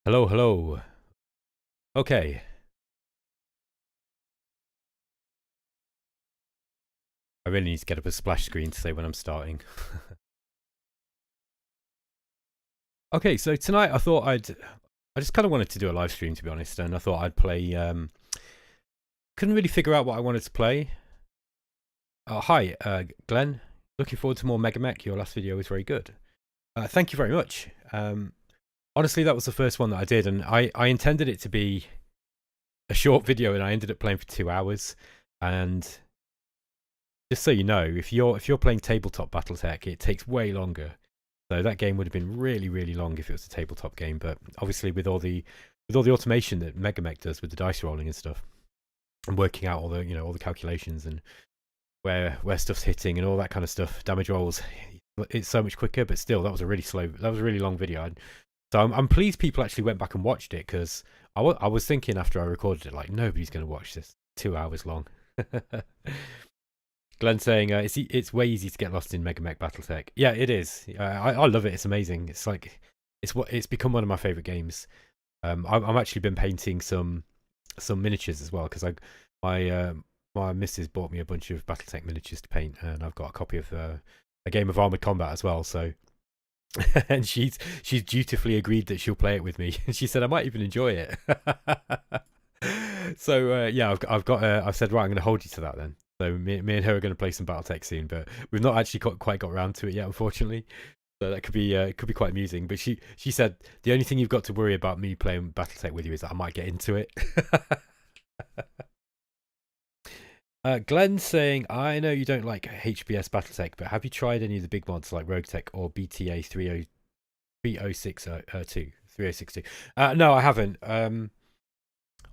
Hello, hello. Okay. I really need to get up a splash screen to say when I'm starting. Okay, so tonight I just kind of wanted to do a live stream, to be honest, and I thought I'd play, couldn't really figure out what I wanted to play. Hi, Glenn. Looking forward to more MegaMek. Your last video was very good. Thank you very much. Honestly, that was the first one that I did, and I intended it to be a short video, and I ended up playing for 2 hours. And just so you know, if you're playing tabletop Battletech, it takes way longer. So that game would have been really, really long if it was a tabletop game. But obviously, with all the automation that MegaMek does with the dice rolling and stuff, and working out all the calculations and where stuff's hitting and all that kind of stuff, damage rolls, it's so much quicker. But still, that was a really long video. So I'm pleased people actually went back and watched it, because I was thinking after I recorded it, like, nobody's going to watch this 2 hours long. Glenn saying it's way easy to get lost in MegaMek Battletech. Yeah, it is. I love it. It's amazing. It's like it's become one of my favorite games. I've actually been painting some miniatures as well, because my missus bought me a bunch of Battletech miniatures to paint, and I've got a copy of a game of Armored Combat as well. So, and she's dutifully agreed that she'll play it with me, and she said I might even enjoy it. So yeah, I've said, right, I'm going to hold you to that then. So me and her are going to play some Battletech soon, but we've not actually quite got around to it yet, unfortunately. So that could be quite amusing. But she said the only thing you've got to worry about me playing Battletech with you is that I might get into it. Glenn's saying, I know you don't like HBS Battletech, but have you tried any of the big mods like RogueTech or BTA 3062? No, I haven't.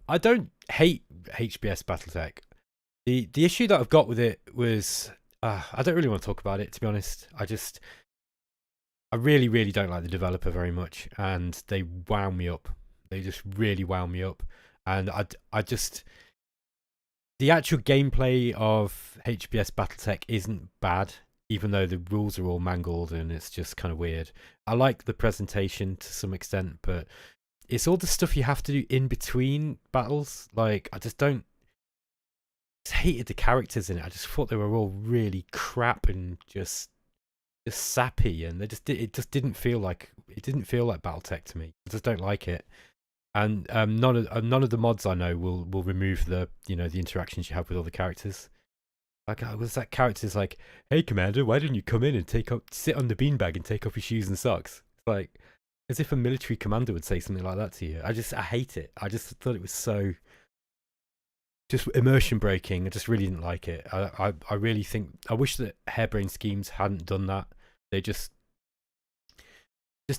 I don't hate HBS Battletech. The issue that I've got with it was I don't really want to talk about it, to be honest. I really don't like the developer very much, and they wound me up. They just really wound me up, and I just, the actual gameplay of HBS Battletech isn't bad, even though the rules are all mangled and it's just kind of weird. I like the presentation to some extent, but it's all the stuff you have to do in between battles. Like, I just hated the characters in it. I just thought they were all really crap and just sappy, and it just didn't feel like Battletech to me. I just don't like it. And none of the mods I know will remove the the interactions you have with all the characters. Like, was that character's like, "Hey Commander, why didn't you come in and sit on the beanbag and take off your shoes and socks?" It's like, as if a military commander would say something like that to you. I hate it. I just thought it was so just immersion breaking. I just really didn't like it. I really think, I wish that Harebrained Schemes hadn't done that. They just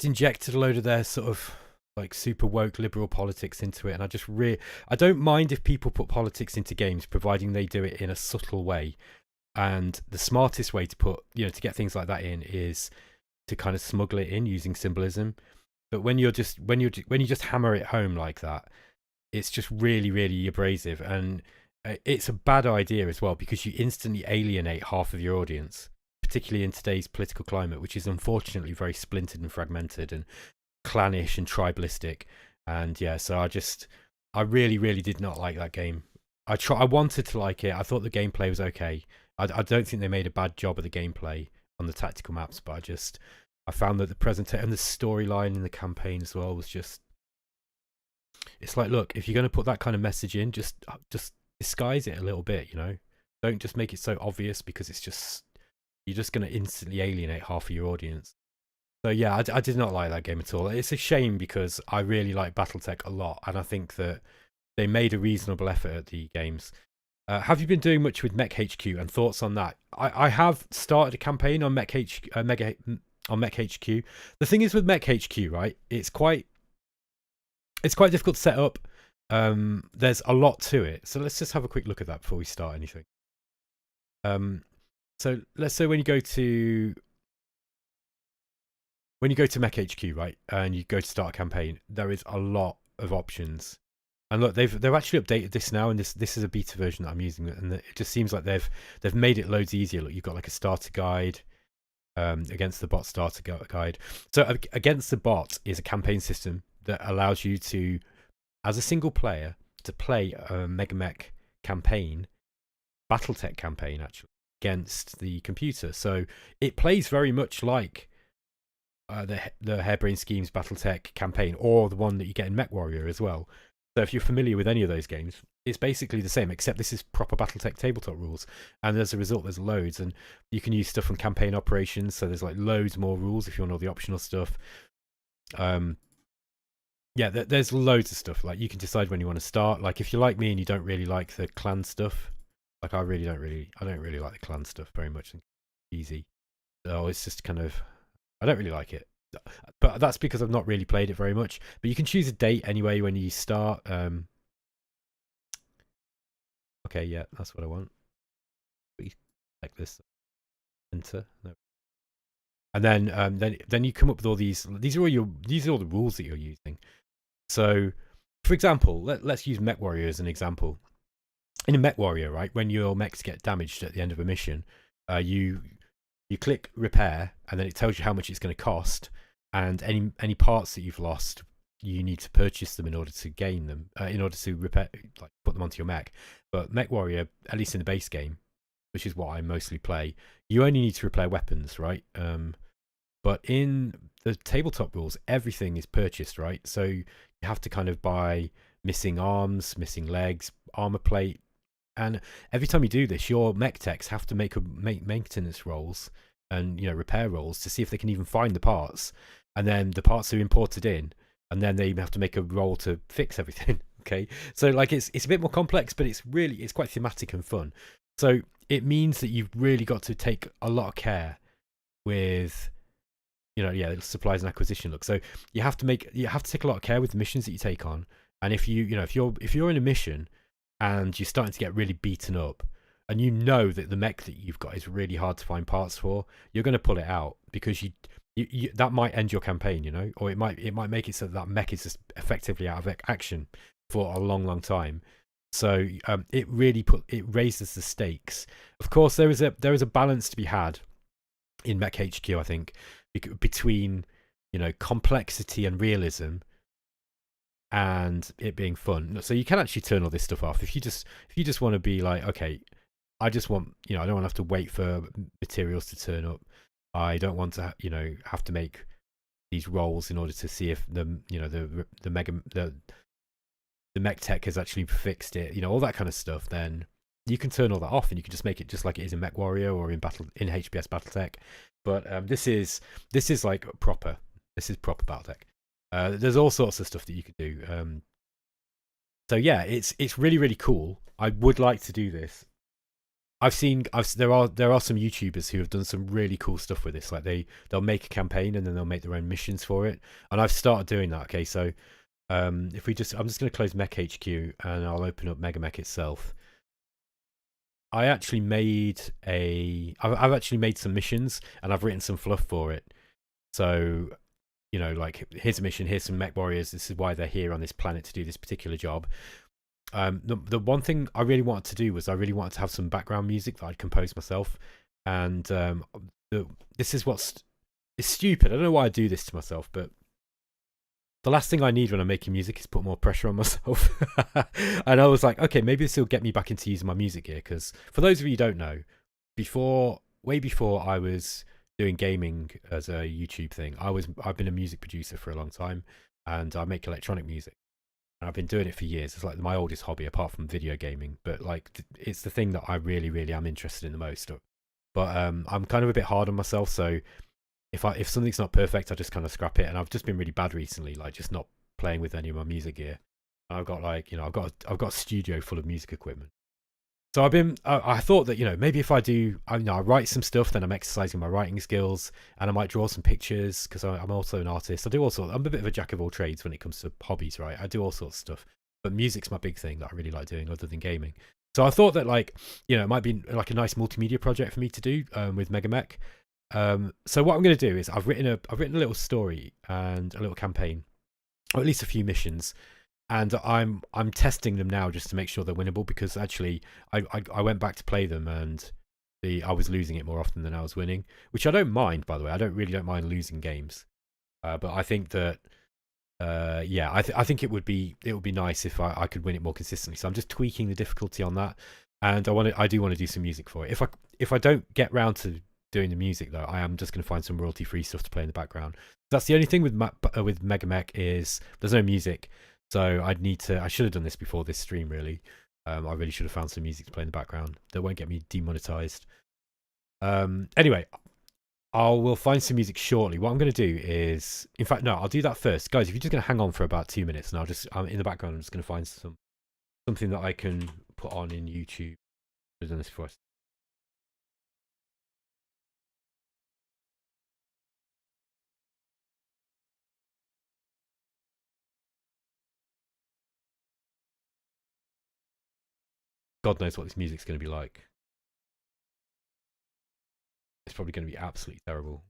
injected a load of their sort of like super woke liberal politics into it, and I don't mind if people put politics into games, providing they do it in a subtle way. And the smartest way to put to get things like that in is to kind of smuggle it in using symbolism. But when you just hammer it home like that, it's just really abrasive, and it's a bad idea as well, because you instantly alienate half of your audience, particularly in today's political climate, which is unfortunately very splintered and fragmented and clannish and tribalistic. And yeah, so I really did not like that game. I wanted to like it. I thought the gameplay was okay. I don't think they made a bad job of the gameplay on the tactical maps, but I found that the presentation and the storyline in the campaign as well was just, it's like, look, if you're going to put that kind of message in, just disguise it a little bit, don't just make it so obvious, because you're just going to instantly alienate half of your audience. So yeah, I did not like that game at all. It's a shame, because I really like Battletech a lot, and I think that they made a reasonable effort at the games. Have you been doing much with Mech HQ, and thoughts on that? I have started a campaign on Mech HQ. The thing is with Mech HQ, right? It's quite difficult to set up. There's a lot to it, so let's just have a quick look at that before we start anything. So let's say when you go to Mech HQ, right, and you go to start a campaign, there is a lot of options. And look, they've actually updated this now, and this is a beta version that I'm using, and it just seems like they've made it loads easier. Look, you've got like a starter guide, against the bot starter guide. So against the bot is a campaign system that allows you to, as a single player, to play a MegaMek campaign, Battletech campaign actually, against the computer. So it plays very much like the Harebrained Schemes Battletech campaign, or the one that you get in MechWarrior as well. So if you're familiar with any of those games, it's basically the same, except this is proper Battletech tabletop rules. And as a result, there's loads, and you can use stuff from campaign operations. So there's like loads more rules if you want all the optional stuff. Yeah, there's loads of stuff. Like you can decide when you want to start. Like if you're like me and you don't really like the clan stuff, like I don't really like the clan stuff very much. Easy. So it's just kind of, I don't really like it. But that's because I've not really played it very much. But you can choose a date anyway when you start. Okay, yeah, that's what I want. Like this. Enter. No. And then you come up with all these. These are all the rules that you're using. So, for example, let's use MechWarrior as an example. In a MechWarrior, right, when your mechs get damaged at the end of a mission, you click repair, and then it tells you how much it's going to cost, and any parts that you've lost, you need to purchase them in order to gain them, in order to repair, like put them onto your mech. But MechWarrior, at least in the base game, which is what I mostly play, you only need to repair weapons, right? But in the tabletop rules, everything is purchased, right? So you have to kind of buy missing arms, missing legs, armor plate, and every time you do this, your mech techs have to make maintenance rolls and repair rolls to see if they can even find the parts, and then the parts are imported in, and then they have to make a roll to fix everything. Okay, so like it's a bit more complex, but it's quite thematic and fun. So it means that you've really got to take a lot of care with supplies and acquisition. Look, so you have to take a lot of care with the missions that you take on. And if you're in a mission and you're starting to get really beaten up, and that the mech that you've got is really hard to find parts for, you're going to pull it out, because you that might end your campaign, or it might make it so that mech is just effectively out of action for a long time. So it raises the stakes. Of course, there is a balance to be had in Mech HQ, I think, between complexity and realism and it being fun. So you can actually turn all this stuff off if you just want to be like, okay, I just want, I don't want to have to wait for materials to turn up. I don't want to have to make these rolls in order to see if the mech tech has actually fixed it, all that kind of stuff. Then you can turn all that off, and you can just make it just like it is in MechWarrior or in HBS Battletech. But this is like proper. This is proper Battletech. There's all sorts of stuff that you could do. So yeah, it's really, really cool. I would like to do this. There are some YouTubers who have done some really cool stuff with this. Like they'll make a campaign and then they'll make their own missions for it. And I've started doing that. Okay, so I'm just going to close Mech HQ and I'll open up MegaMek itself. I've actually made some missions, and I've written some fluff for it. So, like, here's a mission, here's some mech warriors, this is why they're here on this planet to do this particular job. The one thing I really wanted to do was I really wanted to have some background music that I'd composed myself. And this is it's stupid. I don't know why I do this to myself, but the last thing I need when I'm making music is put more pressure on myself. And I was like, okay, maybe this will get me back into using my music gear. Because for those of you who don't know, way before I was doing gaming as a YouTube thing, I've been a music producer for a long time, and I make electronic music. And I've been doing it for years. It's like my oldest hobby apart from video gaming, but like it's the thing that I really, really am interested in the most. But I'm kind of a bit hard on myself, so if something's not perfect, I just kind of scrap it. And I've just been really bad recently, like just not playing with any of my music gear. I've got I've got a studio full of music equipment. So I thought that maybe if I write some stuff, then I'm exercising my writing skills, and I might draw some pictures because I'm also an artist. I do all sorts. I'm a bit of a jack of all trades when it comes to hobbies, right? I do all sorts of stuff, but music's my big thing that I really like doing, other than gaming. So I thought that it might be like a nice multimedia project for me to do with MegaMek. So what I'm going to do is I've written a little story and a little campaign, or at least a few missions, and I'm testing them now just to make sure they're winnable, because actually I went back to play them and I was losing it more often than I was winning, which I don't mind, by the way. I don't mind losing games, but I think that yeah, I think it would be nice if I could win it more consistently. So I'm just tweaking the difficulty on that, and I do want to do some music for it. If I don't get round to doing the music though, I am just going to find some royalty free stuff to play in the background. That's the only thing with MegaMek is there's no music, so I should have done this before this stream really. I really should have found some music to play in the background that won't get me demonetized. Anyway, we'll find some music shortly. What I'm going to do is, in fact, no, I'll do that first, guys. If you're just going to hang on for about 2 minutes, and I'm in the background. I'm just going to find something that I can put on in YouTube. I've done this before. God knows what this music's going to be like. It's probably going to be absolutely terrible.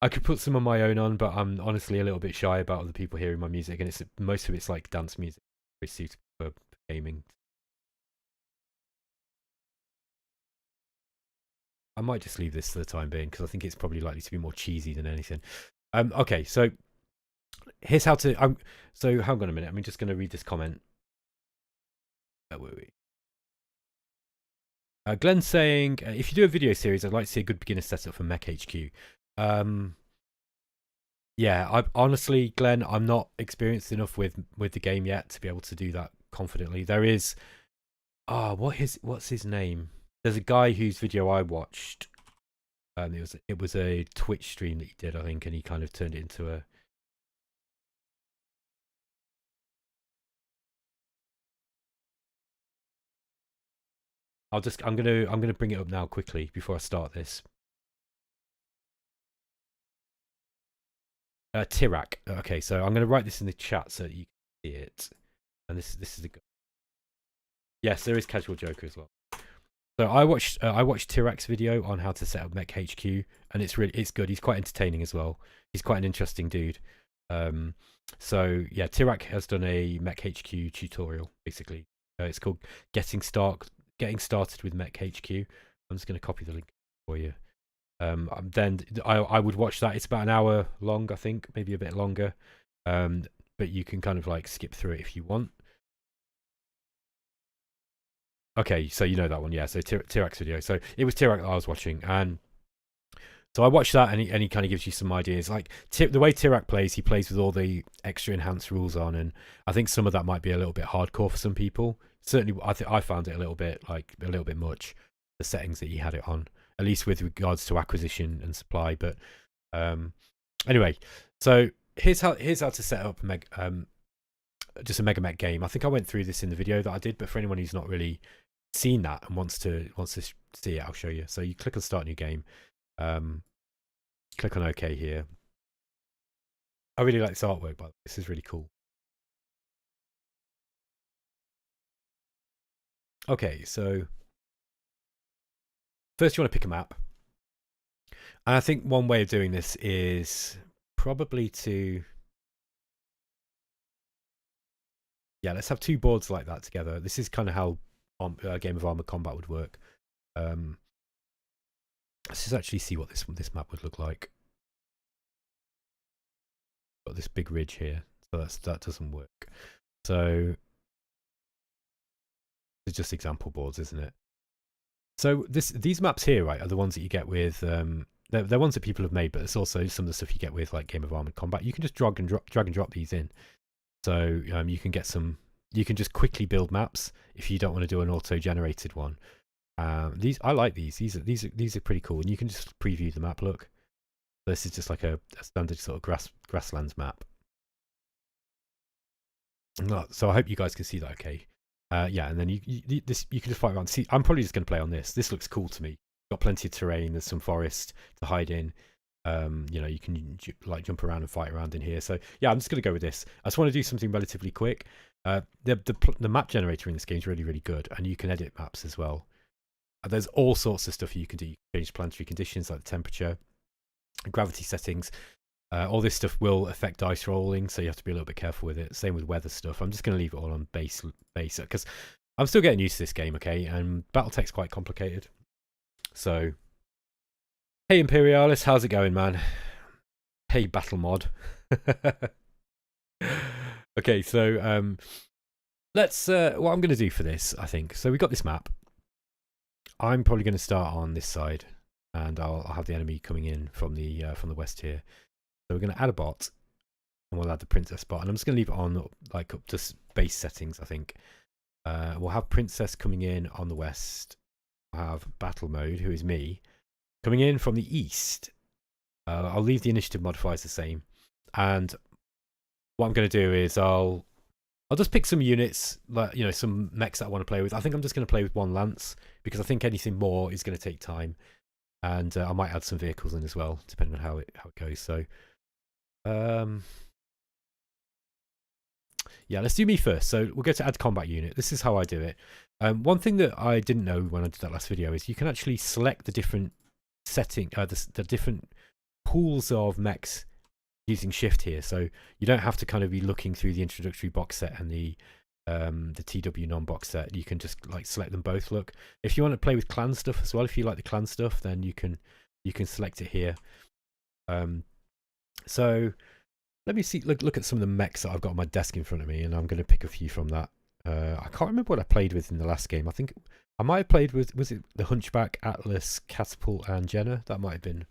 I could put some of my own on, but I'm honestly a little bit shy about other people hearing my music, and most of it's like dance music, very suitable for gaming. I might just leave this for the time being because I think it's probably likely to be more cheesy than anything. Okay, so here's how to. So hang on a minute. I'm just going to read this comment. Glenn's saying, if you do a video series, I'd like to see a good beginner setup for Mech HQ. Yeah, honestly, Glenn, I'm not experienced enough with the game yet to be able to do that confidently. There is, what's his name? There's a guy whose video I watched. It was a Twitch stream that he did, I think, and he kind of turned it into a. I'm gonna bring it up now quickly before I start this. Tirak. Okay, so I'm gonna write this in the chat so that you can see it. And this is the. Yes, there is Casual Joker as well. So I watched Tirak's video on how to set up Mech HQ, and it's good. He's quite entertaining as well. He's quite an interesting dude. So yeah, Tirak has done a Mech HQ tutorial basically. It's called Getting Started with Mech HQ. I'm just going to copy the link for you. Then I would watch that. It's about an hour long, I think, maybe a bit longer. But you can kind of like skip through it if you want. Okay, so you know that one, yeah. So Tirak's video. So it was Tirak that I was watching, and so I watched that, and he kind of gives you some ideas. Like the way Tirak plays, he plays with all the extra enhanced rules on, and I think some of that might be a little bit hardcore for some people. Certainly, I found it a little bit much, the settings that he had it on, at least with regards to acquisition and supply. But anyway, so here's how to set up just a MegaMek game. I think I went through this in the video that I did, but for anyone who's not really seen that and wants to see it, I'll show you. So you click on Start New Game. Click on OK here. I really like this artwork, but this is really cool. Okay, so first you want to pick a map. And I think one way of doing this is probably to... Yeah, let's have two boards like that together. This is kind of how a game of Armored Combat would work. Let's just actually see what this map would look like. Got this big ridge here, so that doesn't work. So it's just example boards, isn't it? So these maps here, right, are the ones that you get with they're ones that people have made, but it's also some of the stuff you get with like Game of Armored Combat. You can just drag and drop these in. So you can get some. You can just quickly build maps if you don't want to do an auto-generated one. I like these. These are pretty cool, and you can just preview the map. Look, this is just like a standard sort of grasslands map. So I hope you guys can see that. Okay. Yeah, and then you can just fight around. See, I'm probably just going to play on this. This looks cool to me. Got plenty of terrain. There's some forest to hide in. You can like jump around and fight around in here. So yeah, I'm just going to go with this. I just want to do something relatively quick. The map generator in this game is really, really good, and you can edit maps as well. There's all sorts of stuff you can do. You can change planetary conditions like the temperature, gravity settings. All this stuff will affect dice rolling, so you have to be a little bit careful with it. Same with weather stuff. I'm just going to leave it all on base because I'm still getting used to this game, okay? And Battletech's quite complicated. So, hey Imperialis, how's it going, man? Hey, BattleMod. Okay, so let's. What I'm going to do for this, I think. So we got this map. I'm probably going to start on this side, and I'll have the enemy coming in from the west here. So we're going to add a bot, and we'll add the princess bot, and I'm just going to leave it on like up to base settings. I think we'll have princess coming in on the west. We'll have battle mode, who is me, coming in from the east. I'll leave the initiative modifiers the same, and what I'm going to do is I'll just pick some units, like, you know, some mechs that I want to play with. I think I'm just going to play with one lance, because I think anything more is going to take time, and I might add some vehicles in as well, depending on how it goes. So, yeah, let's do me first. So we'll go to add combat unit. This is how I do it. One thing that I didn't know when I did that last video is you can actually select the different the different pools of mechs using shift here. So you don't have to kind of be looking through the introductory box set and the TW non-box set. You can just like select them both. Look, if you want to play with clan stuff as well, if you like the clan stuff, then you can select it here. So let me see. Look at some of the mechs that I've got on my desk in front of me, and I'm going to pick a few from that. I can't remember what I played with in the last game. I think I might have played with, was it the Hunchback, Atlas, Catapult, and Jenna? That might have been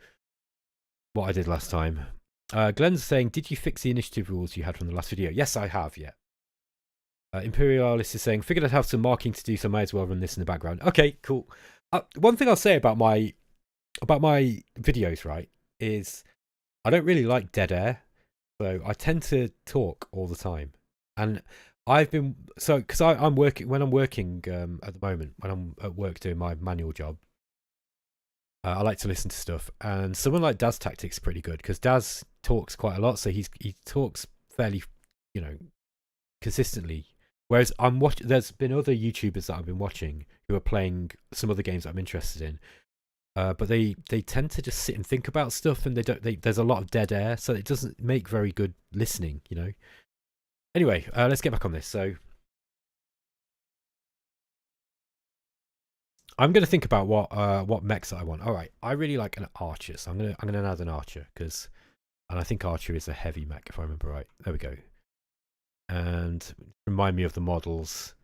what I did last time. Glenn's saying, did you fix the initiative rules you had from the last video? Yes, I have, yeah. Imperialist is saying, figured I'd have some marking to do, so I might as well run this in the background. Okay, cool. One thing I'll say about my videos, right, is I don't really like dead air. So I tend to talk all the time. And I've been, because I'm working, when I'm working at the moment, when I'm at work doing my manual job, I like to listen to stuff, and someone like Daz Tactics is pretty good, because Daz talks quite a lot, so he talks fairly, you know, consistently. Whereas there's been other YouTubers that I've been watching who are playing some other games that I'm interested in, but they tend to just sit and think about stuff, and there's a lot of dead air, so it doesn't make very good listening, you know. Anyway, let's get back on this. So I'm going to think about what mechs that I want. All right, I really like an archer, so I'm gonna add an archer, and I think archer is a heavy mech if I remember right. There we go. And remind me of the models.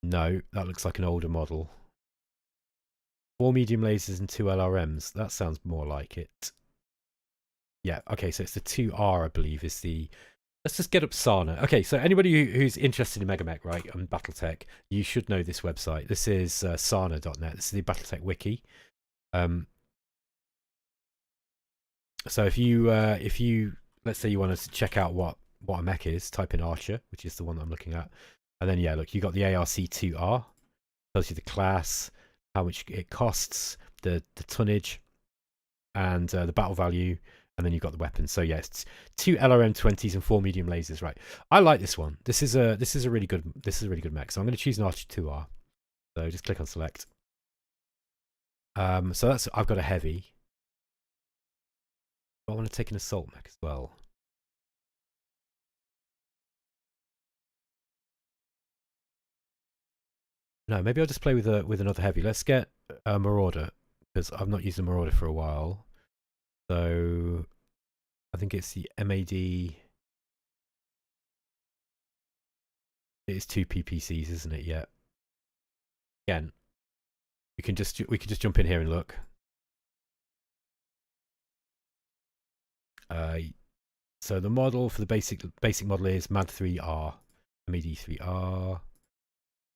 No, that looks like an older model. 4 medium lasers and 2 LRMs. That sounds more like it. Yeah, okay, so it's the 2R, I believe, is the... Let's just get up Sana. Okay, so anybody who's interested in MegaMek, right, and Battletech, you should know this website. This is sana.net. This is the Battletech wiki. So if you let's say you want to check out what a mech is, type in Archer, which is the one that I'm looking at, and then yeah, look, you got the ARC2R, tells you the class, how much it costs, the tonnage, and the battle value. And then you've got the weapons. So yeah, it's 2 LRM-20s and 4 medium lasers, right? I like this one. This is a really good mech. So I'm going to choose an Archer 2R. So just click on select. So I've got a heavy. I want to take an assault mech as well. No, maybe I'll just play with another heavy. Let's get a Marauder, because I've not used a Marauder for a while. So I think it's the MAD. It is 2 PPCs, isn't it? Yeah. Again, we can just jump in here and look. So the model for the basic model is MAD3R, MAD3R.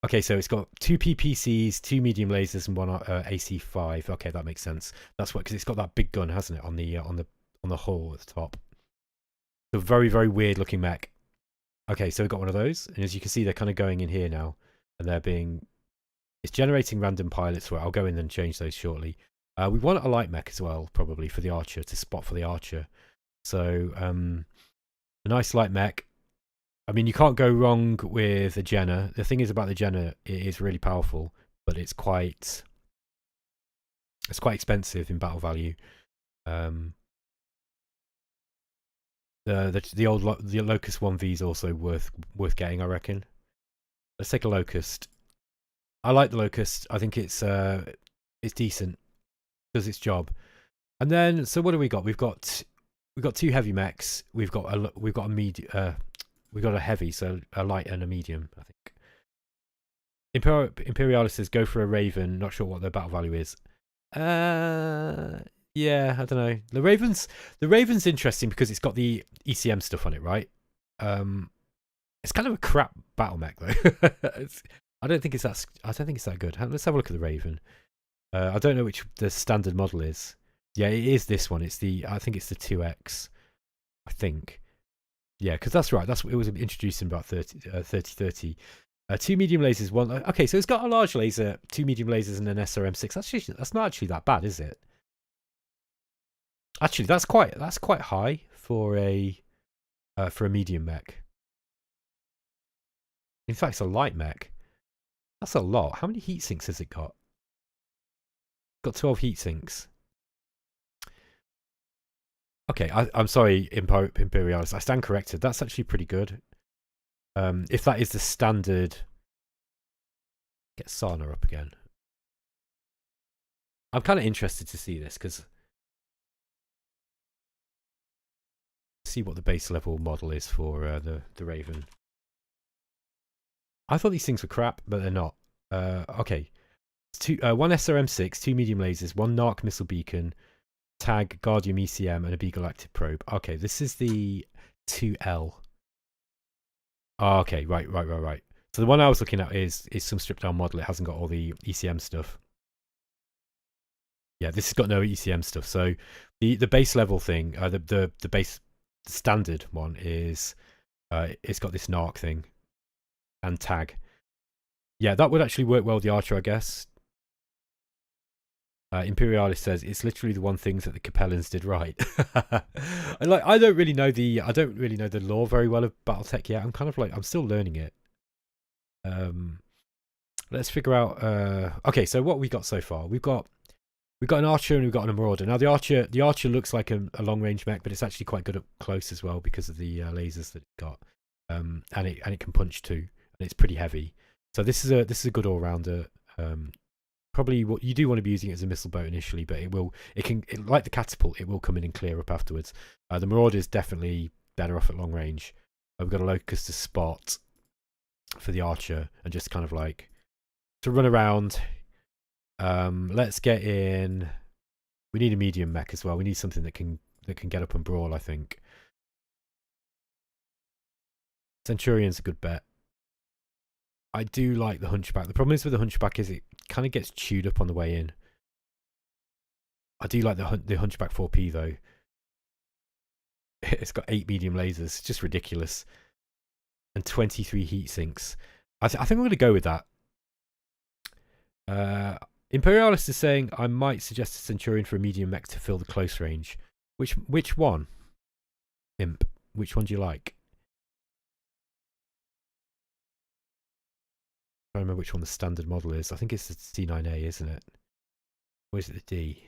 Okay, so it's got 2 PPCs, 2 medium lasers, and 1 AC5. Okay, that makes sense. That's what, because it's got that big gun, hasn't it, on the hull at the top. So very, very weird looking mech. Okay, so we've got one of those, and as you can see, they're kind of going in here now, and it's generating random pilots. Well, I'll go in and change those shortly. We want a light mech as well, probably for the archer, to spot for the archer. So a nice light mech. I mean, you can't go wrong with a Jenna. The thing is about the Jenna, it is really powerful, but it's quite expensive in battle value. The Locust 1V is also worth getting, I reckon. Let's take a Locust. I like the Locust. I think it's decent, does its job. And then, so what do we got? We've got two heavy mechs. We've got a medium. We've got a heavy, so a light and a medium, I think. Imperialis says go for a Raven. Not sure what their battle value is. Yeah, I don't know. The Raven's interesting because it's got the ECM stuff on it, right? It's kind of a crap battle mech though. I don't think it's that good. Let's have a look at the Raven. I don't know which the standard model is. Yeah, it is this one. I think it's the 2X. I think. Yeah, because that's right. It was introduced in about 3030. Two medium lasers, one. Okay, so it's got a large laser, two medium lasers, and an SRM6. That's not actually that bad, is it? Actually, that's quite high for a medium mech. In fact, it's a light mech. That's a lot. How many heat sinks has it got? It's got 12 heat sinks. Okay, I'm sorry, Imperialis. I stand corrected. That's actually pretty good. If that is the standard... Get Sana up again. I'm kind of interested to see this, because... See what the base level model is for the Raven. I thought these things were crap, but they're not. Okay. One SRM6, two medium lasers, one NARC missile beacon, tag, Guardium ECM, and a Beagle active probe. Okay, this is the 2L. Oh, okay, right. So the one I was looking at is some stripped down model. It hasn't got all the ECM stuff. Yeah, this has got no ECM stuff. So the base level thing, the base standard one is it's got this NARC thing and tag. Yeah, that would actually work well with the Archer, I guess. Imperialis says it's literally the one thing that the Capellans did right. I don't really know the lore very well of Battletech yet. I'm still learning it. Let's figure out. Okay, so what we got so far? We've got an Archer and we've got a Marauder. Now the Archer looks like a long range mech, but it's actually quite good up close as well because of the lasers that it's got. And it can punch too, and it's pretty heavy. So this is a good all rounder. Probably what you do want to be using it as a missile boat initially, but like the catapult, it will come in and clear up afterwards. The Marauder is definitely better off at long range. We've got a locus to spot for the Archer and just kind of like to run around. Let's get in. We need a medium mech as well. We need something that can get up and brawl, I think. Centurion's a good bet. I do like the Hunchback. The problem is with the Hunchback is it kind of gets chewed up on the way in. I do like the Hunchback 4P though. It's got 8 medium lasers. It's just ridiculous. And 23 heat sinks. I think I'm going to go with that. Imperialis is saying I might suggest a Centurion for a medium mech to fill the close range. Which one? Imp. Which one do you like? I don't remember which one the standard model is. I think it's the C9A, isn't it? Or is it the D?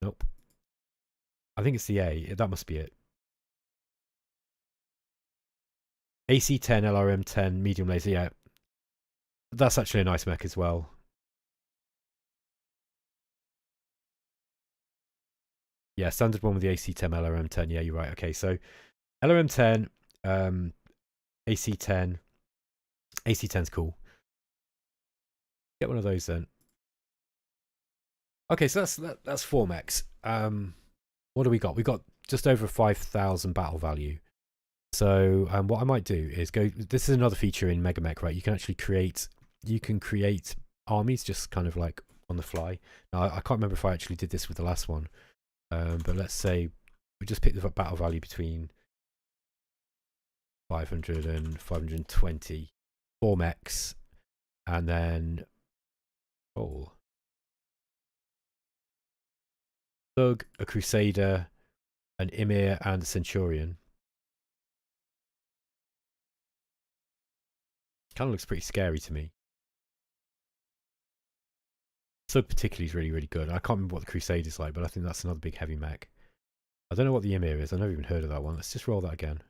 Nope. I think it's the A. That must be it. AC-10, LRM-10, medium laser, yeah. That's actually a nice mech as well. Yeah, standard one with the AC-10, LRM-10. Yeah, you're right. Okay, so LRM-10, AC-10. AC-10's cool. Get one of those then. Okay, so that's 4 mechs. What do we got? We got just over 5,000 battle value. So what I might do is go. This is another feature in MegaMek, right? You can actually create armies just kind of like on the fly. Now I can't remember if I actually did this with the last one, but let's say we just pick the battle value between 500 and 520. 4 mechs, and then Thug, a Crusader, an Emir, and a Centurion. Kind of looks pretty scary to me. Thug particularly is really, really good. I can't remember what the Crusader is like, but I think that's another big heavy mech. I don't know what the Emir is. I've never even heard of that one. Let's just roll that again.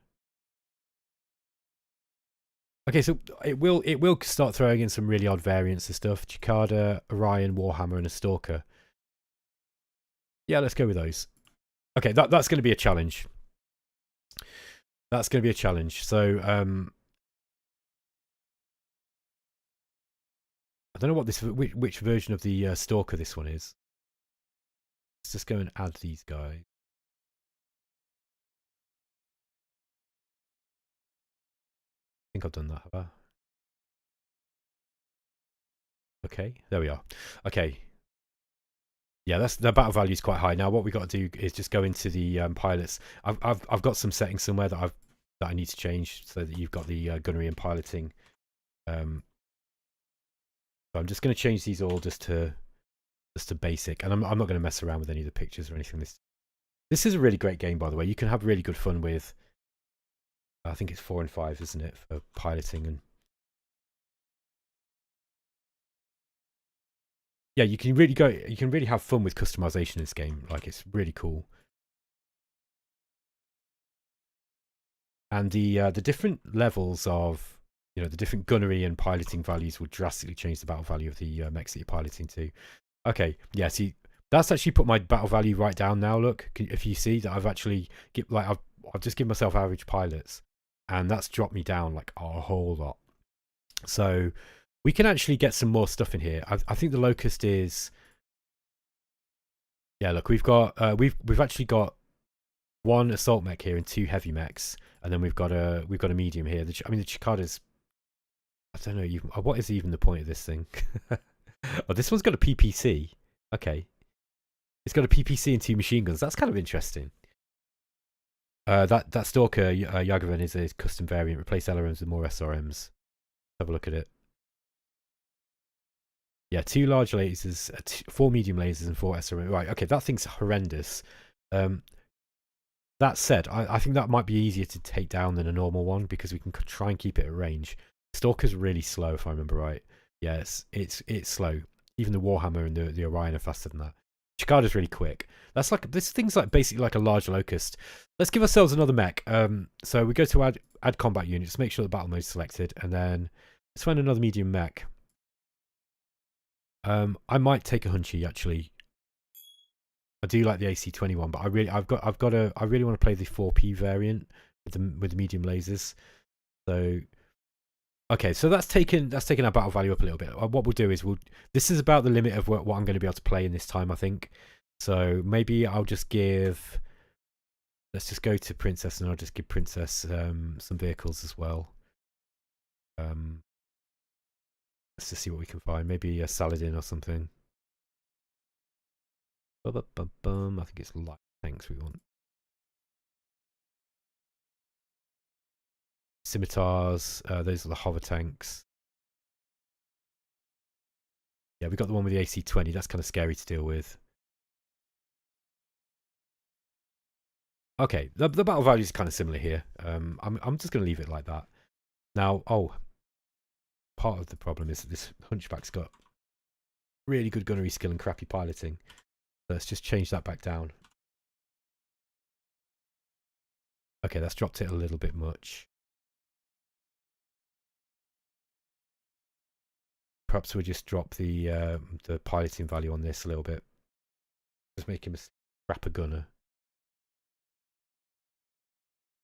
Okay, so it will start throwing in some really odd variants of stuff. Cicada, Orion, Warhammer, and a Stalker. Yeah, let's go with those. Okay, that's going to be a challenge. That's going to be a challenge. So, I don't know what this which version of the Stalker this one is. Let's just go and add these guys. I think I've done that, have I? Okay, there we are. Okay. Yeah, that's the battle value is quite high. Now, what we got to do is just go into the pilots. I've got some settings somewhere that I need to change so that you've got the gunnery and piloting. So I'm just going to change these all just to basic, and I'm not going to mess around with any of the pictures or anything. This is a really great game, by the way. You can have really good fun with. I think it's 4 and 5, isn't it, for piloting and. Yeah, you can really go. You can really have fun with customization in this game. Like, it's really cool. And the different levels of, the different gunnery and piloting values will drastically change the battle value of the mechs that you're piloting to. Okay, yeah. See, that's actually put my battle value right down now. Look, if you see that I've actually I've just given myself average pilots, and that's dropped me down like a whole lot. So we can actually get some more stuff in here. I think the Locust is. Yeah, look, we've actually got 1 assault mech here and 2 heavy mechs, and then we've got a medium here. The Chikada's. I don't know even what is even the point of this thing. Oh, this one's got a PPC. Okay, it's got a PPC and 2 machine guns. That's kind of interesting. That Stalker Yagavan is a custom variant. Replace LRMs with more SRMs. Have a look at it. Yeah, 2 large lasers, 4 medium lasers, and 4 SRMs. Right. Okay, that thing's horrendous. That said, I think that might be easier to take down than a normal one because we can try and keep it at range. Stalker's really slow, if I remember right. Yeah, it's slow. Even the Warhammer and the Orion are faster than that. Chikada's really quick. This thing's like basically like a large Locust. Let's give ourselves another mech. So we go to add combat unit. Just make sure the battle mode is selected, and then let's find another medium mech. I might take a Hunchy actually. I do like the AC-21, but I really want to play the 4P variant with the medium lasers. So okay, so that's taken our battle value up a little bit. What we'll do is this is about the limit of what I'm going to be able to play in this time, I think. So maybe I'll just give. Let's just go to Princess, and I'll just give Princess some vehicles as well. Let's just see what we can find. Maybe a Saladin or something. I think it's light tanks we want. Scimitars. Those are the hover tanks. Yeah, we got the one with the AC-20. That's kind of scary to deal with. Okay, the battle value is kind of similar here. I'm just going to leave it like that. Now, part of the problem is that this Hunchback's got really good gunnery skill and crappy piloting. Let's just change that back down. Okay, that's dropped it a little bit much. Perhaps we'll just drop the piloting value on this a little bit. Just make him a scrapper gunner.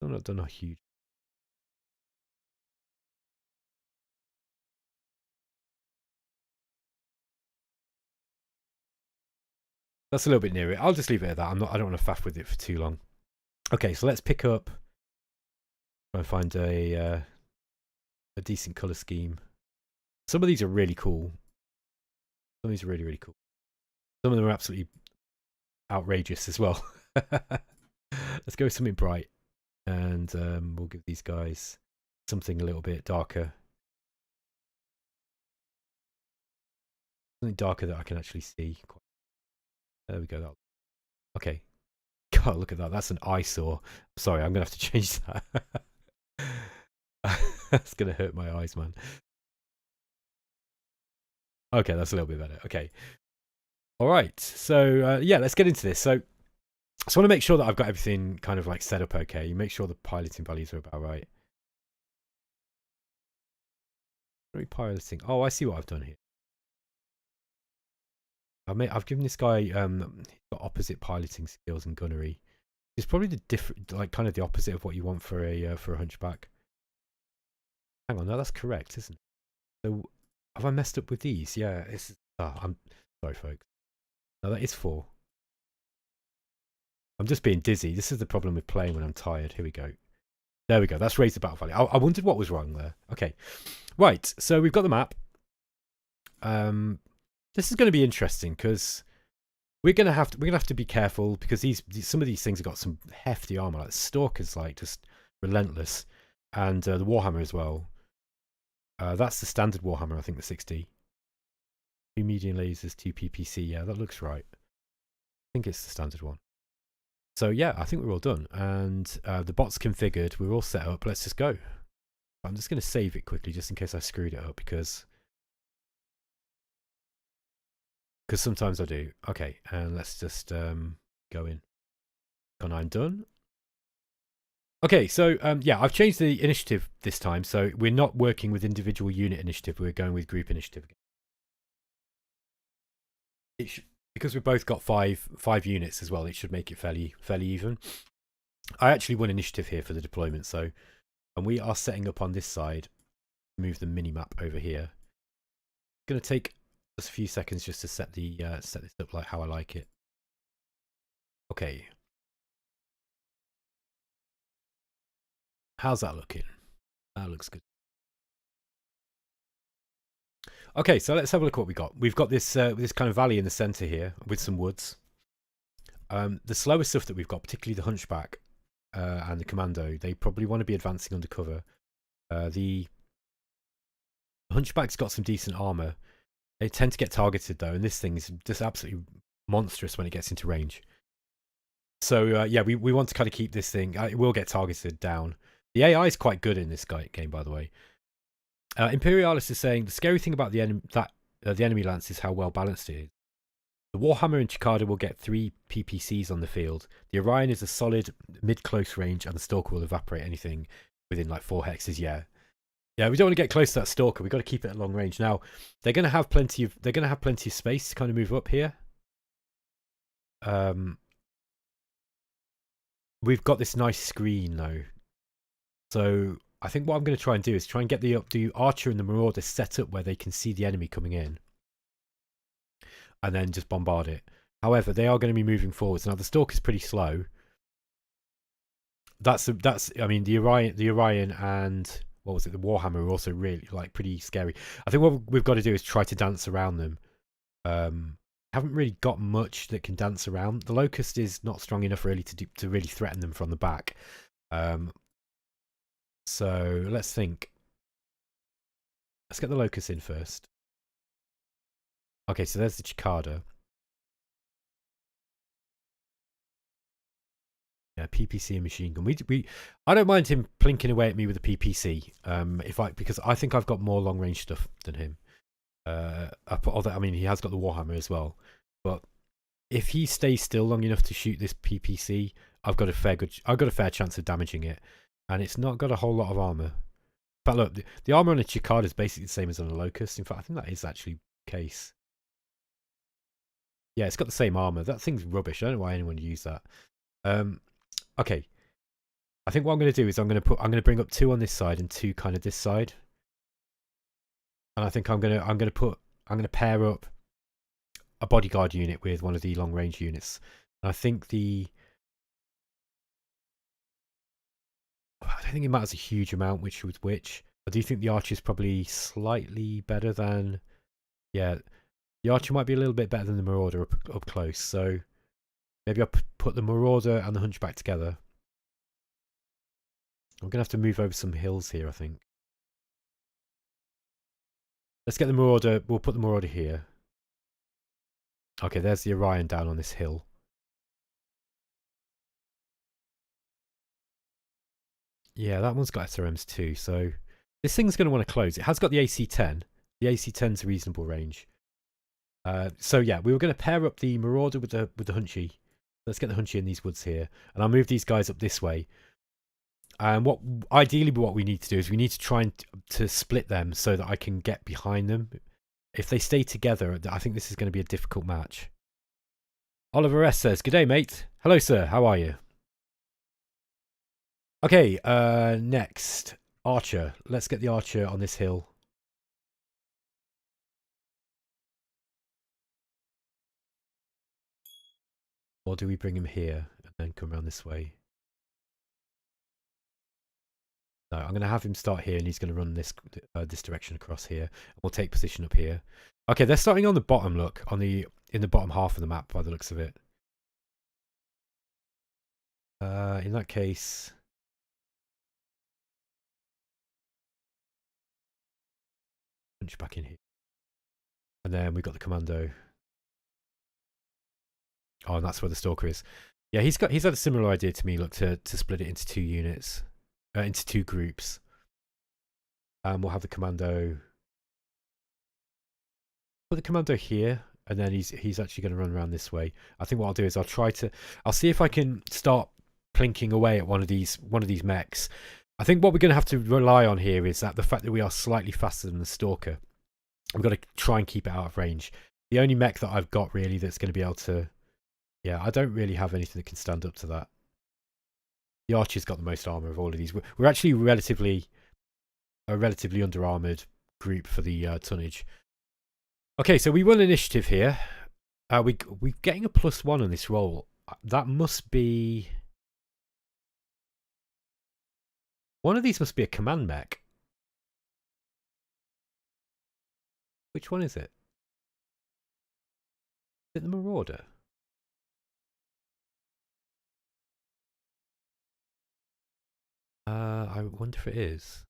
I've not done a huge. That's a little bit near it. I'll just leave it at that. I don't want to faff with it for too long. Okay, so let's pick up. Try and find a decent color scheme. Some of these are really cool. Some of these are really, really cool. Some of them are absolutely outrageous as well. Let's go with something bright, and we'll give these guys something a little bit darker. Something darker that I can actually see. There we go. Okay. God, look at that. That's an eyesore. Sorry, I'm going to have to change that. That's going to hurt my eyes, man. Okay, that's a little bit better. Okay. All right. So, yeah, let's get into this. So, I just want to make sure that I've got everything kind of like set up okay. You make sure the piloting values are about right. Piloting. Oh, I see what I've done here. I've given this guy he's got opposite piloting skills and gunnery. It's probably the different, like kind of the opposite of what you want for a hunchback. Hang on, no, that's correct, isn't it? So have I messed up with these? Yeah, it's. I'm sorry, folks. No, that is 4. I'm just being dizzy. This is the problem with playing when I'm tired. Here we go. There we go. That's raised the battle value. I wondered what was wrong there. Okay, right. So we've got the map. This is going to be interesting because we're gonna have to be careful because some of these things have got some hefty armor. Like the Stalker's like just relentless, and the Warhammer as well. That's the standard Warhammer, I think, the 60. 2 medium lasers, 2 PPC. Yeah, that looks right. I think it's the standard one. So yeah, I think we're all done, and the bot's configured. We're all set up. Let's just go. I'm just going to save it quickly just in case I screwed it up because sometimes I do. Okay, and let's just go in. And I'm done. Okay, so yeah, I've changed the initiative this time, so we're not working with individual unit initiative. We're going with group initiative. Because we've both got five units as well, it should make it fairly even. I actually won initiative here for the deployment, so, and we are setting up on this side. Move the mini map over here. It's going to take just a few seconds just to set the set this up like how I like it. Okay. How's that looking? That looks good. Okay, so let's have a look at what we got. We've got this this kind of valley in the center here with some woods. The slower stuff that we've got, particularly the Hunchback and the Commando, they probably want to be advancing undercover. The Hunchback's got some decent armor. They tend to get targeted though, and this thing is just absolutely monstrous when it gets into range. So yeah, we want to kind of keep this thing. It will get targeted down. The AI is quite good in this game, by the way. Imperialis is saying the scary thing about the enemy lance is how well balanced it is. The Warhammer and Chikada will get 3 PPCs on the field. The Orion is a solid mid-close range, and the Stalker will evaporate anything within like 4 hexes. Yeah, we don't want to get close to that Stalker. We've got to keep it at long range. Now they're going to have plenty of space to kind of move up here. We've got this nice screen though, so I think what I'm going to try and do is try and get the Archer and the Marauder set up where they can see the enemy coming in, and then just bombard it. However, they are going to be moving forwards. Now the Stalker's pretty slow. That's I mean the Orion and what was it? The Warhammer are also really like pretty scary. I think what we've got to do is try to dance around them. Haven't really got much that can dance around. The Locust is not strong enough really to really threaten them from the back. So let's think. Let's get the Locust in first. Okay, so there's the Chikada. Yeah, PPC and machine gun. I don't mind him plinking away at me with a PPC. Because I think I've got more long range stuff than him. Although I mean he has got the Warhammer as well. But if he stays still long enough to shoot this PPC, I've got a fair chance of damaging it. And it's not got a whole lot of armor. But look, the armor on a Chikada is basically the same as on a Locust. In fact, I think that is actually the case. Yeah, it's got the same armor. That thing's rubbish. I don't know why anyone would use that. Okay. I think what I'm going to do is I'm going to bring up 2 on this side and 2 kind of this side. And I think I'm going to pair up a bodyguard unit with one of the long range units. And I think I don't think it matters a huge amount which was which. I do think the Archer is probably slightly better than... Yeah, the Archer might be a little bit better than the Marauder up close. So maybe I'll put the Marauder and the Hunchback together. I'm going to have to move over some hills here, I think. Let's get the Marauder. We'll put the Marauder here. Okay, there's the Orion down on this hill. Yeah, that one's got SRMs too, so this thing's going to want to close. It has got the AC-10. The AC-10's a reasonable range. So yeah, we were going to pair up the Marauder with the Hunchy. Let's get the Hunchy in these woods here, and I'll move these guys up this way. And ideally what we need to do is we need to try and to split them so that I can get behind them. if they stay together, I think this is going to be a difficult match. Oliver S says, "Good day, mate. Hello, sir. How are you?" Okay, next. Archer. Let's get the archer on this hill. Or do we bring him here and then come around this way? No, I'm going to have him start here, and he's going to run this this direction across here. And we'll take position up here. Okay, they're starting on the bottom. Look, in the bottom half of the map, by the looks of it. In that case, punch back in here, and then we've got the commando. Oh, and that's where the stalker is. Yeah, he's had a similar idea to me. Look, to split it into 2 units, into 2 groups. We'll have the commando. Put the commando here, and then he's actually going to run around this way. I think what I'll do is I'll see if I can start plinking away at one of these mechs. I think what we're going to have to rely on here is that the fact that we are slightly faster than the stalker. We've got to try and keep it out of range. The only mech that I've got really that's going to be able to, yeah, I don't really have anything that can stand up to that. The archer's got the most armor of all of these. We're actually a relatively under armored group for the tonnage. Okay, so we won initiative here. We're getting a +1 on this roll. That must be... One of these must be a command mech. Which one is it? Is it the Marauder? I wonder if it is.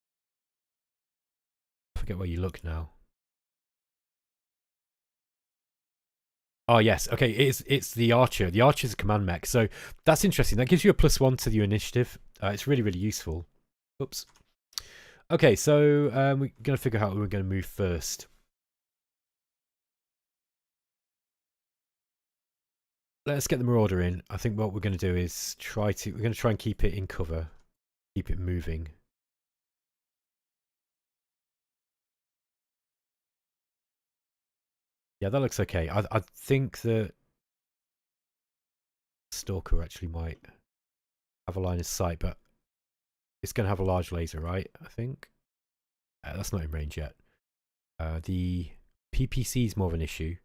I forget where you look now. Oh yes, okay, it's the archer. The archer's a command mech, so that's interesting. That gives you a +1 to your initiative. It's really, really useful. Oops. Okay, so we're going to figure out how we're going to move first. Let's get the Marauder in. I think what we're going to do is we're going to try and keep it in cover. Keep it moving. Yeah, that looks okay. I think that Stalker actually might have a line of sight, but it's going to have a large laser, right? I think. That's not in range yet. The PPC is more of an issue.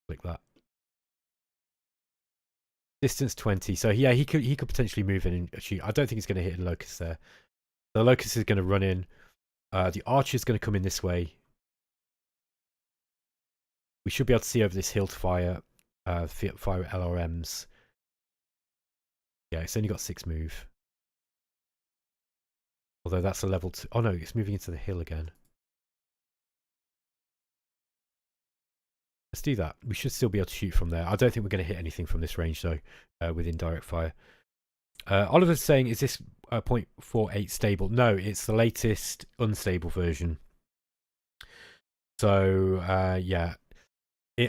Click that. Distance 20. So yeah, he could potentially move in and shoot. I don't think he's going to hit a locust there. The locust is going to run in. The archer is going to come in this way. We should be able to see over this hill to fire LRMs. Yeah, it's only got 6 move. Although that's a level 2. Oh no, it's moving into the hill again. Let's do that. We should still be able to shoot from there. I don't think we're going to hit anything from this range though, with indirect fire. Oliver's saying, is this 0.48 stable? No, it's the latest unstable version. So yeah,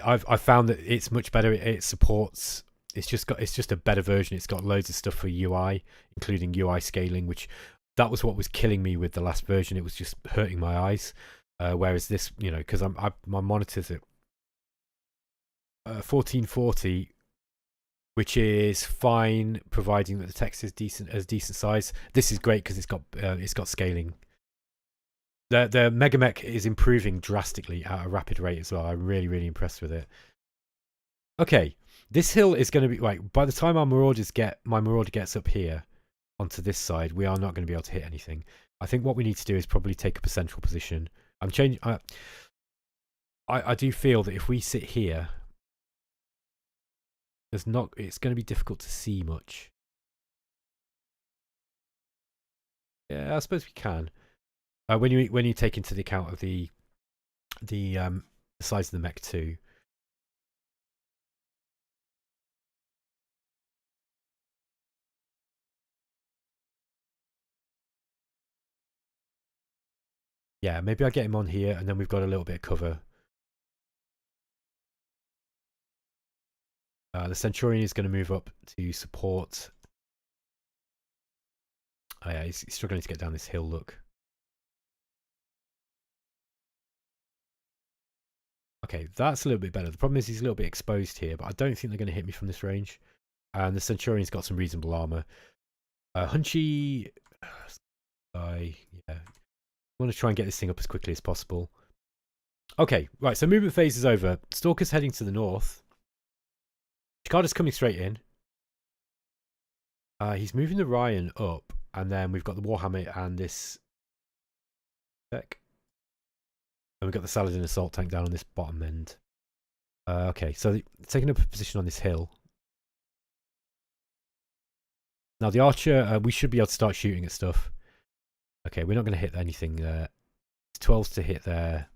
I've found that it's much better. It supports. It's just a better version. It's got loads of stuff for UI, including UI scaling, which that was what was killing me with the last version. It was just hurting my eyes. Whereas this, you know, because my monitor's at 1440, which is fine, providing that the text is decent size. This is great because it's got scaling. The MegaMek is improving drastically at a rapid rate as well. I'm really, really impressed with it. Okay, this hill is going to be like, by the time my Marauder gets up here onto this side, we are not going to be able to hit anything. I think what we need to do is probably take up a central position. I do feel that if we sit here, it's going to be difficult to see much. Yeah, I suppose we can. When you take into the account of the size of the mech too. Yeah, maybe I get him on here, and then we've got a little bit of cover. The Centurion is going to move up to support. Oh yeah, he's struggling to get down this hill, look. Okay, that's a little bit better. The problem is he's a little bit exposed here, but I don't think they're going to hit me from this range. And the Centurion's got some reasonable armor. Hunchy... yeah. I want to try and get this thing up as quickly as possible. Okay, right, so movement phase is over. Stalker's heading to the north. Chikada's coming straight in. He's moving the Ryan up, and then we've got the Warhammer and this deck. And we've got the Saladin assault tank down on this bottom end. Okay, so taking up a position on this hill. Now the archer, we should be able to start shooting at stuff. Okay, we're not going to hit anything there. It's 12s to hit there.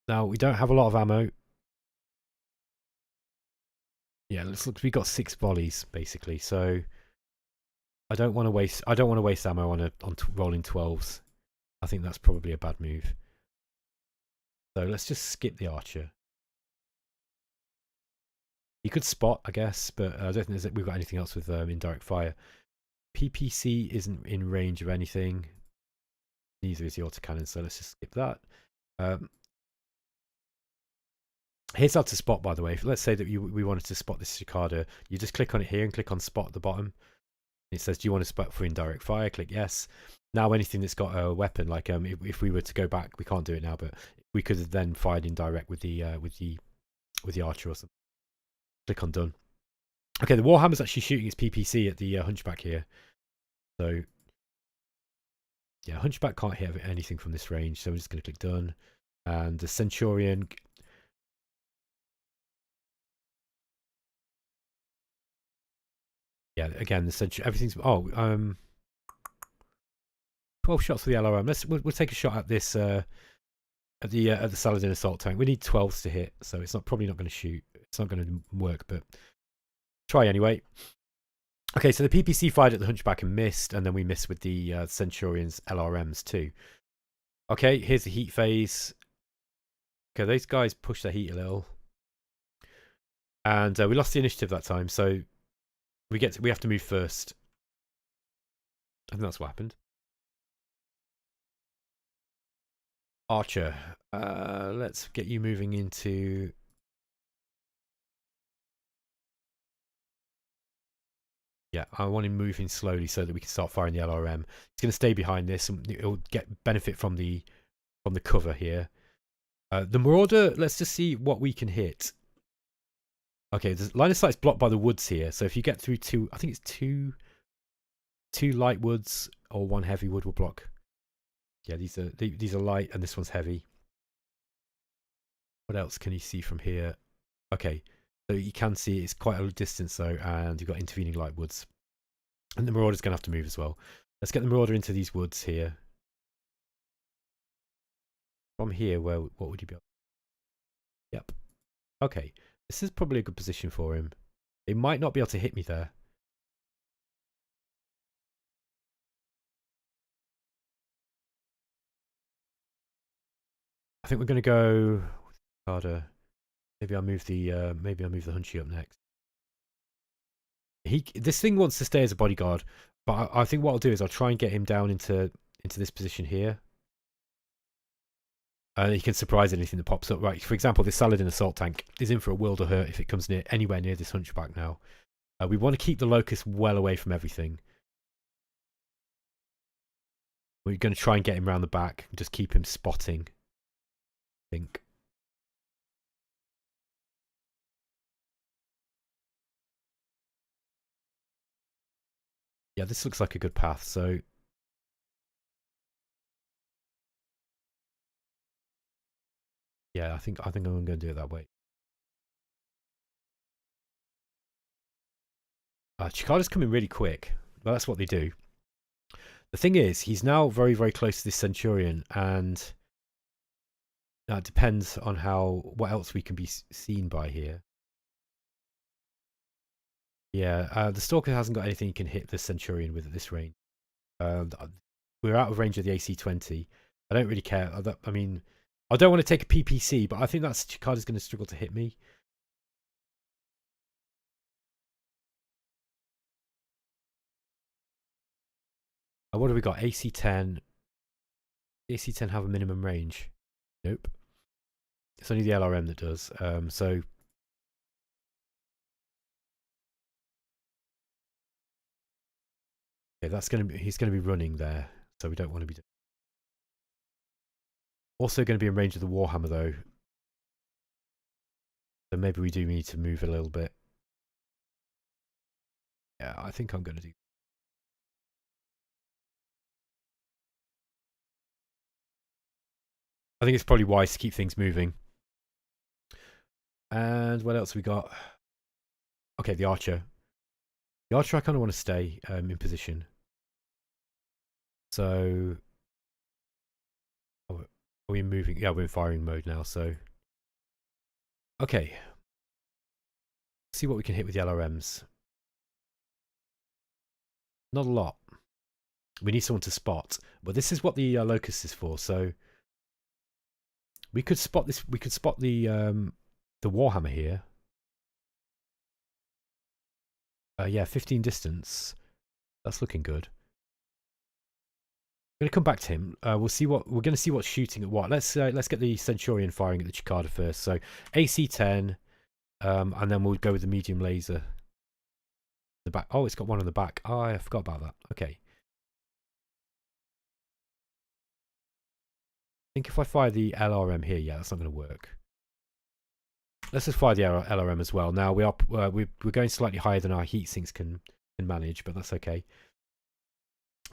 Now we don't have a lot of ammo. Yeah, let's look. We got 6 volleys basically, so I don't want to waste. I don't want to waste ammo on rolling 12s. I think that's probably a bad move. So let's just skip the archer. He could spot, I guess, but I don't think we've got anything else with indirect fire. PPC isn't in range of anything. Neither is the autocannon, so let's just skip that. Here's how to spot, by the way. Let's say that we wanted to spot this Cicada. You just click on it here and click on spot at the bottom. It says, do you want to spot for indirect fire? Click yes. Now anything that's got a weapon, like if we were to go back, we can't do it now, but we could have then fired indirect with the archer or something. Click on done. Okay, the Warhammer's actually shooting its PPC at the Hunchback here. So yeah, Hunchback can't hit anything from this range, so we're just going to click done. And the Centurion... Yeah, again, the Centurion, everything's... 12 shots for the LRM. We'll take a shot at this, at the Saladin assault tank. We need 12s to hit, so it's probably not going to shoot. It's not going to work, but try anyway. Okay, so the PPC fired at the Hunchback and missed, and then we missed with the Centurion's LRMs too. Okay, here's the heat phase. Okay, those guys pushed their heat a little, and we lost the initiative that time, so we have to move first. I think that's what happened. Archer, let's get you moving into... Yeah, I want him moving slowly so that we can start firing the LRM. It's going to stay behind this, and it'll get benefit from the cover here. The Marauder, let's just see what we can hit. Okay, the line of sight is blocked by the woods here, so if you get through two, I think it's two light woods or 1 heavy wood will block. Yeah, these are light, and this one's heavy. What else can you see from here? Okay, so you can see it's quite a distance though, and you've got intervening light woods. And the Marauder's going to have to move as well. Let's get the Marauder into these woods here. From here, what would you be able? Yep. Okay, this is probably a good position for him. They might not be able to hit me there. I think we're going to go harder. Maybe I'll move the Hunchy up next. This thing wants to stay as a bodyguard, but I think what I'll do is I'll try and get him down into this position here. And he can surprise anything that pops up. Right, for example, this Saladin assault tank is in for a world of hurt if it comes anywhere near this Hunchback now. We want to keep the Locust well away from everything. We're going to try and get him around the back and just keep him spotting, I think. Yeah, this looks like a good path, so... Yeah, I think I'm going to do it that way. Chikada's coming really quick. Well, that's what they do. The thing is, he's now very, very close to this Centurion, and it depends on what else we can be seen by here. Yeah, the Stalker hasn't got anything he can hit the Centurion with at this range. We're out of range of the AC-20. I don't really care. I mean, I don't want to take a PPC, but I think that Chikada's going to struggle to hit me. What have we got? AC-10. AC-10 have a minimum range. Nope. It's only the LRM that does. So yeah, that's going to be, he's going to be running there, so we don't want to be. Also going to be in range of the Warhammer though, so maybe we do need to move a little bit. Yeah, I think I'm going to do. I think it's probably wise to keep things moving. And what else we got? Okay, the Archer. The Archer, I kind of want to stay in position. So, are we moving? Yeah, we're in firing mode now. So, okay. Let's see what we can hit with the LRMs. Not a lot. We need someone to spot, but this is what the locust is for. So, we could spot this. We could spot the Warhammer here. Yeah, 15 distance. That's looking good. I'm gonna come back to him. We'll see what we're gonna see what's shooting at what. Let's get the Centurion firing at the Cicada first. So AC-10, and then we'll go with the medium laser. The back. Oh, it's got one on the back. Oh, I forgot about that. Okay. I think if I fire the LRM here, yeah, that's not going to work. Let's just fire the LRM as well. Now we're going slightly higher than our heat sinks can manage, but that's okay.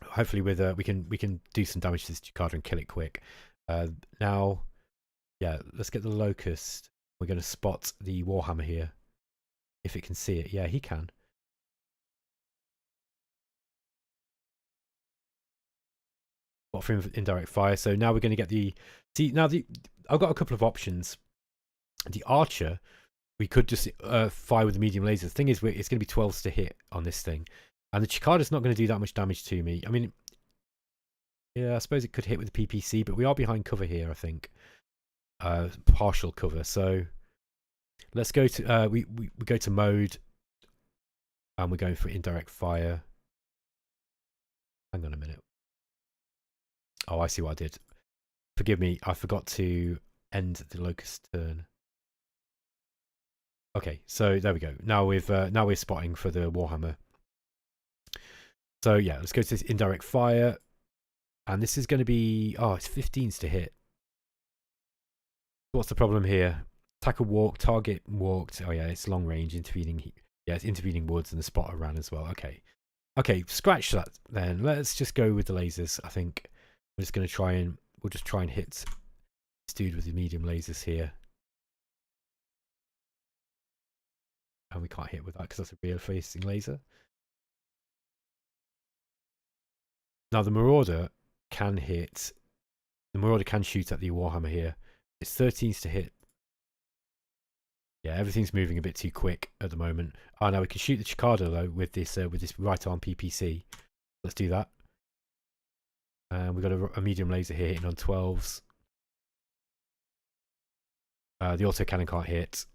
Hopefully, with we can do some damage to this Cicada and kill it quick. Now, yeah, let's get the locust. We're going to spot the Warhammer here. If it can see it, yeah, he can. What for indirect fire? So now we're going to get the I've got a couple of options. The Archer, we could just fire with the medium laser. The thing is, it's going to be 12s to hit on this thing, and the Cicada's not going to do that much damage to me. I mean, yeah, I suppose it could hit with the PPC, but we are behind cover here, I think. Partial cover. So let's go to we go to mode, and we're going for indirect fire. Hang on a minute. Oh, I see what I did. Forgive me, I forgot to end the locust turn. Okay, so there we go. Now we're spotting for the Warhammer. So yeah, let's go to this indirect fire, and this is going to be it's 15s to hit. What's the problem here? Attacker walk, target walked. Oh yeah, it's long range, intervening. Yeah, it's intervening woods, and the spotter ran as well. Okay, scratch that then. Let's just go with the lasers. I think we're just going to we'll just try and hit this dude with the medium lasers here. And we can't hit with that because that's a rear facing laser. Now the Marauder can hit. The Marauder can shoot at the Warhammer here. It's 13s to hit. Yeah, everything's moving a bit too quick at the moment. Oh, now we can shoot the Cicada though with this right arm PPC. Let's do that. And we've got a medium laser here hitting on 12s. The autocannon can't hit.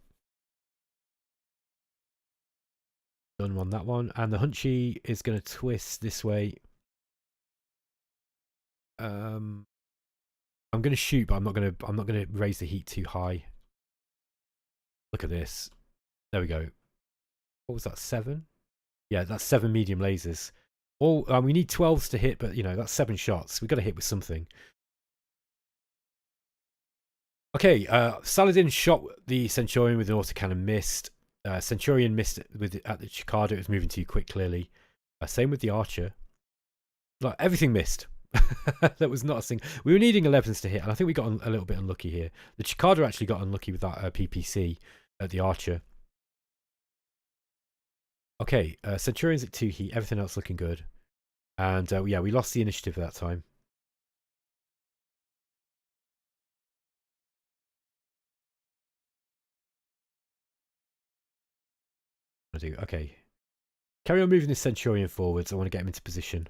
Done on that one, and the Hunchy is going to twist this way. I'm going to shoot, but I'm not going to raise the heat too high. Look at this. There we go. What was that? 7? Yeah, that's 7 medium lasers. All we need 12s to hit, but you know that's 7 shots. We've got to hit with something. Okay, Saladin shot the Centurion with an autocannon, missed. Centurion missed at the Cicada. It was moving too quick, clearly. Same with the Archer. Like everything missed. That was not a thing. We were needing 11s to hit, and I think we got a little bit unlucky here. The Cicada actually got unlucky with that PPC at the Archer. Okay, Centurion's at 2 heat. Everything else looking good. And yeah, we lost the initiative at that time. Okay. Carry on moving this Centurion forwards. I want to get him into position.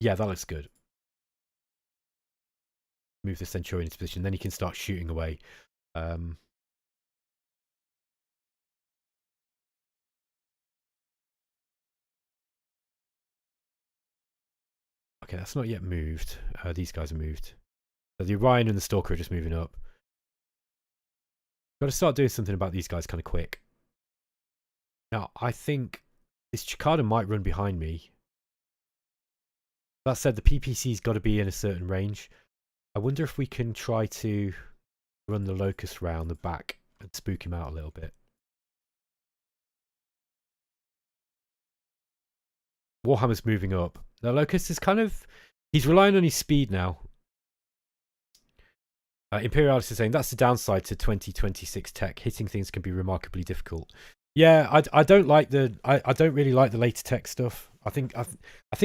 Yeah, that looks good. Move the Centurion into position. Then he can start shooting away. Okay, that's not yet moved. These guys are moved. So the Orion and the Stalker are just moving up. Got to start doing something about these guys kind of quick. Now, I think this Cicada might run behind me. That said, the PPC's got to be in a certain range. I wonder if we can try to run the Locust round the back and spook him out a little bit. Warhammer's moving up. The Locust is kind of... He's relying on his speed now. Imperialist is saying that's the downside to 2026 tech. Hitting things can be remarkably difficult. Yeah, I don't like the I don't really like the later tech stuff. I think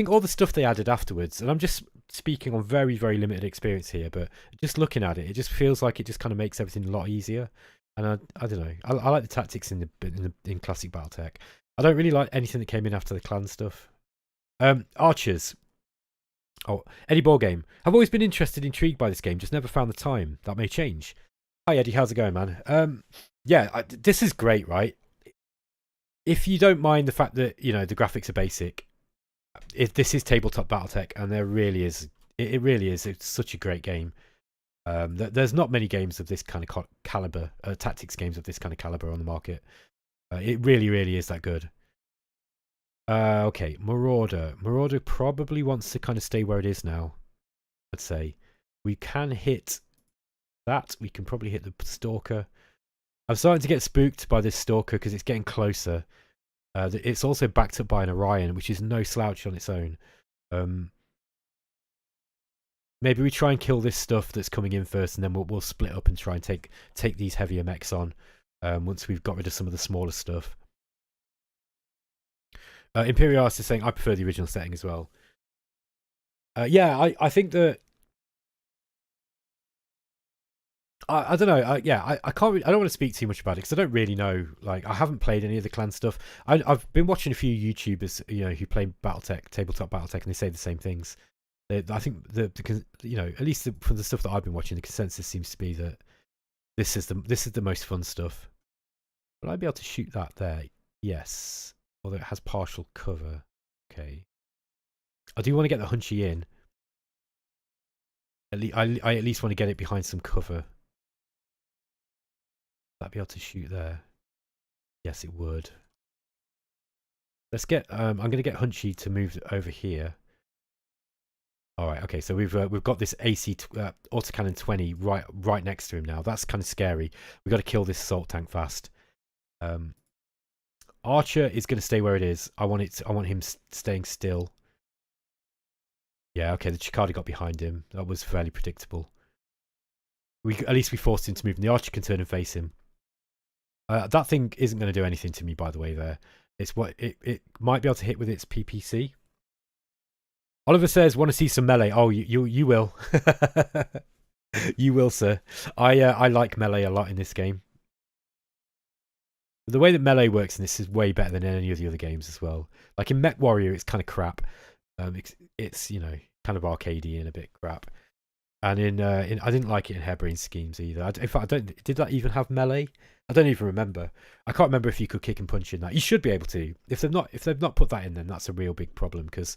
all the stuff they added afterwards, and I'm just speaking on very, very limited experience here, but just looking at it, it just feels like it just kind of makes everything a lot easier. And I don't know. I like the tactics in classic Battletech. I don't really like anything that came in after the clan stuff. Archers. Oh, Eddie Ball Game. I've always been intrigued by this game, just never found the time. That may change. Hi Eddie, how's it going, man? Yeah, this is great, right? If you don't mind the fact that, you know, the graphics are basic, if this is tabletop Battletech, and there really is, it really is. It's such a great game. There's not many games of this kind of caliber, tactics games of this kind of caliber on the market. It really, really is that good. Okay, Marauder. Marauder probably wants to kind of stay where it is now. I'd say we can hit that. We can probably hit the Stalker. I'm starting to get spooked by this Stalker because it's getting closer. It's also backed up by an Orion, which is no slouch on its own. Maybe we try and kill this stuff that's coming in first, and then we'll split up and try and take these heavier mechs on once we've got rid of some of the smaller stuff. Imperialist is saying I prefer the original setting as well. Yeah, I think that I don't know. Yeah, I can't. I don't want to speak too much about it because I don't really know. Like, I haven't played any of the clan stuff. I've been watching a few YouTubers, you know, who play Battletech, tabletop Battletech, and they say the same things. I think you know, at least from the stuff that I've been watching, the consensus seems to be that this is the most fun stuff. Will I be able to shoot that there? Yes. Although it has partial cover. Okay. I do want to get the Hunchy in. I at least want to get it behind some cover. That'd be able to shoot there. Yes, it would. Let's get. I'm going to get Hunchy to move over here. All right. Okay. So we've got this AC autocannon 20 right next to him now. That's kind of scary. We've got to kill this assault tank fast. Archer is going to stay where it is. I want him staying still. Yeah. Okay. The Cicada got behind him. That was fairly predictable. At least we forced him to move, and the Archer can turn and face him. That thing isn't going to do anything to me, by the way. There, it's what it might be able to hit with its PPC. Oliver says, "Want to see some melee?" Oh, you will, you will, sir. I like melee a lot in this game. The way that melee works in this is way better than any of the other games as well. Like in Mech Warrior, it's kind of crap. It's you know, kind of arcadey and a bit crap. And in I didn't like it in Harebrained Schemes either. In fact, did that even have melee? I don't even remember. I can't remember if you could kick and punch in that. You should be able to. If they've not put that in, then that's a real big problem because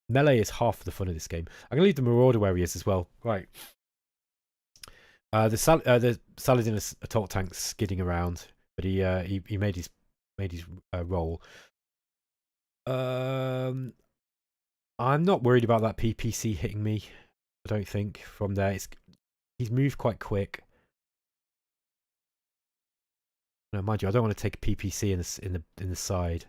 melee is half the fun of this game. I'm gonna leave the Marauder where he is as well. Right. The Saladin assault tank's skidding around, but he made his roll. I'm not worried about that PPC hitting me. I don't think from there. He's moved quite quick. No, mind you, I don't want to take a PPC in the side.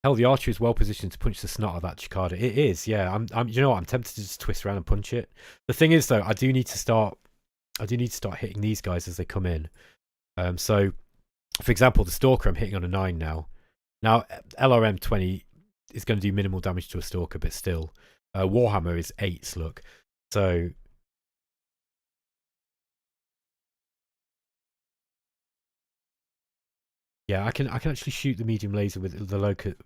Hell, the Archer is well positioned to punch the snot of that Cicada. It is, yeah. You know what? I'm tempted to just twist around and punch it. The thing is, though, I do need to start hitting these guys as they come in. So, for example, the Stalker, I'm hitting on a 9 now. Now, LRM 20 is going to do minimal damage to a Stalker, but still, Warhammer is 8s. Look, so. Yeah, I can actually shoot the medium laser with the locust.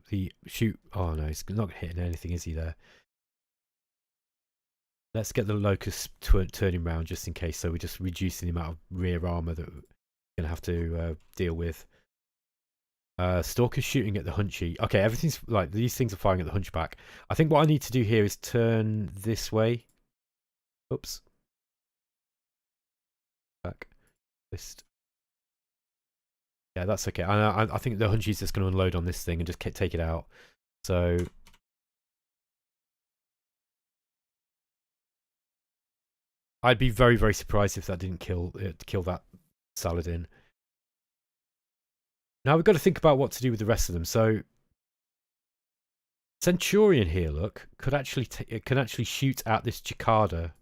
Oh no, it's not hitting anything, is he? There. Let's get the locust turning round just in case. So we're just reducing the amount of rear armor that we're gonna have to deal with. Stalker's shooting at the Hunchy. Okay, everything's like these things are firing at the Hunchback. I think what I need to do here is turn this way. Oops. Back. List. Yeah, that's okay. I think the Hunchy's just going to unload on this thing and just take it out. So I'd be very, very surprised if that didn't kill that Saladin. Now we've got to think about what to do with the rest of them. So Centurion here, look, could actually can actually shoot at this Cicada.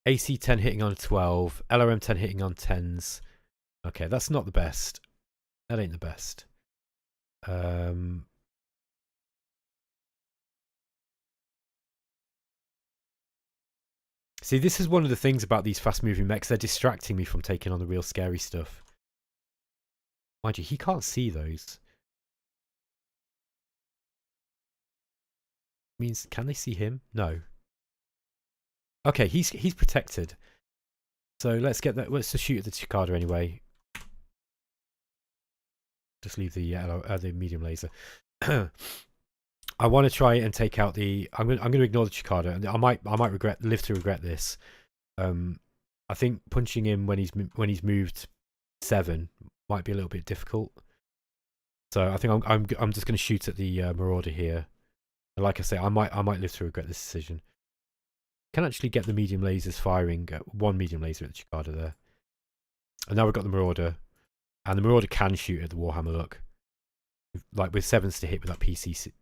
AC 10 hitting on a 12, LRM 10 hitting on 10s. Okay, that's not the best. That ain't the best. See, this is one of the things about these fast-moving mechs. They're distracting me from taking on the real scary stuff. Mind you, he can't see those. Means, can they see him? No. Okay, he's protected. So let's get that. Let's just shoot at the Cicada anyway. Just leave the medium laser. I want to try and take out the. I'm going to ignore the Cicada, and I might live to regret this. I think punching him when he's moved 7 might be a little bit difficult. So I think I'm just going to shoot at the Marauder here. And like I say, I might live to regret this decision. Can actually get the medium lasers firing. One medium laser at the Cicada there. And now we've got the Marauder. And the Marauder can shoot at the Warhammer, look. Like with 7s to hit with that PPC.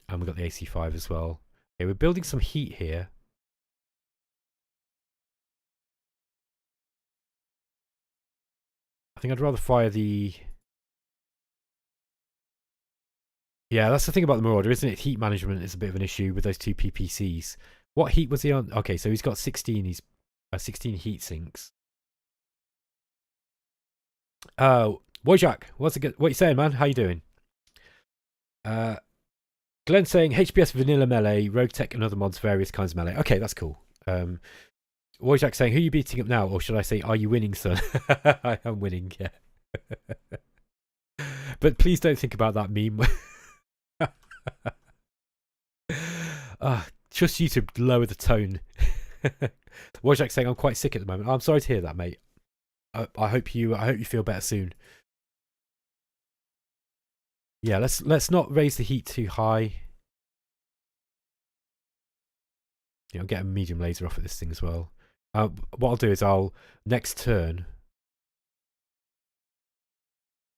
And we've got the AC5 as well. Okay, we're building some heat here. I think I'd rather fire the... Yeah, that's the thing about the Marauder, isn't it? Heat management is a bit of an issue with those 2 PPCs. What heat was he on? Okay, so he's got 16. He's 16 heat sinks. Wojak, what you saying, man? How you doing? Glenn saying HPS vanilla melee, rogue tech and other mods, various kinds of melee. Okay, that's cool. Wojak saying, who are you beating up now? Or should I say, are you winning, son? I am winning, yeah. But please don't think about that meme. Trust you to lower the tone. Wojak saying, I'm quite sick at the moment. I'm sorry to hear that, mate. I hope you feel better soon. Yeah, let's not raise the heat too high. You know, get a medium laser off at this thing as well. What I'll do is next turn.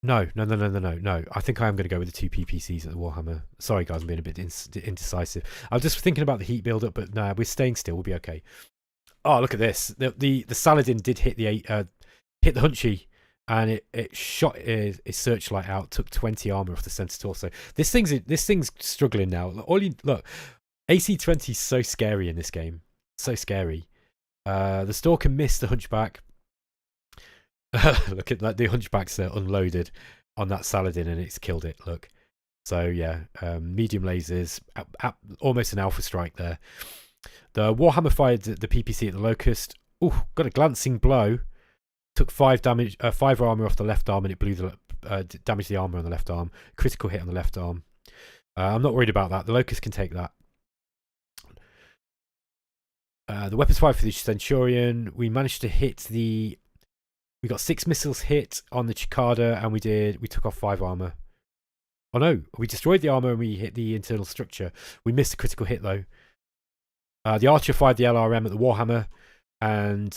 No. I think I am going to go with the 2 PPCs at the Warhammer. Sorry, guys, I'm being a bit indecisive. I was just thinking about the heat build-up, but no, we're staying still. We'll be okay. Oh, look at this. The Saladin did hit the Hunchy, and it shot his searchlight out. Took 20 armor off the center torso. This thing's struggling now. Look, AC20 is so scary in this game. So scary. The Stalker missed the Hunchback. Look at that. The Hunchback's unloaded on that Saladin and it's killed it. Look. So yeah, medium lasers, almost an alpha strike there. The Warhammer fired the PPC at the Locust. Ooh, got a glancing blow. Took 5 damage, 5 armor off the left arm, and it blew damaged the armor on the left arm. Critical hit on the left arm. I'm not worried about that. The Locust can take that. The weapons fired for the Centurion. We managed to hit the. We got 6 missiles hit on the Cicada, and we took off 5 armor. Oh no, we destroyed the armor and we hit the internal structure. We missed a critical hit though. The Archer fired the LRM at the Warhammer, and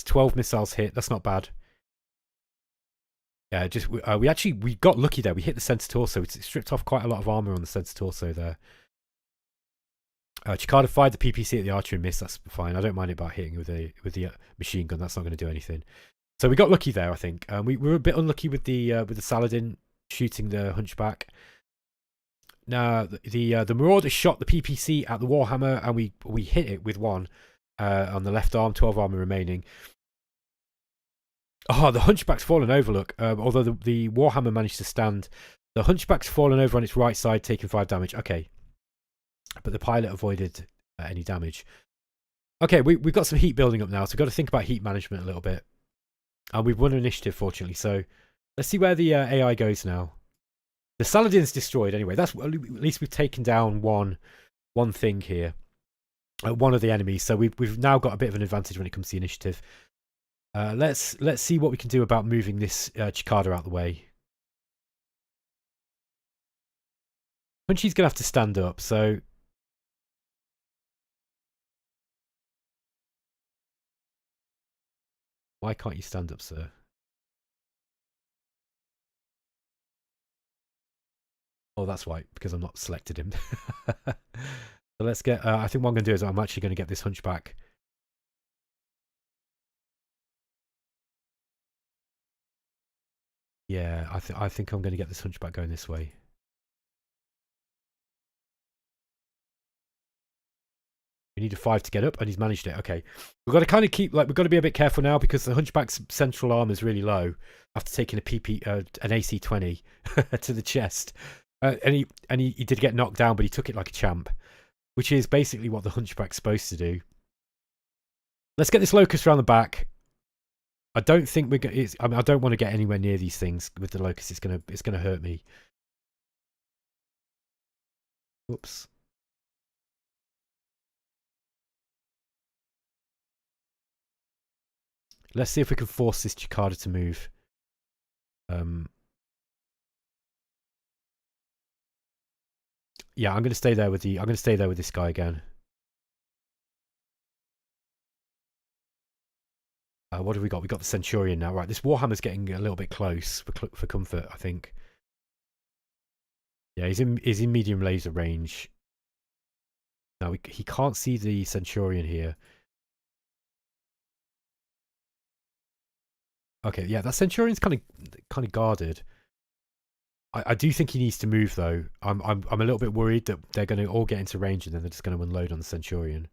12 missiles hit. That's not bad. Yeah, we got lucky there. We hit the center torso. It stripped off quite a lot of armor on the center torso there. Cicada fired the PPC at the Archer and missed. That's fine. I don't mind it about hitting with the machine gun. That's not going to do anything. So we got lucky there, I think. We were a bit unlucky with the Saladin shooting the Hunchback. Now the Marauder shot the PPC at the Warhammer, and we hit it with 1 on the left arm. 12 armor remaining. Oh, the Hunchback's fallen over. Look, although the Warhammer managed to stand, the Hunchback's fallen over on its right side, taking 5 damage. Okay. But the pilot avoided any damage. Okay, we've got some heat building up now, so we've got to think about heat management a little bit. And we've won an initiative, fortunately, so let's see where the AI goes now. The Saladin's destroyed anyway. That's at least we've taken down one thing here. One of the enemies, so we've now got a bit of an advantage when it comes to the initiative. Let's see what we can do about moving this Cicada out the way. Punchy's gonna have to stand up, so why can't you stand up, sir? Oh, that's right, because I'm not selected him. So let's get. I think what I'm gonna do is I'm actually gonna get this hunchback. Yeah, I think I'm gonna get this hunchback going this way. We need a 5 to get up, and he's managed it. Okay, we've got to kind of keep we've got to be a bit careful now because the hunchback's central arm is really low after taking an AC 20 to the chest, and he did get knocked down, but he took it like a champ, which is basically what the hunchback's supposed to do. Let's get this locust around the back. I don't think we're going. I mean, I don't want to get anywhere near these things with the locust. It's gonna hurt me. Whoops. Let's see if we can force this Cicada to move. Yeah, I'm gonna stay there with this guy again. What have we got? We got the Centurion now. Right, this Warhammer's getting a little bit close for comfort, I think. Yeah, he's in medium laser range. Now he can't see the Centurion here. Okay, yeah, that Centurion's kind of guarded. I do think he needs to move though. I'm a little bit worried that they're going to all get into range and then they're just going to unload on the Centurion.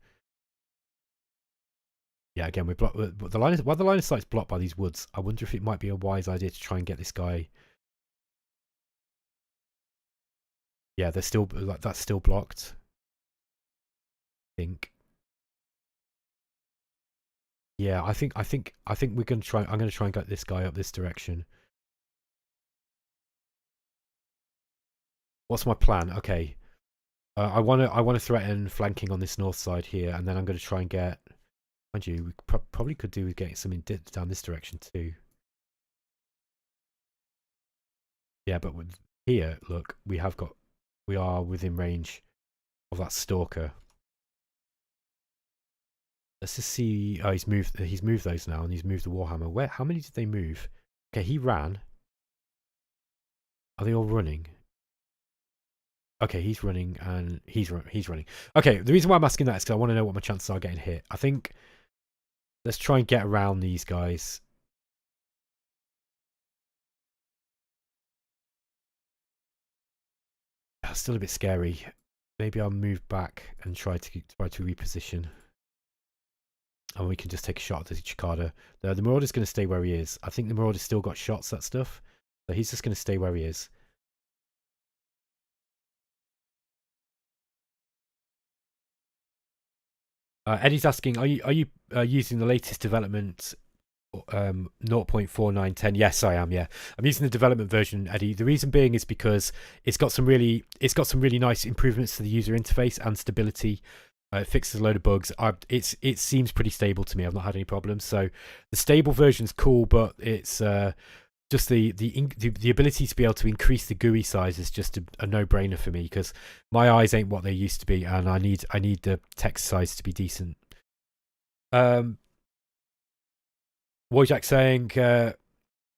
Yeah, again, we're blocked. While the line of sight's blocked by these woods, I wonder if it might be a wise idea to try and get this guy. Yeah, they're still that's still blocked. I think. Yeah, I think we're gonna try. I'm gonna try and get this guy up this direction. What's my plan? Okay, I wanna threaten flanking on this north side here, and then I'm gonna try and get. Mind you, we probably could do with getting something down this direction too. Yeah, but with here, look, we are within range of that stalker. Let's just see. Oh, he's moved those now, and he's moved the Warhammer. Where? How many did they move? Okay, he ran. Are they all running? Okay, he's running, and he's running. Okay, the reason why I'm asking that is because I want to know what my chances are getting hit. I think let's try and get around these guys. Still a bit scary. Maybe I'll move back and try to reposition. And we can just take a shot at the Cicada. The Marauder's going to stay where he is. I think the Marauder's still got shots, that stuff. So he's just going to stay where he is. Eddie's asking, are you using the latest development 0.4910? Yes, I am. Yeah, I'm using the development version, Eddie. The reason being is because it's got some really nice improvements to the user interface and stability. It fixes a load of bugs. It seems pretty stable to me. I've not had any problems. So the stable version's cool, but it's just the ability to be able to increase the GUI size is just a no-brainer for me because my eyes ain't what they used to be, and I need the text size to be decent. Wojak saying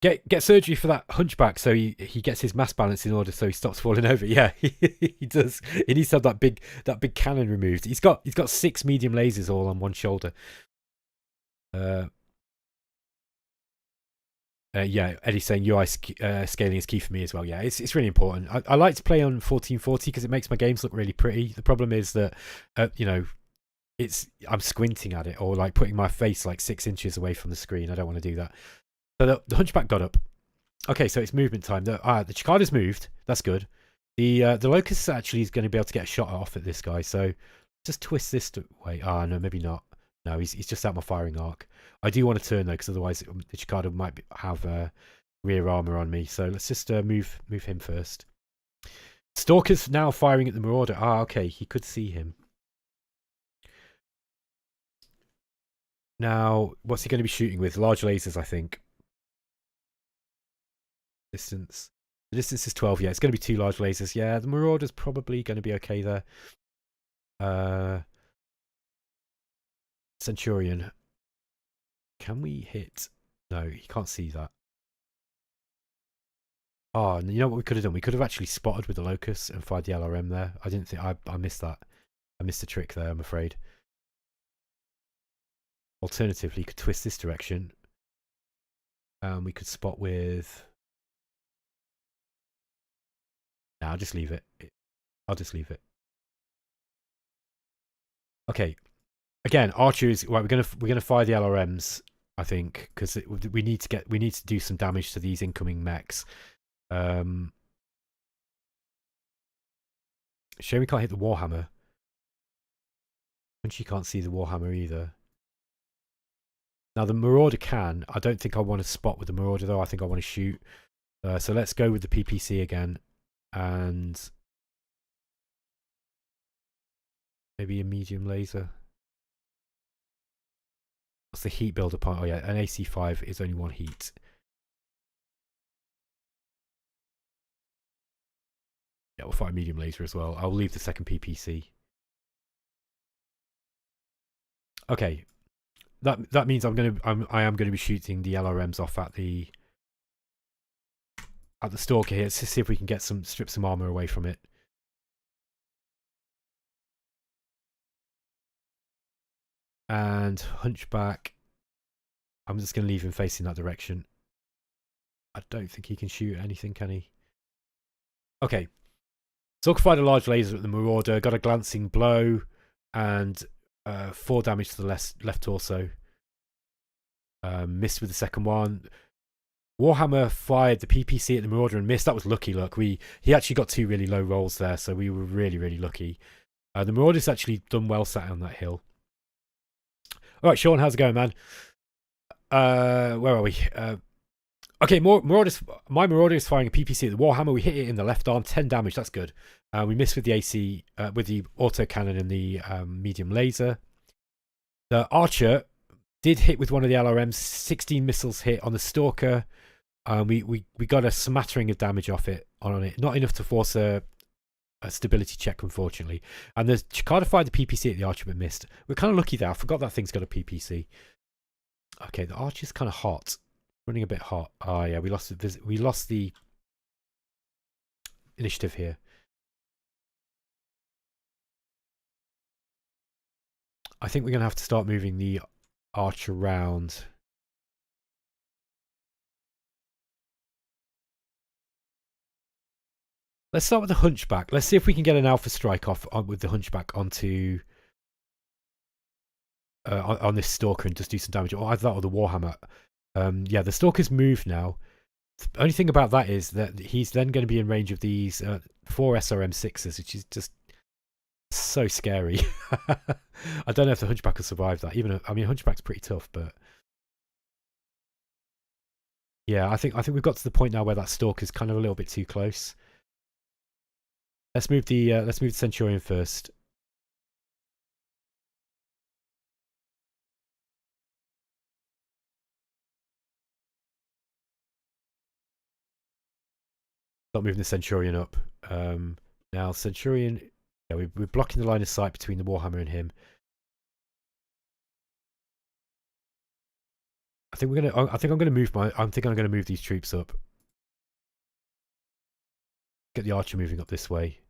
get surgery for that hunchback so he gets his mass balance in order so he stops falling over. Yeah, he does. He needs to have that big cannon removed. He's got 6 medium lasers all on one shoulder. Yeah, Eddie's saying UI scaling is key for me as well. Yeah, it's really important. I like to play on 1440 because it makes my games look really pretty. The problem is that you know, I'm squinting at it or like putting my face like 6 inches away from the screen. I don't want to do that. So the hunchback got up. Okay, so it's movement time. The Cicada's moved. That's good. The locust actually is going to be able to get a shot off at this guy. So just twist this way. No, maybe not. No, he's just out my firing arc. I do want to turn though, because otherwise the Chikado might have rear armor on me. So let's just move him first. Stalker's now firing at the Marauder. Ah, okay, he could see him. Now, what's he going to be shooting with? Large lasers, I think. Distance. The distance is 12. Yeah, it's going to be 2 large lasers. Yeah, the Marauder's probably going to be okay there. Centurion. Can we hit? No, he can't see that. Oh, and you know what we could have done? We could have actually spotted with the Locust and fired the LRM there. I didn't think I missed that. I missed the trick there, I'm afraid. Alternatively, you could twist this direction. We could spot with... No, I'll just leave it. I'll just leave it. Okay. Again, Archer is right. We're gonna fire the LRMs, I think, because we need to do some damage to these incoming mechs. Shame we can't hit the Warhammer. And she can't see the Warhammer either. Now the Marauder can. I don't think I want to spot with the Marauder though. I think I want to shoot. So let's go with the PPC again, and maybe a medium laser. What's the heat builder point? Oh yeah, an AC5 is only 1 heat. Yeah, we'll fire a medium laser as well. I'll leave the second PPC. Okay, that means I am going to be shooting the LRMs off at the Stalker here. Let's see if we can get strip some armor away from it. And Hunchback, I'm just going to leave him facing that direction. I don't think he can shoot anything, can he? Okay. Stalker fired a large laser at the Marauder, got a glancing blow, and 4 damage to the left torso. Missed with the second one. Warhammer fired the PPC at the Marauder and missed. That was lucky luck. He actually got 2 really low rolls there, so we were really, really lucky. The Marauder's actually done well sat on that hill. All right, Sean, how's it going, man? Where are we? Okay, my Marauder is firing a PPC at the Warhammer. We hit it in the left arm, 10 damage. That's good. We missed with the AC, with the autocannon and the medium laser. The Archer did hit with one of the LRMs. 16 missiles hit on the Stalker. We got a smattering of damage off it on it. Not enough to force a stability check, unfortunately. And the Chikado fired the PPC at the Archer but missed. We're kind of lucky there. I forgot that thing's got a PPC. Okay, the Archer's kind of hot. Running a bit hot. Oh yeah, we lost the initiative here. I think we're going to have to start moving the Archer around. Let's start with the Hunchback. Let's see if we can get an alpha strike off with the Hunchback onto on this Stalker and just do some damage. Or either that or the Warhammer. Yeah, the Stalker's moved now. The only thing about that is that he's then going to be in range of these 4 SRM6s, which is just so scary. I don't know if the Hunchback will survive that. I mean, Hunchback's pretty tough, but yeah, I think we've got to the point now where that Stalker's kind of a little bit too close. Let's move the Centurion first. Start moving the Centurion up. Now Centurion, yeah, we're blocking the line of sight between the Warhammer and him. I think I'm gonna move these troops up. Get the Archer moving up this way.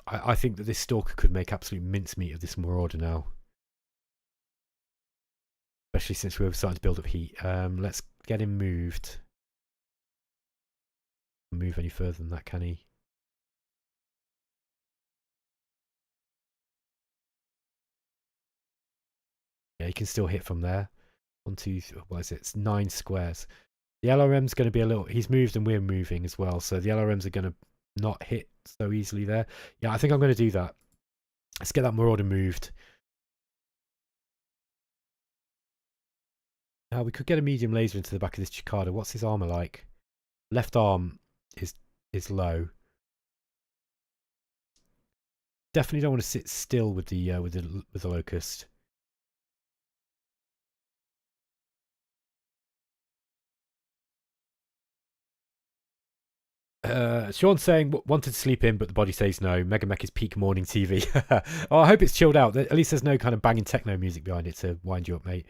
I think that this Stalker could make absolute mincemeat of this Marauder now. Especially since we're starting to build up heat. Let's get him moved. Move any further than that, can he? Yeah, he can still hit from there. 1, 2, 3, what is it? It's 9 squares. The LRM's going to be a little... He's moved and we're moving as well. So the LRMs are going to not hit so easily there. Yeah, I think I'm going to do that. Let's get that Marauder moved. Now, we could get a medium laser into the back of this Cicada. What's his armor like? Left arm is low. Definitely don't want to sit still with the Locust. Sean's saying wanted to sleep in, but the body says no. MegaMek is peak morning TV. Oh, I hope it's chilled out. At least there's no kind of banging techno music behind it to wind you up, mate.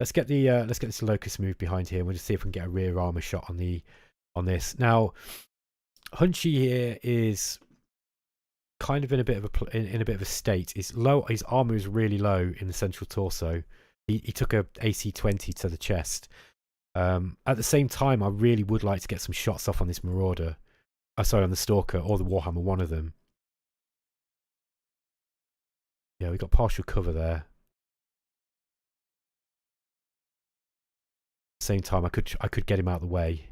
Let's get this Locust move behind here. We'll just see if we can get a rear armor shot on this. Now, Hunchy here is kind of in a bit of a state. It's low. His armor is really low in the central torso. He took a AC-20 to the chest. At the same time, I really would like to get some shots off on this Marauder. Sorry, on the Stalker or the Warhammer, one of them. Yeah, we got partial cover there. At the same time, I could get him out of the way.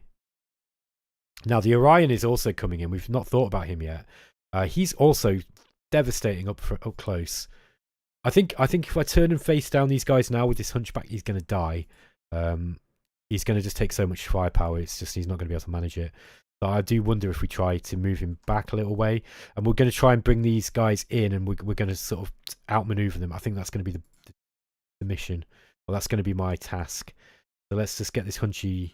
Now the Orion is also coming in. We've not thought about him yet. He's also devastating up close. I think if I turn and face down these guys now with this Hunchback, he's going to die. He's going to just take so much firepower. It's just he's not going to be able to manage it. But I do wonder if we try to move him back a little way, and we're going to try and bring these guys in, and we're going to sort of outmaneuver them. I think that's going to be the mission. Well, that's going to be my task. So let's just get this Hunchy.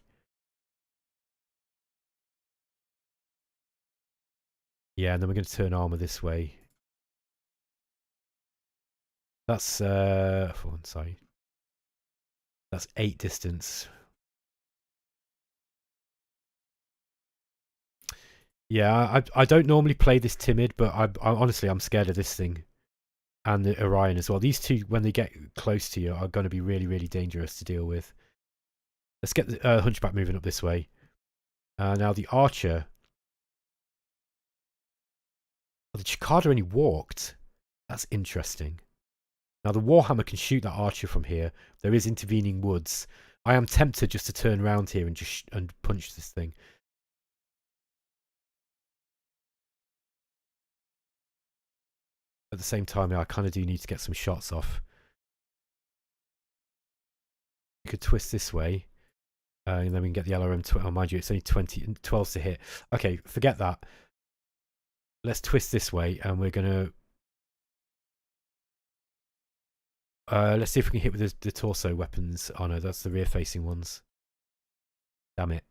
Yeah, and then we're going to turn armor this way. That's sorry. That's 8 distance. Yeah, I don't normally play this timid, but I honestly I'm scared of this thing, and the Orion as well. These two, when they get close to you, are going to be really, really dangerous to deal with. Let's get the Hunchback moving up this way. Now the Archer. Oh, the Cicada only walked. That's interesting. Now the Warhammer can shoot that Archer from here. There is intervening woods. I am tempted just to turn around here and just punch this thing. At the same time, I kind of do need to get some shots off. We could twist this way, and then we can get the LRM. Oh, mind you, it's only 12 to hit. Okay, forget that. Let's twist this way, and we're gonna. Let's see if we can hit with the torso weapons. Oh no, that's the rear-facing ones. Damn it!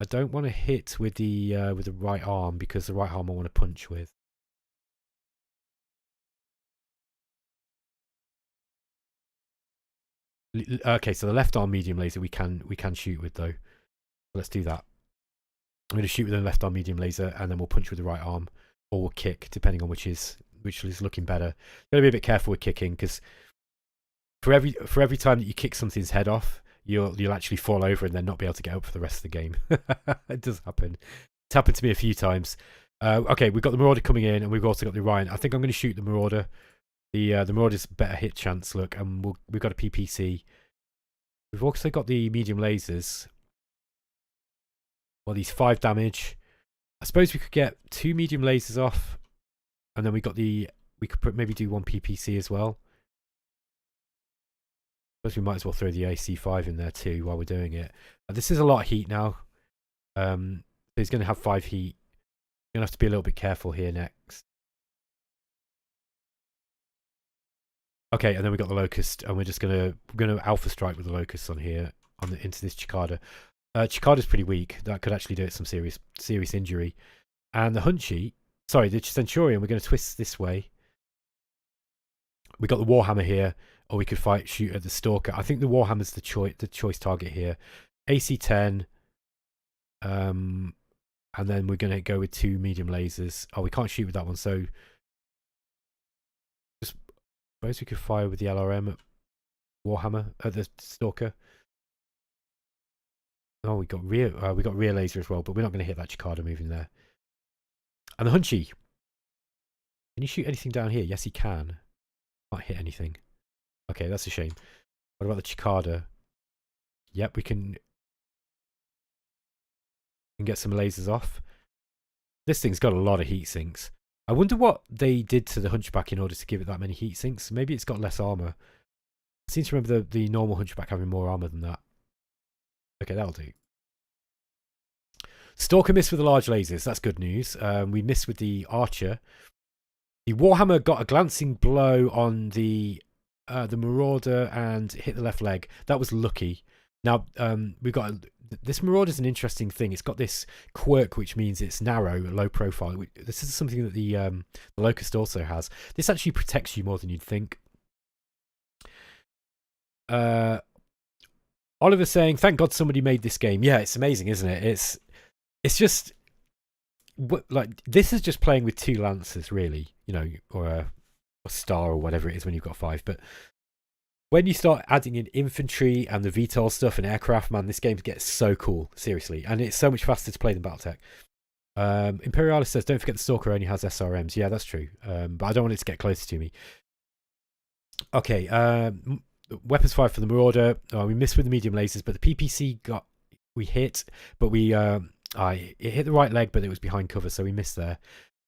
I don't want to hit with the right arm, because the right arm I want to punch with. Okay, so the left arm medium laser we can shoot with though. Let's do that. I'm going to shoot with the left arm medium laser, and then we'll punch with the right arm, or we'll kick, depending on which is looking better. Got to be a bit careful with kicking, because for every time that you kick something's head off, you'll actually fall over and then not be able to get up for the rest of the game. It does happen. It's happened to me a few times. Okay, we've got the Marauder coming in, and we've also got the Orion. I think I'm going to shoot the Marauder. The Marauder's better hit chance. Look, and we've got a PPC. We've also got the medium lasers. Well, these 5 damage. I suppose we could get 2 medium lasers off, and then we could maybe do 1 PPC as well. I suppose we might as well throw the AC5 in there too while we're doing it. This is a lot of heat now. So he's going to have 5 heat. You're going to have to be a little bit careful here next. Okay, and then we got the Locust, and we're gonna Alpha Strike with the Locust on here into this Cicada. Cicada's pretty weak. That could actually do it some serious injury. And the Hunchy, sorry, the Centurion, we're going to twist this way. We got the Warhammer here, or we could shoot at the Stalker. I think the Warhammer's the choice target here. AC-10, and then we're going to go with 2 medium lasers. Oh, we can't shoot with that one, so just suppose we could fire with the LRM at Warhammer at the Stalker. Oh, we got rear laser as well, but we're not going to hit that Cicada moving there. And the Hunchy, can you shoot anything down here? Yes, he can. Can't hit anything. Okay, that's a shame. What about the Cicada? Yep, we can and get some lasers off. This thing's got a lot of heat sinks. I wonder what they did to the Hunchback in order to give it that many heat sinks. Maybe it's got less armor. I seem to remember the normal Hunchback having more armor than that. Okay, that'll do. Stalker missed with the large lasers. That's good news. We missed with the Archer. The Warhammer got a glancing blow on the Marauder and hit the left leg. That was lucky. Now, we've got... This Marauder's an interesting thing. It's got this quirk, which means it's narrow, low profile. This is something that the Locust also has. This actually protects you more than you'd think. Oliver's saying, thank God somebody made this game. Yeah, it's amazing, isn't it? It's just... like, this is just playing with 2 Lancers, really. You know, or a Star or whatever it is when you've got 5. But when you start adding in infantry and the VTOL stuff and aircraft, man, this game gets so cool, seriously. And it's so much faster to play than Battletech. Imperialis says, don't forget the Stalker only has SRMs. Yeah, that's true. But I don't want it to get closer to me. Okay, weapons fire for the Marauder. We missed with the medium lasers, but the PPC we hit, but it hit the right leg, but it was behind cover, so we missed there.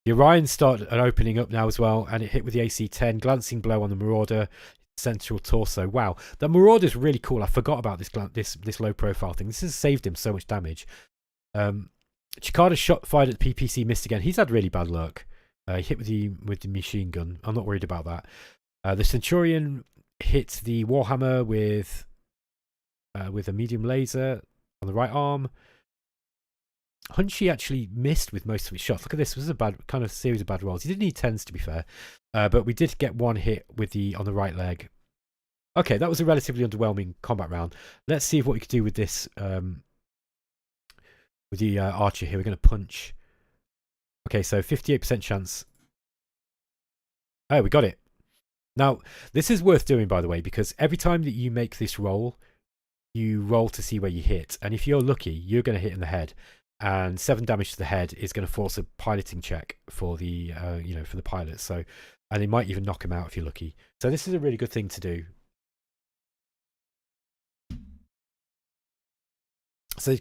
The Orion started opening up now as well, and it hit with the AC-10. Glancing blow on the Marauder. Central torso. Wow, the Marauder's really cool. I forgot about this low profile thing. This has saved him so much damage. Chikada's shot fired at the PPC missed again. He's had really bad luck. He hit with the machine gun. I'm not worried about that. The Centurion hit the Warhammer with a medium laser on the right arm. Hunchy actually missed with most of his shots. Look at this. This was a bad kind of series of bad rolls. He did need 10s to be fair, but we did get 1 hit with on the right leg. Okay, that was a relatively underwhelming combat round. Let's see what we could do with this. With the Archer here, we're going to punch. Okay, so 58% chance. Oh, we got it. Now, this is worth doing, by the way, because every time that you make this roll, you roll to see where you hit, and if you're lucky, you're going to hit in the head. And 7 damage to the head is going to force a piloting check for the for the pilot. So, and it might even knock him out if you're lucky. So this is a really good thing to do. So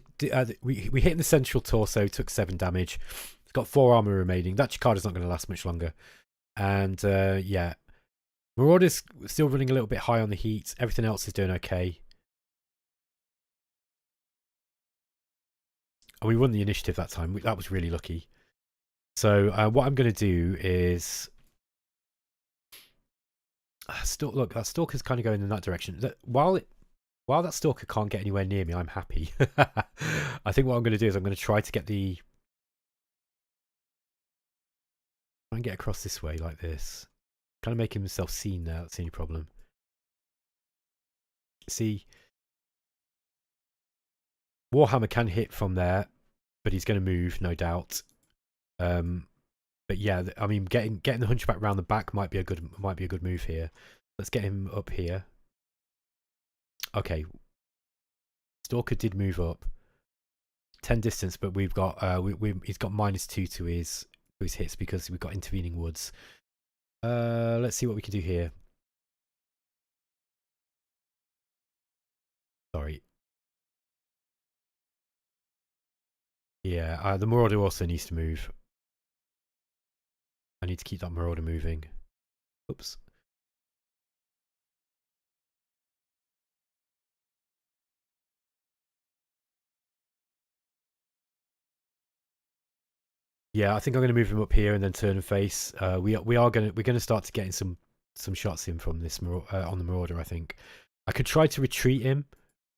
we hit in the central torso, took 7 damage. It's got 4 armor remaining. That Chikada's not going to last much longer. And yeah, Marauder's still running a little bit high on the heat. Everything else is doing okay. And we won the initiative that time. That was really lucky. So what I'm going to do is... look, that Stalker's kind of going in that direction. While that Stalker can't get anywhere near me, I'm happy. I think what I'm going to do is I'm going to try to get try and get across this way like this. Kind of make himself seen now. That's the only problem. See... Warhammer can hit from there, but he's going to move, no doubt. But yeah, I mean, getting the Hunchback round the back might be a good move here. Let's get him up here. Okay, Stalker did move up 10 distance, but we've got he's got -2 to his hits because we've got intervening woods. Let's see what we can do here. Sorry. Yeah, the Marauder also needs to move. I need to keep that Marauder moving. Oops. Yeah, I think I'm going to move him up here and then turn and face. We're going to start to getting some shots in from this on the Marauder. I think I could try to retreat him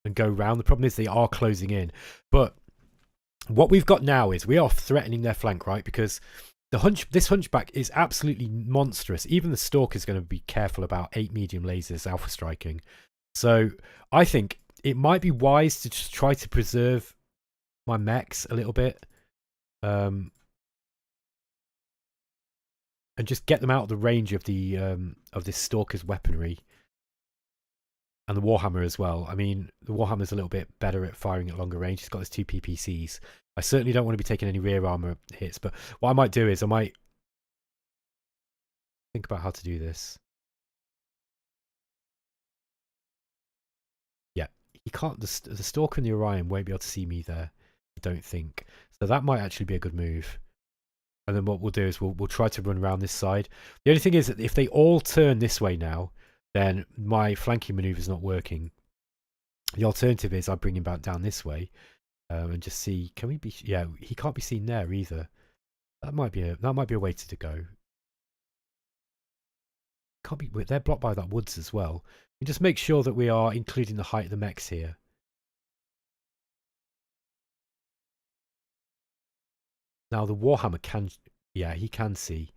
and go round. The problem is they are closing in, but what we've got now is we are threatening their flank, right? Because this Hunchback is absolutely monstrous. Even the Stalker is going to be careful about 8 medium lasers alpha striking. So I think it might be wise to just try to preserve my mechs a little bit. And just get them out of the range of this Stalker's weaponry. And the Warhammer as well. I mean, the Warhammer's a little bit better at firing at longer range. It's got those 2 PPCs. I certainly don't want to be taking any rear armor hits, but what I might do is I might think about how to do this. Yeah, he can't. The Stalker and the Orion won't be able to see me there. don't think. So that might actually be a good move. And then what we'll do is we'll try to run around this side. The only thing is that if they all turn this way now, then my flanking maneuver is not working. The alternative is I bring him back down this way and just see. Can we be? Yeah, he can't be seen there either. That might be a way to go. Can't be. They're blocked by that woods as well. We just make sure that we are including the height of the mechs here. Now the Warhammer can, yeah, he can see.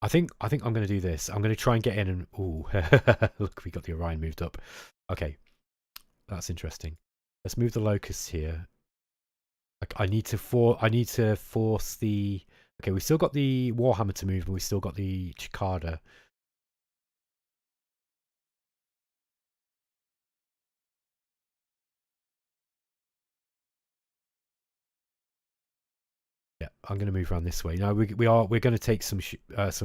I think I'm going to do this. I'm going to try and get in and ooh, look, we got the Orion moved up. Okay, that's interesting. Let's move the locusts here. I need to force the. Okay, we've still got the Warhammer to move, and we've still got the Cicada. Yeah, I'm going to move around this way. Now we're going to take some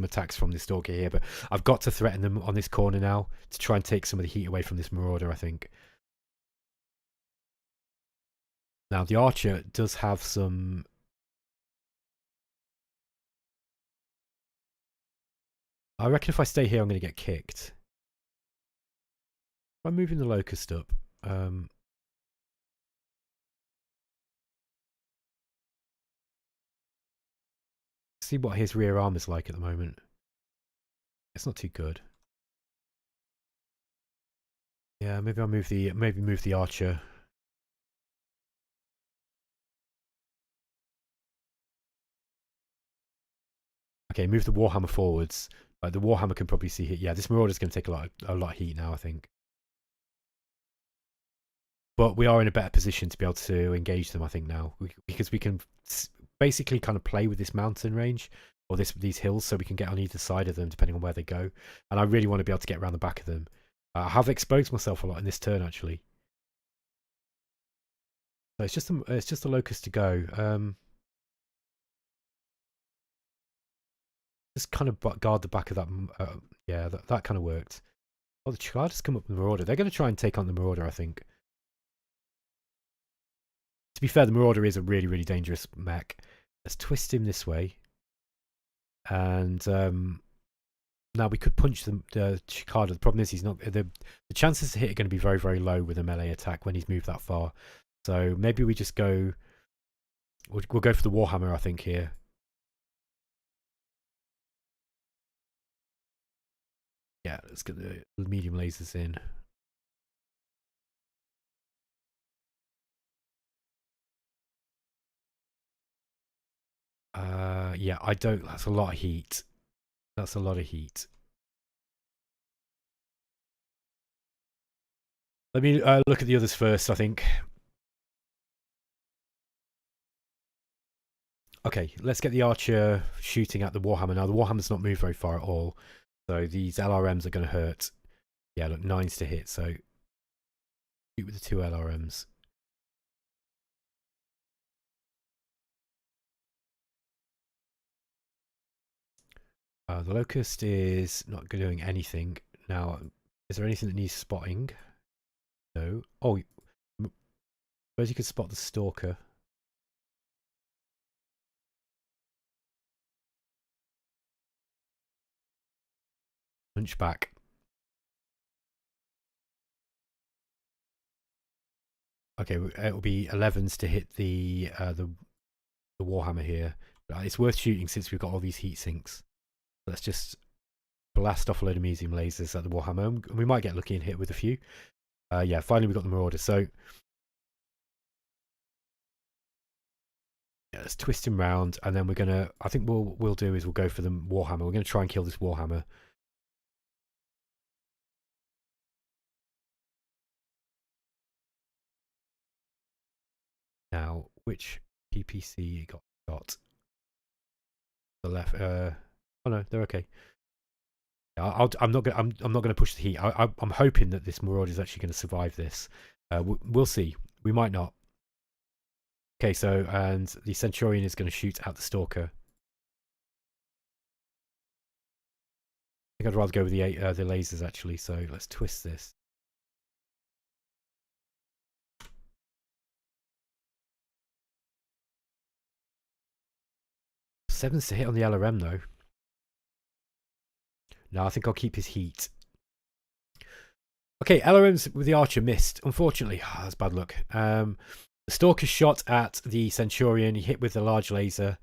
attacks from this Stalker here, but I've got to threaten them on this corner now to try and take some of the heat away from this Marauder, I think. Now the Archer does have some. I reckon if I stay here, I'm going to get kicked. I'm moving the Locust up. See what his rear arm is like at the moment. It's not too good. Yeah, maybe I'll move the Archer. Okay, move the Warhammer forwards. The Warhammer can probably see hit. Yeah, this Marauder's going to take a lot of heat now, I think. But we are in a better position to be able to engage them, I think, now. Because we can basically kind of play with this mountain range or these hills, so we can get on either side of them depending on where they go. And I really want to be able to get around the back of them. I have exposed myself a lot in this turn, actually. So it's just a Locust to go. Just kind of guard the back of that. Yeah, that kind of worked. Oh, the Cicada's come up with the Marauder. They're going to try and take on the Marauder, I think. To be fair, the Marauder is a really, really dangerous mech. Let's twist him this way. And now we could punch the Cicada. The problem is he's not. The chances to hit are going to be very, very low with a melee attack when he's moved that far. So maybe we just go. We'll go for the Warhammer, I think, here. Yeah, let's get the medium lasers in. Yeah, I don't. That's a lot of heat. That's a lot of heat. Let me look at the others first, I think. Okay, let's get the Archer shooting at the Warhammer. Now, the Warhammer's not moved very far at all. So these LRMs are going to hurt. Yeah, look, 9s to hit. So shoot with the 2 LRMs. The Locust is not doing anything. Now, is there anything that needs spotting? No. Oh, suppose you could spot the Stalker. Hunchback. Okay, it'll be 11s to hit the Warhammer here. It's worth shooting since we've got all these heat sinks. Let's just blast off a load of medium lasers at the Warhammer. We might get lucky and hit with a few. Yeah, finally we got the Marauder. So yeah, let's twist him round, and then we're gonna. I think we'll do is we'll go for the Warhammer. We're gonna try and kill this Warhammer. Now, which PPC got? The left. Oh no, they're okay. I'm not gonna push the heat. I'm hoping that this Marauder is actually going to survive this. We'll see. We might not. Okay, so and the Centurion is going to shoot at the Stalker. I think I'd rather go with the lasers actually. So let's twist this. 7's to hit on the LRM though. No, I think I'll keep his heat. Okay, LRMs with the Archer missed. Unfortunately, that's bad luck. The Stalker shot at the Centurion. He hit with the large laser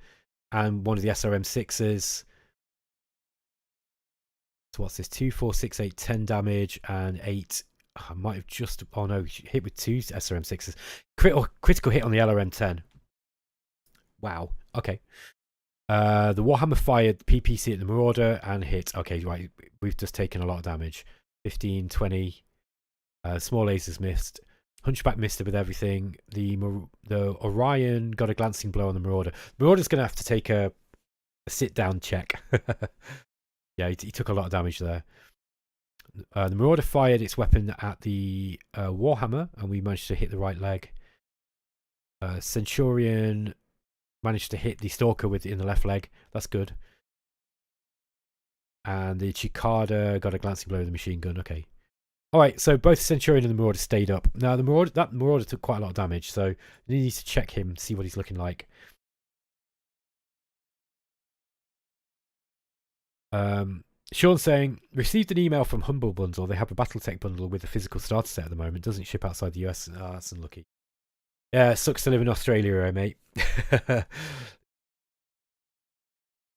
and one of the SRM6s. So what's this? 2, 4, 6, 8, 10 damage and 8. I might have just... Oh no, hit with 2 SRM6s. Critical hit on the LRM-10. Wow. Okay. The Warhammer fired PPC at the Marauder and hit. Okay, right. We've just taken a lot of damage. 15, 20. Small lasers missed. Hunchback missed it with everything. The Orion got a glancing blow on the Marauder. The Marauder's going to have to take a sit-down check. Yeah, he took a lot of damage there. The Marauder fired its weapon at the Warhammer, and we managed to hit the right leg. Centurion managed to hit the Stalker in the left leg. That's good. And the Chicada got a glancing blow with the machine gun. Okay. All right, so both Centurion and the Marauder stayed up. Now, that Marauder took quite a lot of damage, so you need to check him, see what he's looking like. Sean's saying, received an email from Humble Bundle. They have a Battletech bundle with a physical starter set at the moment. Doesn't ship outside the US. Ah, that's unlucky. Yeah, sucks to live in Australia, mate.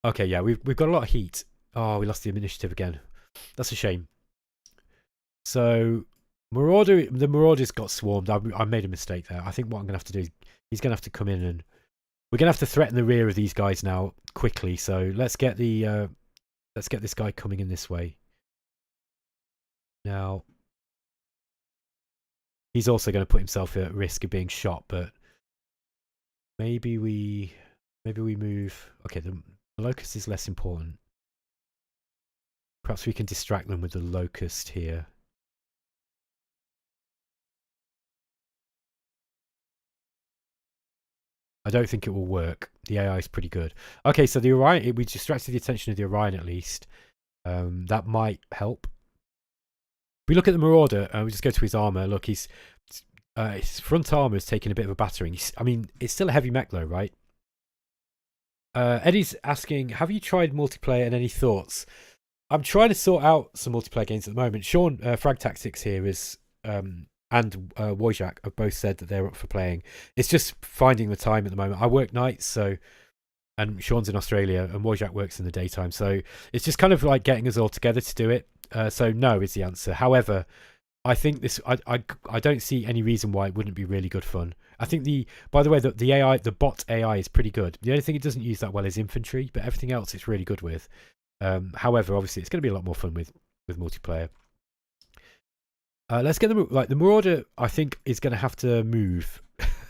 Okay, yeah, we've got a lot of heat. Oh, we lost the initiative again. That's a shame. So, the Marauder's got swarmed. I made a mistake there. I think what I'm going to have to do is he's going to have to come in and we're going to have to threaten the rear of these guys now quickly. So let's get this guy coming in this way. Now, he's also going to put himself at risk of being shot, but maybe we move. Okay, the Locust is less important. Perhaps we can distract them with the Locust here. I don't think it will work. The AI is pretty good. Okay, so the Orion, we distracted the attention of the Orion at least. That might help. We look at the Marauder, we just go to his armor. Look, his front armor is taking a bit of a battering. I mean, it's still a heavy mech though, right? Eddie's asking, have you tried multiplayer and any thoughts? I'm trying to sort out some multiplayer games at the moment. Sean, Frag Tactics here is... and Wojak have both said that they're up for playing. It's just finding the time at the moment. I work nights, so, and Sean's in Australia, and Wojak works in the daytime, so it's just kind of like getting us all together to do it. So no is the answer. However, I think this. I don't see any reason why it wouldn't be really good fun. I think by the way, the AI, the bot AI is pretty good. The only thing it doesn't use that well is infantry, but everything else it's really good with. However, obviously, it's going to be a lot more fun with multiplayer. Let's get the Marauder. I think is going to have to move.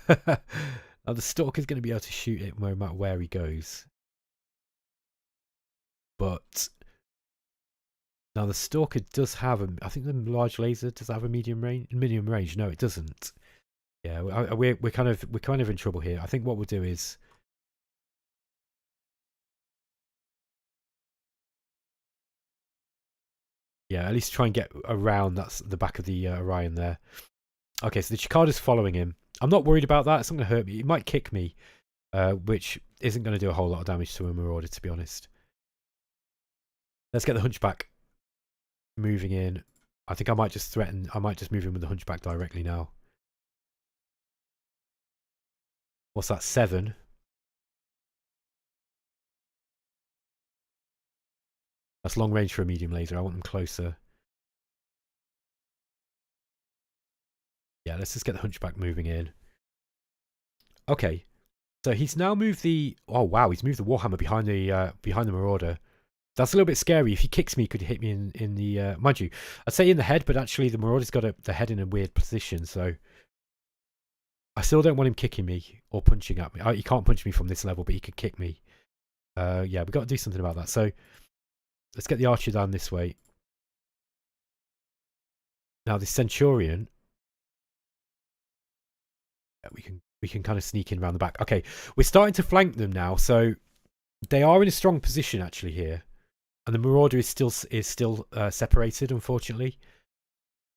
Now the Stalker is going to be able to shoot it no matter where he goes. But now the Stalker does have I think the large laser does have a medium range. No, it doesn't. Yeah, we're kind of in trouble here. I think what we'll do is. Yeah, at least try and get around. That's the back of the Orion there. Okay, so the Chicada's following him. I'm not worried about that. It's not going to hurt me. It might kick me, which isn't going to do a whole lot of damage to a Marauder, to be honest. Let's get the Hunchback moving in. I think I might just threaten. I might just move in with the Hunchback directly now. What's that? 7. That's long range for a medium laser. I want them closer. Yeah, let's just get the Hunchback moving in. Okay, so he's now moved the. Oh wow, he's moved the Warhammer behind the Marauder. That's a little bit scary. If he kicks me, he could hit me in the. Mind you, I'd say in the head, but actually the Marauder's got the head in a weird position, so I still don't want him kicking me or punching at me. He can't punch me from this level, but he could kick me. Yeah, we've got to do something about that. So. Let's get the Archer down this way. Now the Centurion. Yeah, we can kind of sneak in around the back. Okay, we're starting to flank them now, so they are in a strong position actually here, and the Marauder is still separated, unfortunately.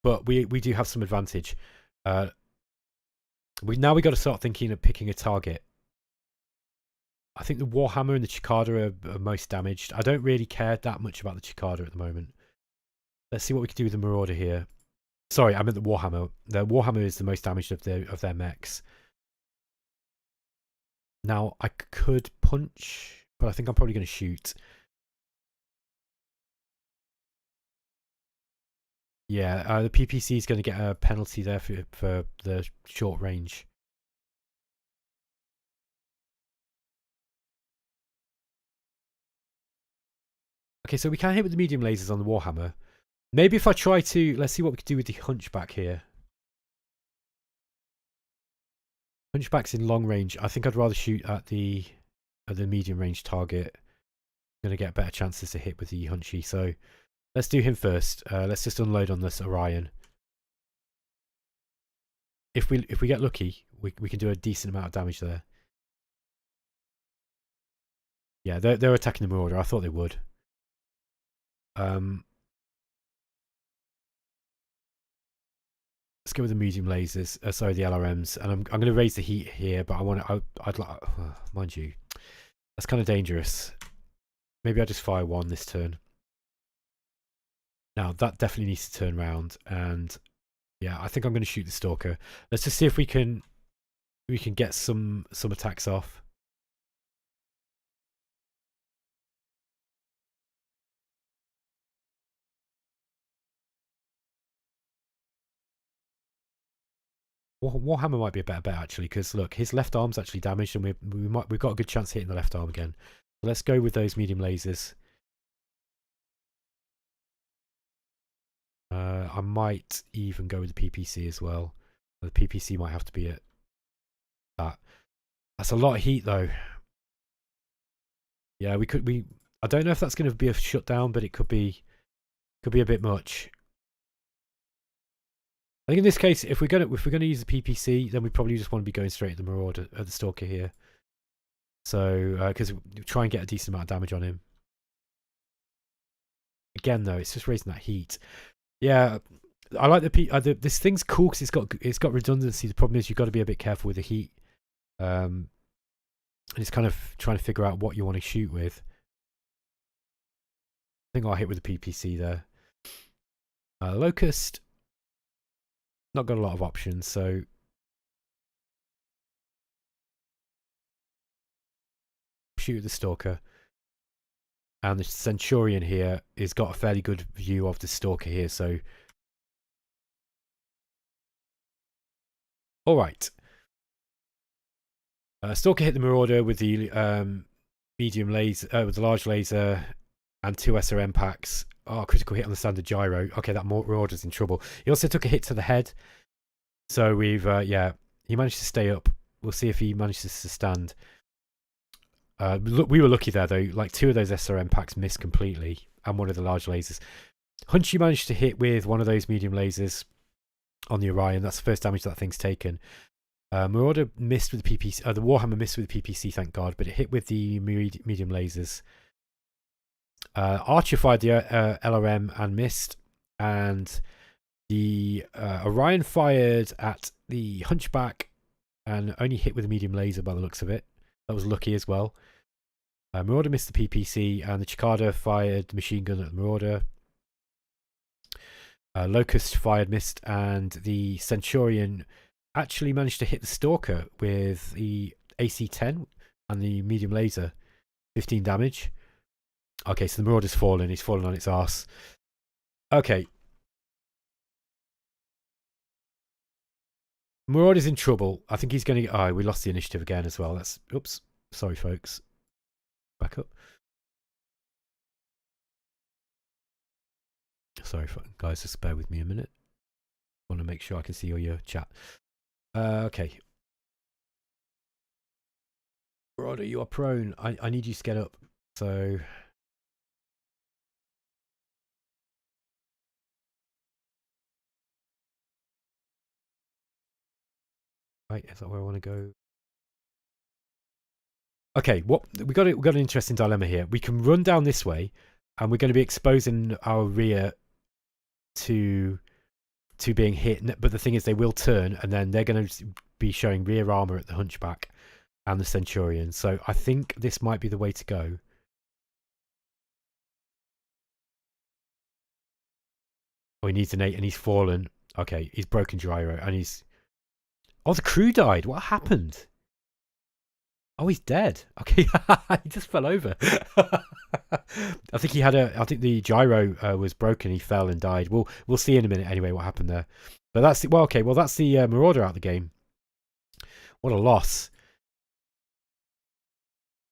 But we do have some advantage. We got to start thinking of picking a target. I think the Warhammer and the Cicada are most damaged. I don't really care that much about the Cicada at the moment. Let's see what we can do with the Marauder here. Sorry, I meant the Warhammer. The Warhammer is the most damaged of their mechs. Now, I could punch, but I think I'm probably going to shoot. Yeah, the PPC is going to get a penalty there for the short range. Okay, so we can hit with the medium lasers on the Warhammer. Maybe if I try to... Let's see what we can do with the Hunchback here. Hunchback's in long range. I think I'd rather shoot at the medium range target. I'm going to get better chances to hit with the Hunchy. So let's do him first. Let's just unload on this Orion. If we get lucky, we can do a decent amount of damage there. Yeah, they're attacking the Marauder. I thought they would. Let's go with the medium lasers. Sorry, the LRMs, and I'm going to raise the heat here, but I'd like, mind you, that's kind of dangerous. Maybe I just fire one this turn. Now that definitely needs to turn around, and yeah, I think I'm going to shoot the Stalker. Let's just see if we can get some attacks off. Warhammer might be a better bet actually, because look, his left arm's actually damaged, and we've got a good chance of hitting the left arm again. So let's go with those medium lasers. I might even go with the PPC as well. The PPC might have to be at that. That's a lot of heat though. Yeah, I don't know if that's going to be a shutdown, but it could be a bit much. I think in this case, if we're gonna use the PPC, then we probably just want to be going straight at the Marauder, at the Stalker here. So because we try and get a decent amount of damage on him. Again, though, it's just raising that heat. Yeah, I like this thing's cool because it's got redundancy. The problem is you've got to be a bit careful with the heat. And it's kind of trying to figure out what you want to shoot with. I think I'll hit with the PPC there. Locust. Not got a lot of options, so shoot at the Stalker. And the Centurion here has got a fairly good view of the Stalker here, so all right. Stalker hit the Marauder with the medium laser, with the large laser, and 2 SRM packs. Oh, critical hit on the standard gyro. Okay, that Marauder's in trouble. He also took a hit to the head. So we've, yeah, he managed to stay up. We'll see if he manages to stand. Look, we were lucky there, though. Like 2 of those SRM packs missed completely, and 1 of the large lasers. Hunchy managed to hit with 1 of those medium lasers on the Orion. That's the first damage that thing's taken. Marauder missed with the PPC. The Warhammer missed with the PPC, thank God, but it hit with the medium lasers. Archer fired the LRM and missed, and the Orion fired at the Hunchback and only hit with a medium laser by the looks of it. That was lucky as well. Marauder missed the PPC, and the Cicada fired the machine gun at the Marauder. Locust fired, missed, and the Centurion actually managed to hit the Stalker with the AC-10 and the medium laser. 15 damage. Okay, so the Marauder's fallen. He's fallen on its arse. Okay. Marauder's in trouble. I think he's going to... Oh, we lost the initiative again as well. That's... Oops. Sorry, folks. Back up. Sorry, guys. Just bear with me a minute. I want to make sure I can see all your chat. Okay. Marauder, you are prone. I need you to get up. So... Right, is that where I want to go? Okay, we got an interesting dilemma here. We can run down this way, and we're going to be exposing our rear to being hit. But the thing is, they will turn, and then they're going to be showing rear armor at the Hunchback. and the Centurion. So I think this might be the way to go. Oh, he needs an 8 and he's fallen. Okay, he's broken gyro and he's... Oh, the crew died. What happened? Oh, he's dead. Okay, he just fell over. I think he had a... I think the gyro was broken. He fell and died. We'll see in a minute anyway what happened there. But that's... Well, okay, well, that's the Marauder out of the game. What a loss.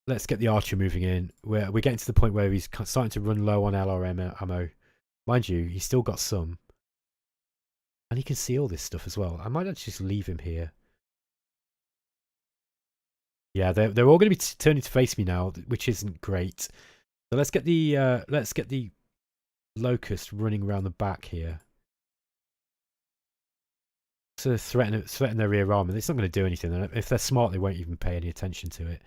Let's get the Archer moving in. We're getting to the point where he's starting to run low on LRM ammo. Mind you, he's still got some. And he can see all this stuff as well. I might actually just leave him here. Yeah, they're all going to be turning to face me now, which isn't great. So let's get the Locust running around the back here. To threaten their rear armor. It's not going to do anything. If they're smart, they won't even pay any attention to it.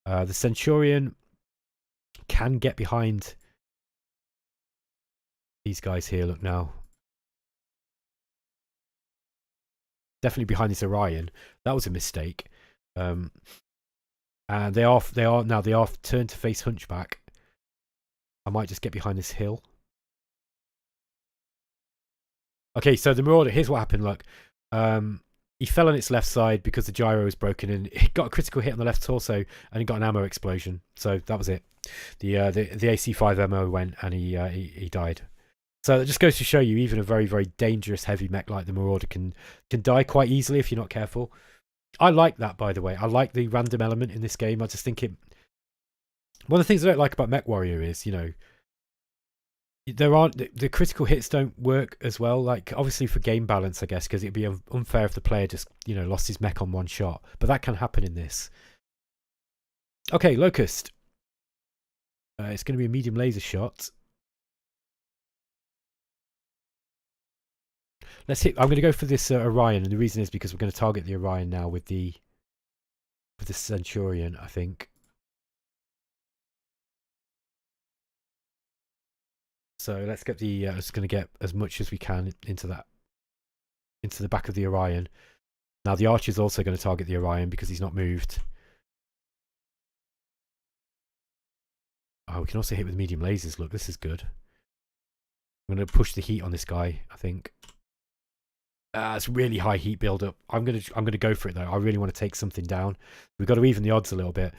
The Centurion can get behind these guys here. Look now. Definitely behind this Orion. That was a mistake. And they are turned to face Hunchback. I might just get behind this hill. Okay, so the Marauder, here's what happened. Look, he fell on its left side because the gyro was broken, and he got a critical hit on the left torso, and he got an ammo explosion. So that was it. The AC5 ammo went, and he died. So it just goes to show you, even a very, very dangerous heavy mech like the Marauder can die quite easily if you're not careful. I like that, by the way. I like the random element in this game. I just think one of the things I don't like about Mech Warrior is, you know, the critical hits don't work as well. Like, obviously for game balance, I guess, because it'd be unfair if the player just, you know, lost his mech on one shot. But that can happen in this. Okay, Locust. It's going to be a medium laser shot. Let's hit. I'm going to go for this Orion, and the reason is because we're going to target the Orion now with the Centurion, I think. So let's get the. Just going to get as much as we can into the back of the Orion. Now the Archer's also going to target the Orion because he's not moved. Oh, we can also hit with medium lasers. Look, this is good. I'm going to push the heat on this guy, I think. It's really high heat build-up. I'm gonna go for it though. I really want to take something down. We've got to even the odds a little bit.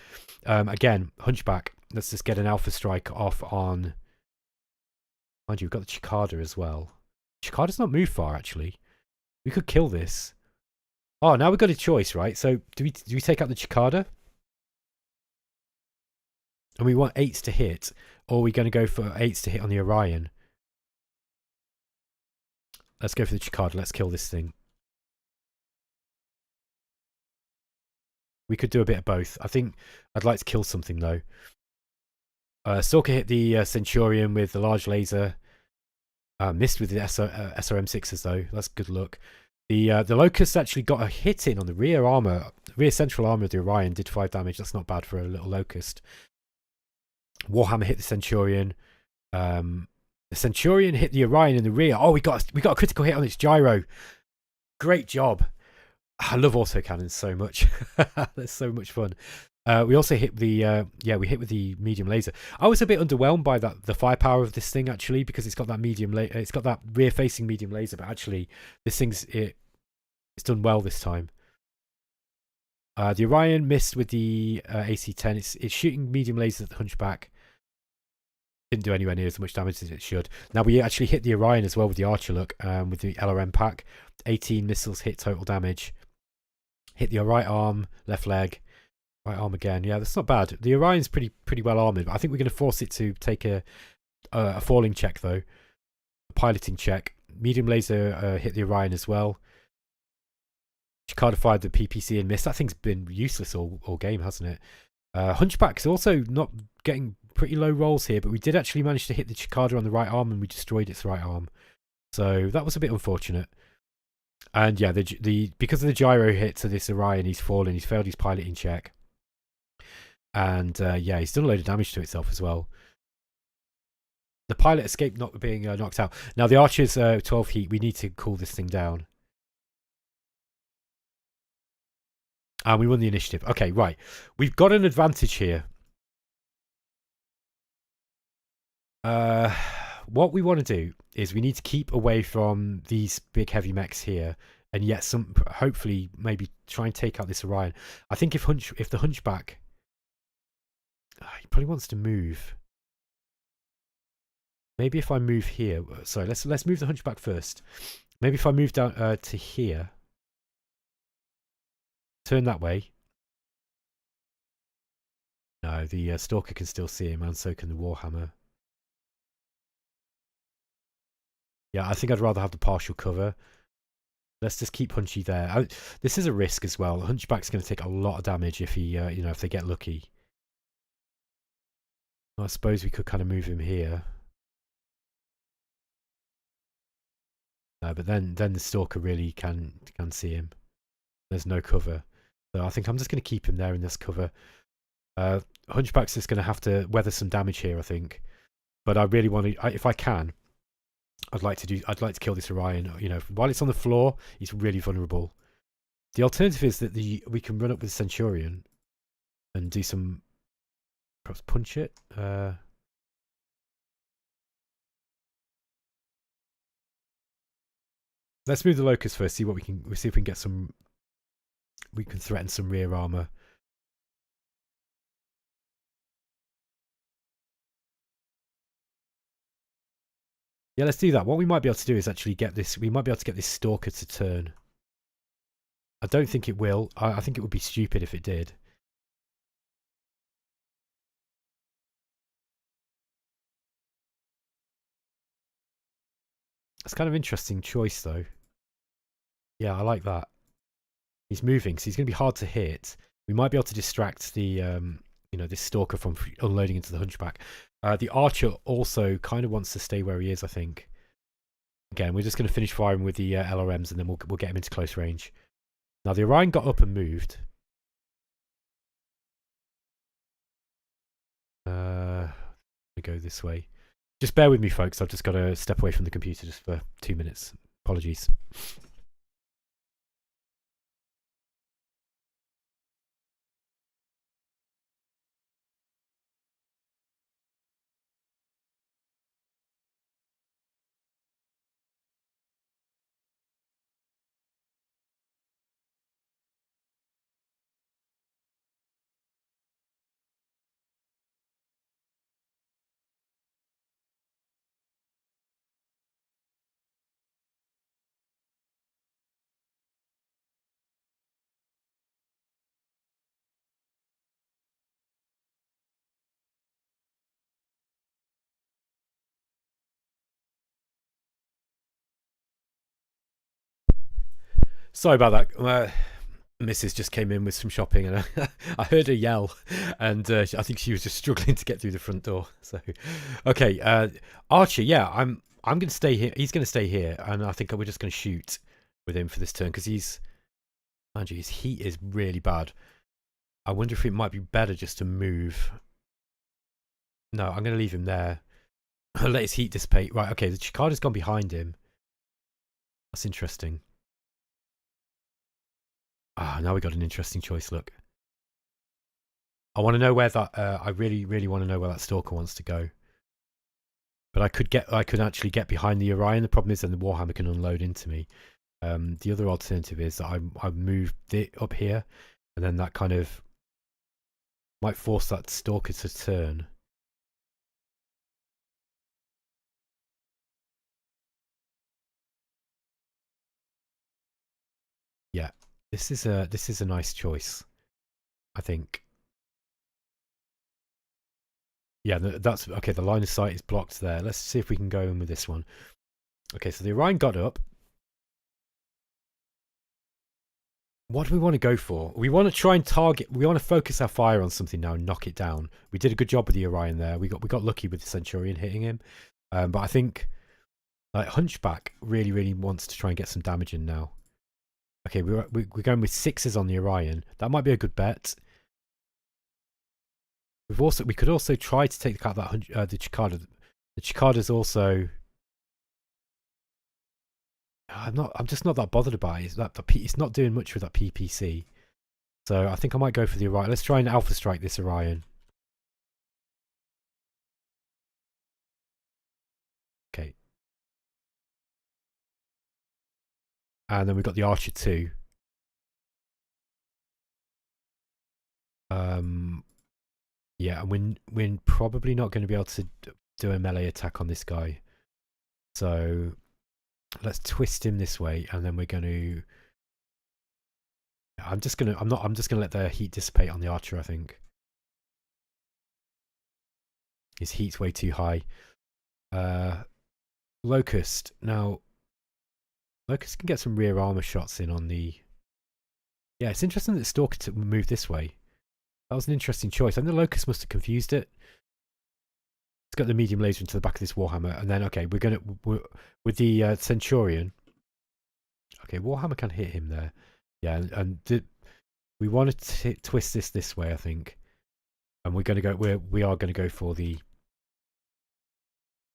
Again, Hunchback. Let's just get an alpha strike off on. Mind you, we've got the Cicada as well. Cicada's not moved far actually. We could kill this. Oh, now we've got a choice, right? So do we take out the Cicada? And we want 8s to hit, or are we going to go for 8s to hit on the Orion? Let's go for the Cicada. Let's kill this thing. We could do a bit of both. I think I'd like to kill something though. Stalker hit the Centurion with the large laser. Missed with the SRM6s though. That's good luck. The Locust actually got a hit in on the rear central armor of the Orion. Did 5 damage. That's not bad for a little Locust. Warhammer hit the Centurion. The Centurion hit the Orion in the rear. Oh, we got a critical hit on its gyro. Great job. I love autocannons so much. That's so much fun. We also hit the we hit with the medium laser. I was a bit underwhelmed by the firepower of this thing actually, because it's got that it's got that rear facing medium laser, but actually this it's done well this time. The Orion missed with the AC-10. It's shooting medium lasers at the Hunchback. Didn't do anywhere near as much damage as it should. Now we actually hit the Orion as well with the Archer look, with the LRM pack. 18 missiles hit total damage. Hit the right arm, left leg, right arm again. Yeah, that's not bad. The Orion's pretty well armored, but I think we're going to force it to take a falling check though, a piloting check. Medium laser hit the Orion as well. Cicada fired the PPC and missed. That thing's been useless all game, hasn't it? Hunchback's also not getting pretty low rolls here, but we did actually manage to hit the Cicada on the right arm, and we destroyed its right arm. So that was a bit unfortunate. And yeah, because of the gyro hit to this Orion, he's fallen. He's failed his piloting check. And yeah, he's done a load of damage to itself as well. The pilot escaped not being knocked out. Now the Archer's 12 heat. We need to cool this thing down. And we won the initiative. Okay, right. We've got an advantage here. What we want to do is we need to keep away from these big heavy mechs here, and yet hopefully maybe try and take out this Orion. I think if the Hunchback, he probably wants to move. Maybe if I move here. Sorry, let's move the Hunchback first. Maybe if I move down to here, turn that way. No, the Stalker can still see him, and so can the Warhammer. Yeah, I think I'd rather have the partial cover. Let's just keep Hunchy there. This is a risk as well. Hunchback's going to take a lot of damage if he, you know, if they get lucky. I suppose we could kind of move him here. But then the Stalker really can see him. There's no cover. So I think I'm just going to keep him there in this cover. Hunchback's just going to have to weather some damage here, I think. But I really want to, if I can, I'd like to kill this Orion. You know, while it's on the floor, he's really vulnerable. The alternative is that we can run up with the Centurion and do some, perhaps punch it. Let's move the Locust first. See if we can get some. We can threaten some rear armor. Yeah, let's do that. What we might be able to do is actually get this. We might be able to get this Stalker to turn. I don't think it will. I think it would be stupid if it did. It's kind of an interesting choice, though. Yeah, I like that. He's moving, so he's going to be hard to hit. We might be able to distract the, you know, this Stalker from unloading into the Hunchback. The Archer also kind of wants to stay where he is, I think. Again, we're just going to finish firing with the LRMs, and then we'll get him into close range. Now, the Orion got up and moved. We go this way. Just bear with me, folks. I've just got to step away from the computer just for 2 minutes. Apologies. Sorry about that. Mrs. just came in with some shopping, and I heard her yell, and I think she was just struggling to get through the front door. So, okay, Archer. Yeah, I'm going to stay here. He's going to stay here, and I think we're just going to shoot with him for this turn because mind you, his heat is really bad. I wonder if it might be better just to move. No, I'm going to leave him there. Let his heat dissipate. Right. Okay, the Chikada's gone behind him. That's interesting. Ah, now we got an interesting choice. Look, I want to know where that. I really want to know where that Stalker wants to go. But I could actually get behind the Orion. The problem is then the Warhammer can unload into me. The other alternative is that I move it up here, and then that kind of might force that Stalker to turn. Yeah, this is a nice choice, I think. Yeah, that's okay. The line of sight is blocked there. Let's see if we can go in with this one. Okay, so the Orion got up. What do we want to go for? We want to try and target. We want to focus our fire on something now and knock it down. We did a good job with the Orion there. We got lucky with the Centurion hitting him, but I think like Hunchback really wants to try and get some damage in now. Okay, we're going with 6s on the Orion. That might be a good bet. We could also try to take out that the Chikada. The Chikada's also. I'm just not that bothered about it. It's not doing much with that PPC. So I think I might go for the Orion. Let's try and Alpha Strike this Orion. Okay. And then we've got the Archer 2. Yeah, and we're probably not going to be able to do a melee attack on this guy. So let's twist him this way, and then we're going to... I'm just gonna let the heat dissipate on the Archer, I think. His heat's way too high. Locust. Now, Locust can get some rear armor shots in on the... Yeah, it's interesting that Stalker moved this way. That was an interesting choice. I think the Locust must have confused it. It's got the medium laser into the back of this Warhammer, and then okay, we're with the Centurion. Okay, Warhammer can hit him there. Yeah, and we want to twist this way, I think, and we're going to go. We are going to go for the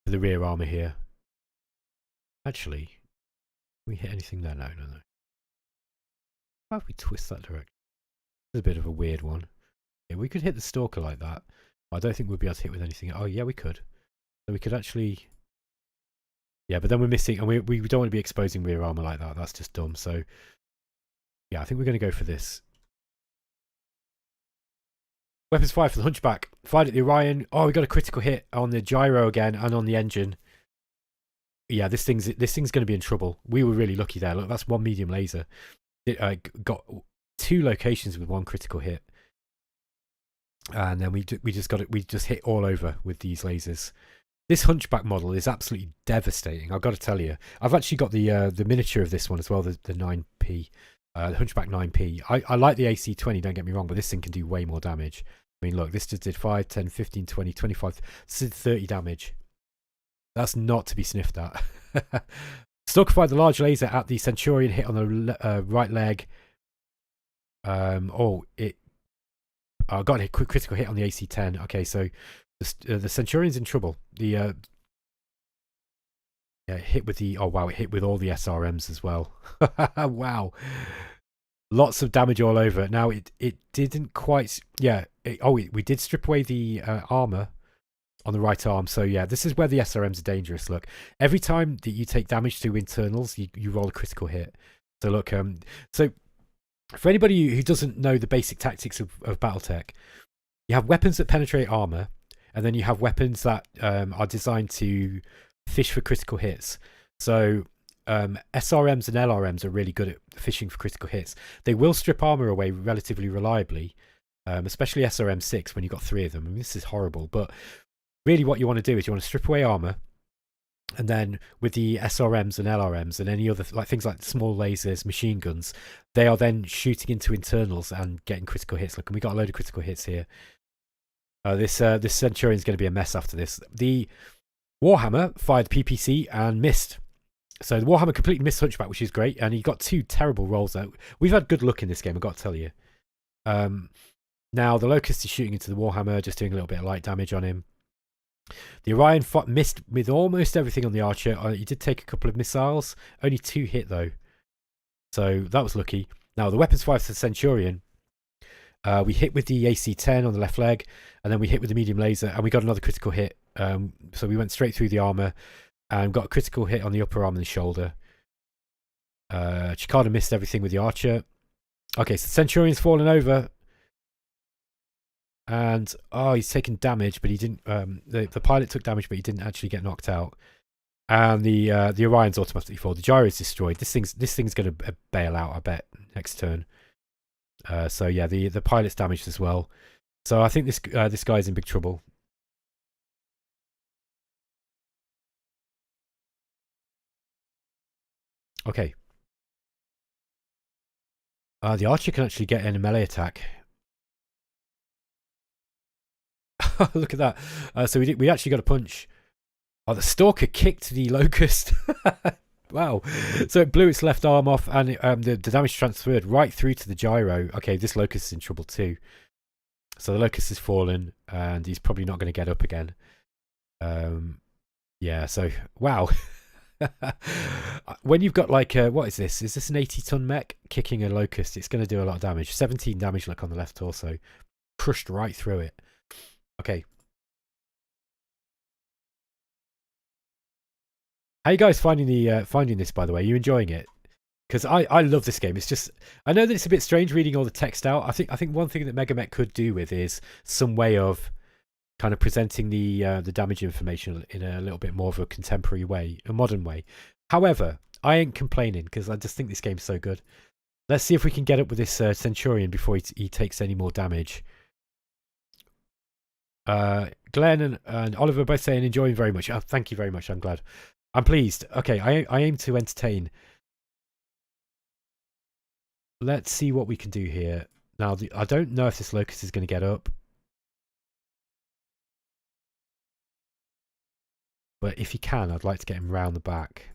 rear armor here. Actually, can we hit anything there? No. How if we twist that direction? It's a bit of a weird one. Yeah, we could hit the Stalker like that. I don't think we'd be able to hit with anything. Oh yeah, we could. So we could actually... Yeah, but then we're missing... And we don't want to be exposing rear armor like that. That's just dumb. So yeah, I think we're going to go for this. Weapons fired for the Hunchback. Fired at the Orion. Oh, we got a critical hit on the gyro again and on the engine. Yeah, this thing's going to be in trouble. We were really lucky there. Look, that's one medium laser. It got 2 locations with 1 critical hit. And then we just hit all over with these lasers. This Hunchback model is absolutely devastating. I've got to tell you. I've actually got the miniature of this one as well, the 9p, the Hunchback 9p. I like the AC20, don't get me wrong, but this thing can do way more damage. I mean, look, this just did 5, 10, 15, 20, 25, this did 30 damage. That's not to be sniffed at. Stalker fired the large laser at the Centurion, hit on the right leg. I got a critical hit on the AC-10. Okay, so the Centurion's in trouble. The yeah, hit with the... Oh, wow, it hit with all the SRMs as well. Wow. Lots of damage all over. Now, it didn't quite... Yeah, we did strip away the armor on the right arm. So, yeah, this is where the SRMs are dangerous. Look, every time that you take damage to internals, you roll a critical hit. So, look, so... For anybody who doesn't know the basic tactics of Battletech, you have weapons that penetrate armor, and then you have weapons that are designed to fish for critical hits. So SRMs and LRMs are really good at fishing for critical hits. They will strip armor away relatively reliably, especially SRM6 when you've got 3 of them. I mean, this is horrible, but really what you want to do is you want to strip away armor, and then with the SRMs and LRMs and any other things like small lasers, machine guns, they are then shooting into internals and getting critical hits. Look, and we got a load of critical hits here. This Centurion is going to be a mess after this. The Warhammer fired PPC and missed. So the Warhammer completely missed Hunchback, which is great, and he got 2 terrible rolls out. We've had good luck in this game, I've got to tell you. Now the Locust is shooting into the Warhammer, just doing a little bit of light damage on him. The Orion missed with almost everything on the Archer. He did take a couple of missiles. Only 2 hit, though. So that was lucky. Now, the weapons fire for the Centurion. We hit with the AC-10 on the left leg, and then we hit with the medium laser, and we got another critical hit. So we went straight through the armor and got a critical hit on the upper arm and the shoulder. Chicada missed everything with the Archer. Okay, so the Centurion's fallen over. And he's taken damage, but he didn't. The pilot took damage, but he didn't actually get knocked out. And the Orion's automatically fall. The gyro is destroyed. This thing's going to bail out, I bet, next turn. So yeah, the pilot's damaged as well. So I think this guy's in big trouble. Okay. The Archer can actually get in a melee attack. Look at that. So we actually got a punch. Oh, the Stalker kicked the Locust. Wow. So it blew its left arm off, and the damage transferred right through to the gyro. Okay, this Locust is in trouble too. So the Locust has fallen, and he's probably not going to get up again. Yeah, so, wow. When you've got like what is this? Is this an 80-ton mech kicking a locust? It's going to do a lot of damage. 17 damage, look on the left torso, crushed right through it. Okay. How you guys finding the finding this? By the way, are you enjoying it? Because I love this game. It's just, I know that it's a bit strange reading all the text out. I think one thing that MegaMek could do with is some way of kind of presenting the damage information in a little bit more of a contemporary way, a modern way. However, I ain't complaining because I just think this game's so good. Let's see if we can get up with this Centurion before he takes any more damage. Glenn and Oliver both saying enjoying very much. Oh, thank you very much. I'm glad. I'm pleased. Okay, I aim to entertain. Let's see what we can do here. Now, I don't know if this locust is going to get up. But if he can, I'd like to get him round the back.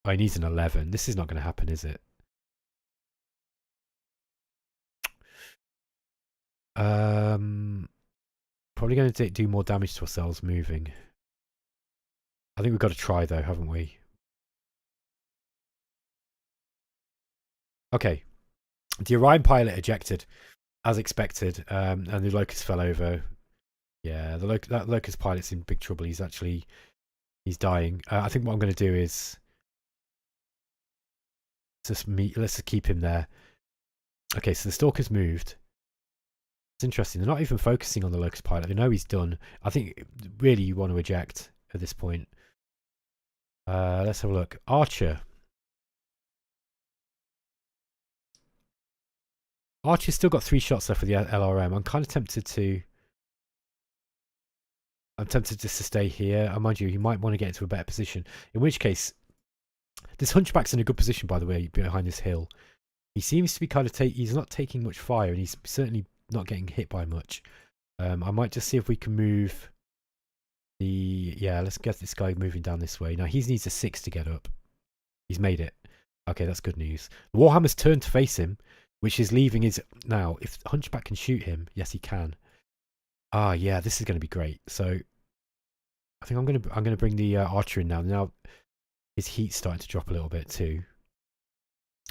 Oh, he needs an 11. This is not going to happen, is it? Probably going to do more damage to ourselves moving. I think we've got to try though, haven't we? Okay. The Orion pilot ejected, as expected, and the locust fell over. Yeah, that locust pilot's in big trouble. He's dying. I think what I'm going to do is let's just keep him there. Okay, so the stalker's moved. It's interesting. They're not even focusing on the locust pilot. They know he's done. I think really you want to eject at this point. Let's have a look. Archer. Archer's still got 3 shots left for the LRM. I'm kind of tempted to. I'm tempted just to stay here. Mind you, he might want to get into a better position. In which case, this hunchback's in a good position, by the way, behind this hill. He seems to be kind of he's not taking much fire, and he's certainly not getting hit by much. I might just see if we can move let's get this guy moving down this way. Now he needs a 6 to get up. He's made it. Okay, that's good news. The Warhammer's turned to face him, which is leaving his... Now, if Hunchback can shoot him, yes he can. Ah, yeah, this is going to be great. So I think I'm going to bring the archer in now. Now his heat's starting to drop a little bit too.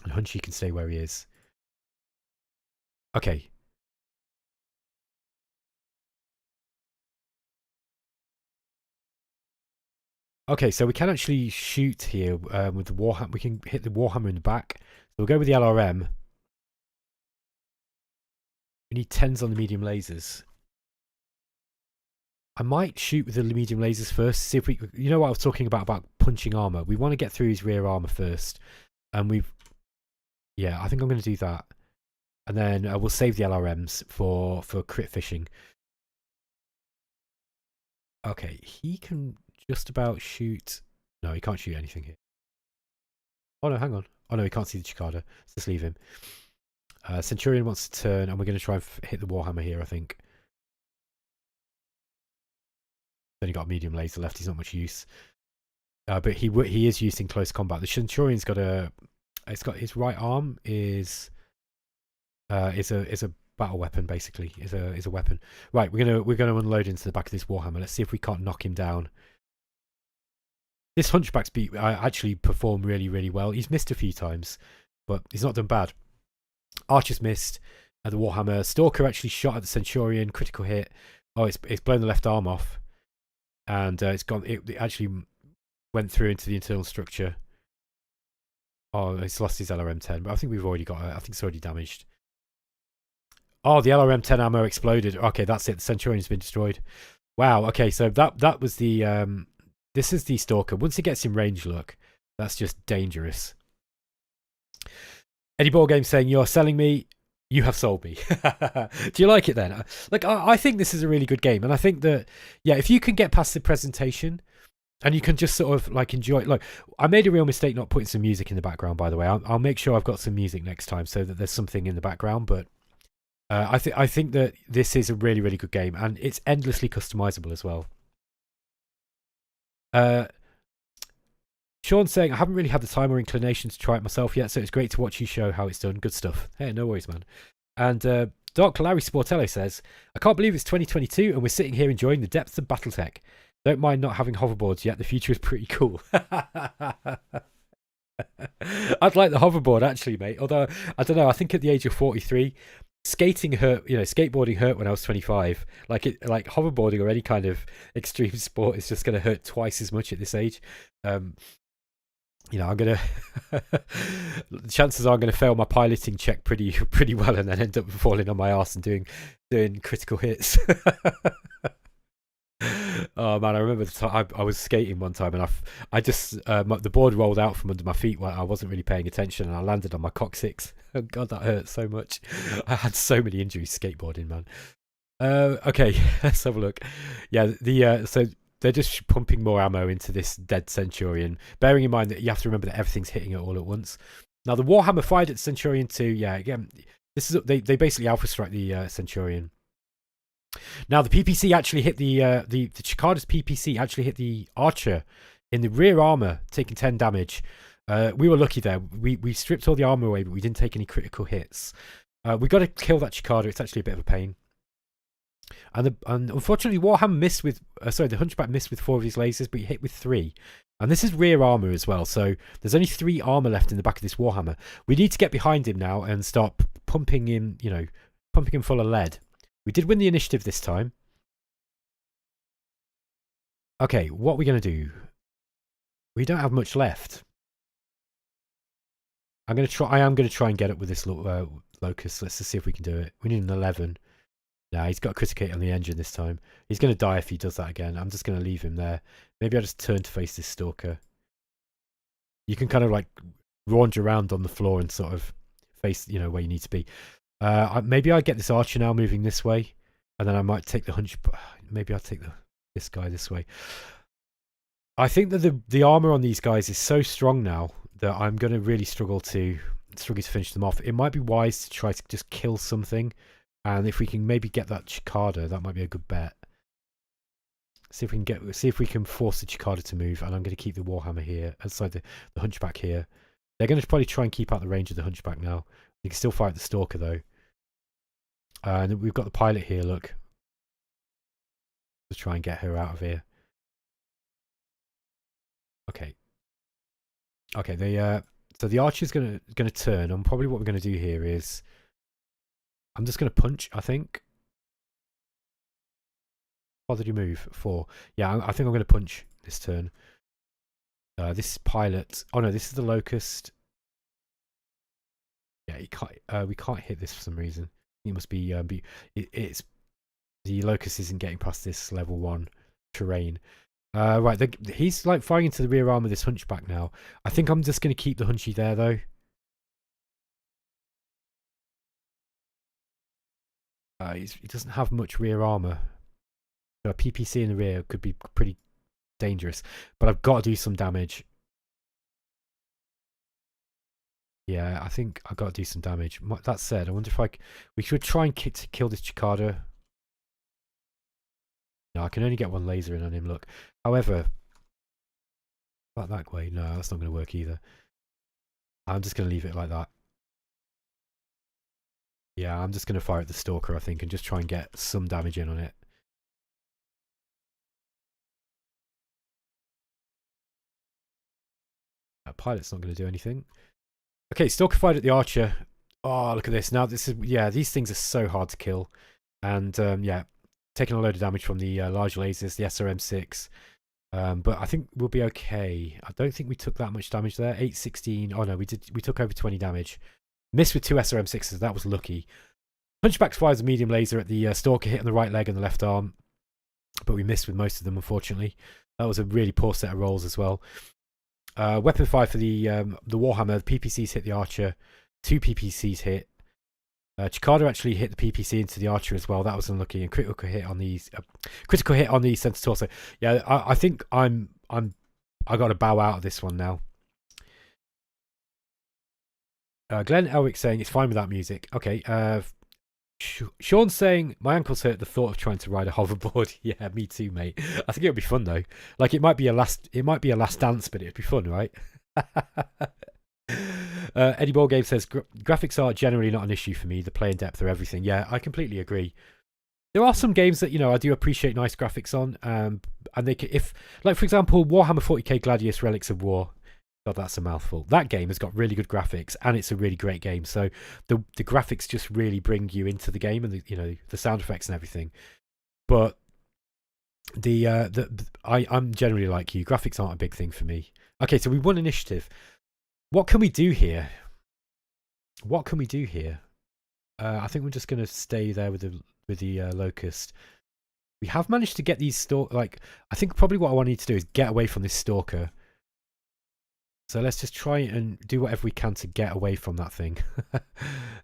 And Hunchy can stay where he is. Okay. Okay, so we can actually shoot here with the Warhammer. We can hit the Warhammer in the back. So we'll go with the LRM. We need 10s on the medium lasers. I might shoot with the medium lasers first. See if we... You know what I was talking about punching armor? We want to get through his rear armor first. And we've... Yeah, I think I'm going to do that. And then we'll save the LRMs for crit fishing. Okay, he can just about shoot... No, he can't shoot anything here. Oh no, hang on. Oh no, he can't see the Chicada. Let's just leave him. Centurion wants to turn, and we're going to try and hit the Warhammer here, I think. Only got a medium laser left. He's not much use. But he is used in close combat. The Centurion's got a... It's got his right arm is a battle weapon, basically. Is a weapon. Right, we're gonna unload into the back of this Warhammer. Let's see if we can't knock him down. This Hunchback's actually performed really, really well. He's missed a few times, but he's not done bad. Archer's missed, and the Warhammer. Stalker actually shot at the Centurion, critical hit. Oh, it's blown the left arm off, and it's gone. It actually went through into the internal structure. Oh, he's lost his LRM-10, but I think we've already got it. I think it's already damaged. Oh, the LRM-10 ammo exploded. Okay, that's it. The Centurion's been destroyed. Wow. Okay, so that was the this is the Stalker. Once it gets in range, look, that's just dangerous. Eddie Ballgame saying, "You're selling me. You have sold me." Do you like it then? Like, I think this is a really good game, and I think that if you can get past the presentation. And you can just sort of like enjoy it. Look, I made a real mistake not putting some music in the background, by the way. I'll make sure I've got some music next time so that there's something in the background. But I think that this is a really, really good game, and it's endlessly customizable as well. Sean's saying, I haven't really had the time or inclination to try it myself yet, so it's great to watch you show how it's done. Good stuff. Hey, no worries, man. And Dr. Larry Sportello says, I can't believe it's 2022 and we're sitting here enjoying the depths of Battletech. Don't mind not having hoverboards yet. The future is pretty cool. I'd like the hoverboard actually, mate. Although I don't know. I think at the age of 43, skating hurt. Skateboarding hurt when I was 25. Like hoverboarding or any kind of extreme sport is just going to hurt twice as much at this age. I'm gonna. Chances are I'm gonna fail my piloting check pretty well, and then end up falling on my ass and doing critical hits. Oh man, I remember the time I was skating one time, and the board rolled out from under my feet while I wasn't really paying attention, and I landed on my coccyx. Oh god, that hurt so much. I had so many injuries skateboarding, man. Okay, let's have a look. Yeah, so they're just pumping more ammo into this dead Centurion, bearing in mind that you have to remember that everything's hitting it all at once. Now the Warhammer fired at Centurion 2. Yeah, again, they basically alpha strike the Centurion. Now the PPC actually hit the Chikada's PPC actually hit the Archer in the rear armor, taking 10 damage. We were lucky there. We stripped all the armor away, but we didn't take any critical hits. We got to kill that Chikada. It's actually a bit of a pain. And unfortunately, Warhammer missed with the Hunchback missed with 4 of his lasers, but he hit with 3. And this is rear armor as well, so there's only 3 armor left in the back of this Warhammer. We need to get behind him now and start pumping him full of lead. We did win the initiative this time. Okay, what are we going to do? We don't have much left. I am going to try and get up with this Locust. Let's just see if we can do it. We need an 11. Nah, he's got a critical hit on the engine this time. He's going to die if he does that again. I'm just going to leave him there. Maybe I'll just turn to face this Stalker. You can kind of like raunge around on the floor and sort of face, where you need to be. Maybe I get this Archer now moving this way, and then I might take the Hunch. Maybe I'll take this guy this way. I think that the armor on these guys is so strong now that I'm going to really struggle to finish them off. It might be wise to try to just kill something, and if we can maybe get that Chikada, that might be a good bet. See if we can force the Chikada to move, and I'm going to keep the Warhammer here outside the Hunchback here. They're going to probably try and keep out the range of the Hunchback now. You can still fight the Stalker though. And we've got the pilot here, look. Let's try and get her out of here. Okay. So the Archer's gonna turn, and probably what we're gonna do here is I'm just gonna punch, I think. What did you move? 4. Yeah, I think I'm gonna punch this turn. This pilot. Oh no, this is the Locust. Yeah, we can't hit this for some reason. It must be it's the Locust isn't getting past this level 1 terrain. Right, he's like firing into the rear arm of this Hunchback now. I think I'm just going to keep the Hunchy there though. He doesn't have much rear armor. So a PPC in the rear could be pretty dangerous, but I've got to do some damage. Yeah, I think I've got to do some damage. That said, I wonder if we should try and kill this Chikada. No, I can only get 1 laser in on him, look. However, that way, no, that's not going to work either. I'm just going to leave it like that. Yeah, I'm just going to fire at the Stalker, I think, and just try and get some damage in on it. That pilot's not going to do anything. Okay, Stalker fired at the Archer. Oh, look at this. Now, these things are so hard to kill. And, yeah, taking a load of damage from the large lasers, the SRM6. But I think we'll be okay. I don't think we took that much damage there. 816. Oh, no, we took over 20 damage. Missed with 2 SRM6s. That was lucky. Hunchback fires a medium laser at the Stalker, hit on the right leg and the left arm. But we missed with most of them, unfortunately. That was a really poor set of rolls as well. Weapon fire for the Warhammer. The PPCs hit the Archer. 2 PPCs hit. Chikada actually hit the PPC into the Archer as well. That was unlucky. And critical hit on the center torso. Yeah, I think I got to bow out of this one now. Glenn Elwick saying it's fine without music. Okay. Sean's saying my ankles hurt the thought of trying to ride a hoverboard. Yeah, me too, mate. I think it would be fun though. Like it might be a last dance, but it'd be fun, right? Eddie Ballgame says graphics are generally not an issue for me. The play and depth are everything. Yeah, I completely agree. there are some games that, you know, I do appreciate nice graphics on, and they can, if, like, for example, Warhammer 40k Gladius Relics of War. God, that's a mouthful. That game has got really good graphics, and it's a really great game. So the graphics just really bring you into the game, and the, you know, the sound effects and everything. But I'm generally like you. Graphics aren't a big thing for me. Okay, so we won initiative. What can we do here? What can we do here? I think we're just going to stay there with the locust. We have managed to get these I think probably what I want to need to do is get away from this stalker. So let's just try and do whatever we can to get away from that thing.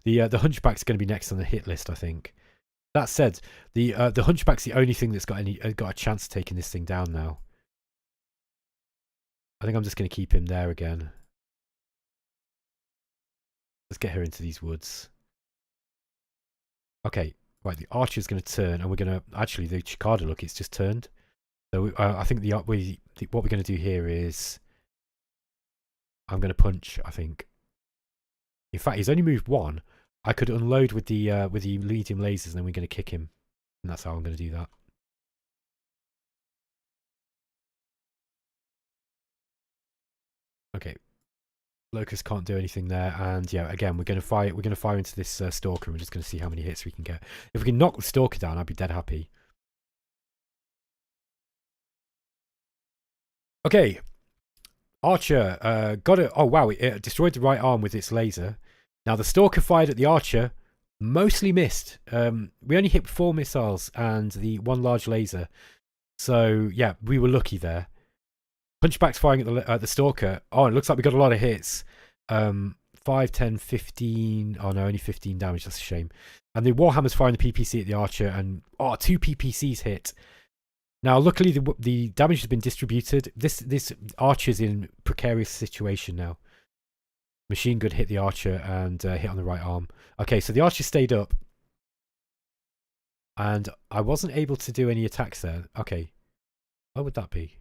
The hunchback's going to be next on the hit list, I think. That said, the hunchback's the only thing that's got a chance of taking this thing down now. I think I'm just going to keep him there again. Let's get her into these woods. Okay, right. The archer's going to turn, and we're going to actually the cicada. Look, it's just turned. So I think what we're going to do here is I'm going to punch. I think. In fact, he's only moved one. I could unload with the medium lasers, and then we're going to kick him, and that's how I'm going to do that. Okay, Locust can't do anything there, and yeah, again we're going to fire. We're going to fire into this stalker, and we're just going to see how many hits we can get. If we can knock the stalker down, I'd be dead happy. Okay, Archer got it. Oh wow, it destroyed the right arm with its laser. Now the stalker fired at the archer, mostly missed. We only hit 4 missiles and the 1 large laser. So yeah, we were lucky there. Hunchback's firing at the stalker. Oh, it looks like we got a lot of hits. 5, 10, 15. Oh no, only 15 damage. That's a shame. And the Warhammer's firing the PPC at the archer, and 2 PPCs hit. Now, luckily, the damage has been distributed. This archer's in precarious situation now. Machine gun hit the archer and hit on the right arm. Okay, so the archer stayed up. And I wasn't able to do any attacks there. Okay. What would that be?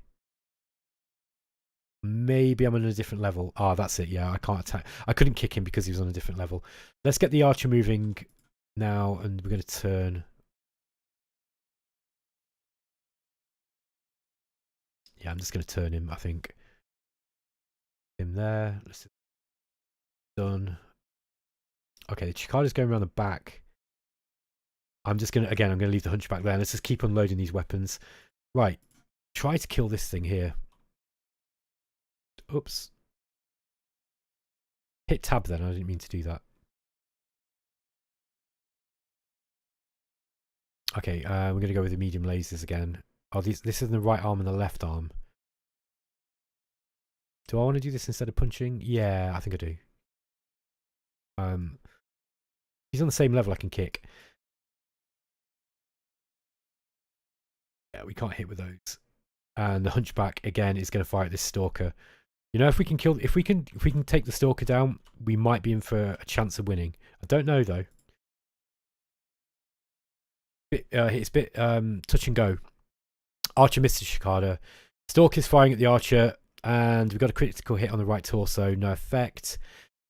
Maybe I'm on a different level. That's it. Yeah, I can't attack. I couldn't kick him because he was on a different level. Let's get the archer moving now, and we're going to turn. Yeah, I'm just going to turn him, I think. Him there. Let's done. Okay, the cicada's going around the back. I'm just going to, I'm going to leave the hunchback there. Let's just keep unloading these weapons. Right. Try to kill this thing here. Oops. Hit tab then. I didn't mean to do that. Okay, we're going to go with the medium lasers again. This is the right arm and the left arm. Do I want to do this instead of punching? Yeah, I think I do. He's on the same level I can kick. Yeah, we can't hit with those. And the hunchback again is going to fire at this stalker. You know, if we can take the stalker down, we might be in for a chance of winning. I don't know though. It's a bit touch and go. Archer missed the cicada. Stalker's firing at the archer, and we've got a critical hit on the right torso. No effect.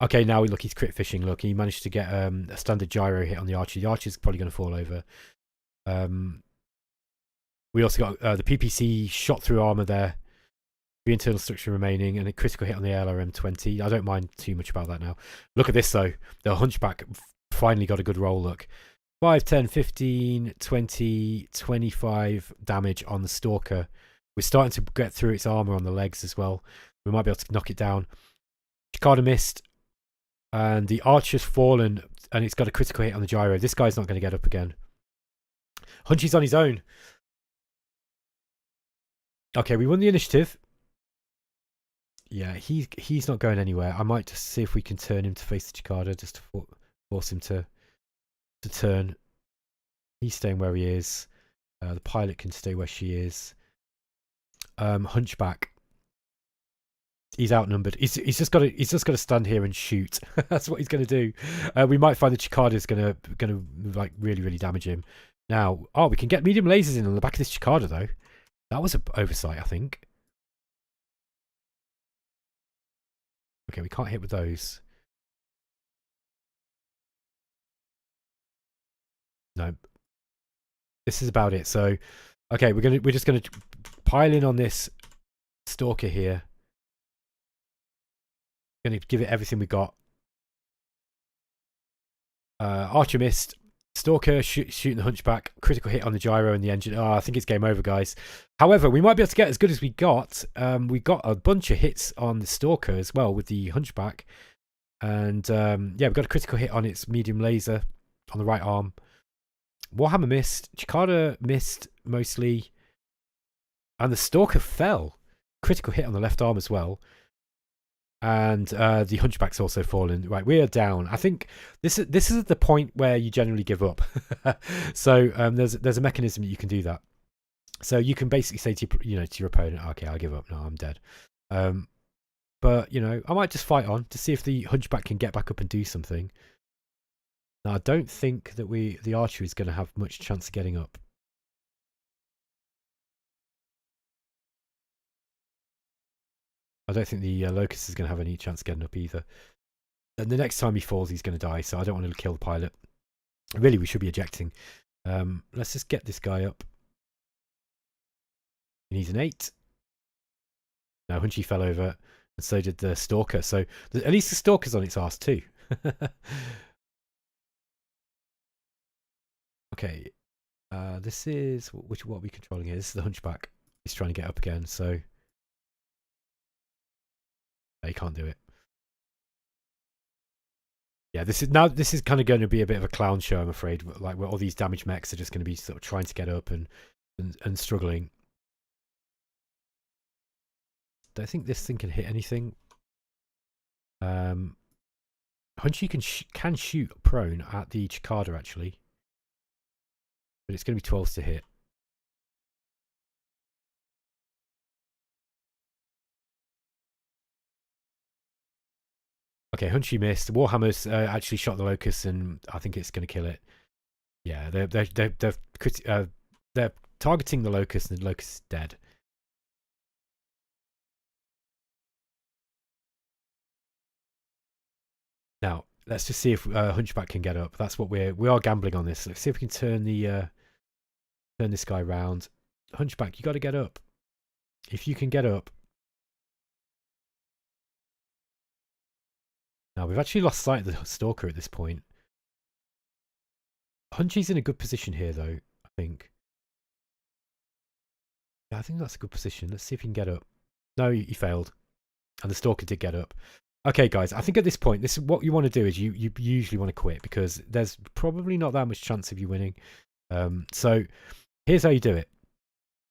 Okay, now look, he's crit fishing. Look, he managed to get a standard gyro hit on the archer. The archer's probably going to fall over. We also got the PPC shot through armor there. The internal structure remaining, and a critical hit on the LRM-20. I don't mind too much about that now. Look at this though. The hunchback finally got a good roll. Look. 5, 10, 15, 20, 25 damage on the stalker. We're starting to get through its armor on the legs as well. We might be able to knock it down. Cicada missed. And the archer's fallen, and it's got a critical hit on the gyro. This guy's not going to get up again. Hunchy's on his own. Okay, we won the initiative. Yeah, he's not going anywhere. I might just see if we can turn him to face the cicada, just to force him to turn. He's staying where he is. The pilot can stay where she is. Hunchback. He's outnumbered. He's just got to stand here and shoot. That's what he's going to do. We might find the cicada is going to like really damage him. Now, we can get medium lasers in on the back of this cicada though. That was an oversight, I think. Okay, we can't hit with those. No. this is about it. So, okay, we're just gonna pile in on this stalker here. Gonna give it everything we got. Archer missed. Stalker shooting the hunchback. Critical hit on the gyro and the engine. Oh, I think it's game over, guys. However, we might be able to get as good as we got. We got a bunch of hits on the stalker as well with the hunchback. And yeah, we got a critical hit on its medium laser on the right arm. Warhammer missed. Chikada missed mostly. And the stalker fell. Critical hit on the left arm as well. And the hunchback's also fallen. Right, we are down. I think this is the point where you generally give up. So there's a mechanism that you can do that. So you can basically say to your opponent, okay, I'll give up. No, I'm dead. But I might just fight on to see if the hunchback can get back up and do something. Now I don't think that the archer is going to have much chance of getting up. I don't think the Locust is going to have any chance of getting up either. And the next time he falls, he's going to die, so I don't want to kill the pilot. Really, we should be ejecting. Let's just get this guy up. He needs an 8. Now, Hunchy fell over, and so did the Stalker. So, at least the Stalker's on its arse too. Okay. This is... what are we controlling here? This is the Hunchback. He's trying to get up again, so... He can't do it. Yeah, this is kind of going to be a bit of a clown show, I'm afraid. Like where all these damaged mechs are just going to be sort of trying to get up and struggling. Don't think this thing can hit anything. Hunchy can shoot prone at the Chikada actually, but it's going to be 12s to hit. Okay, Hunchy missed. Warhammer's actually shot the Locust, and I think it's going to kill it. Yeah, they're targeting the Locust, and the Locust is dead. Now let's just see if Hunchback can get up. That's what we are gambling on this. Let's see if we can turn this guy around. Hunchback, you got to get up. If you can get up. Now, we've actually lost sight of the Stalker at this point. Hunchy's in a good position here, though, I think. Yeah, I think that's a good position. Let's see if he can get up. No, he failed. And the Stalker did get up. Okay, guys, I think at this point, this is what you want to do is you usually want to quit because there's probably not that much chance of you winning. So here's how you do it.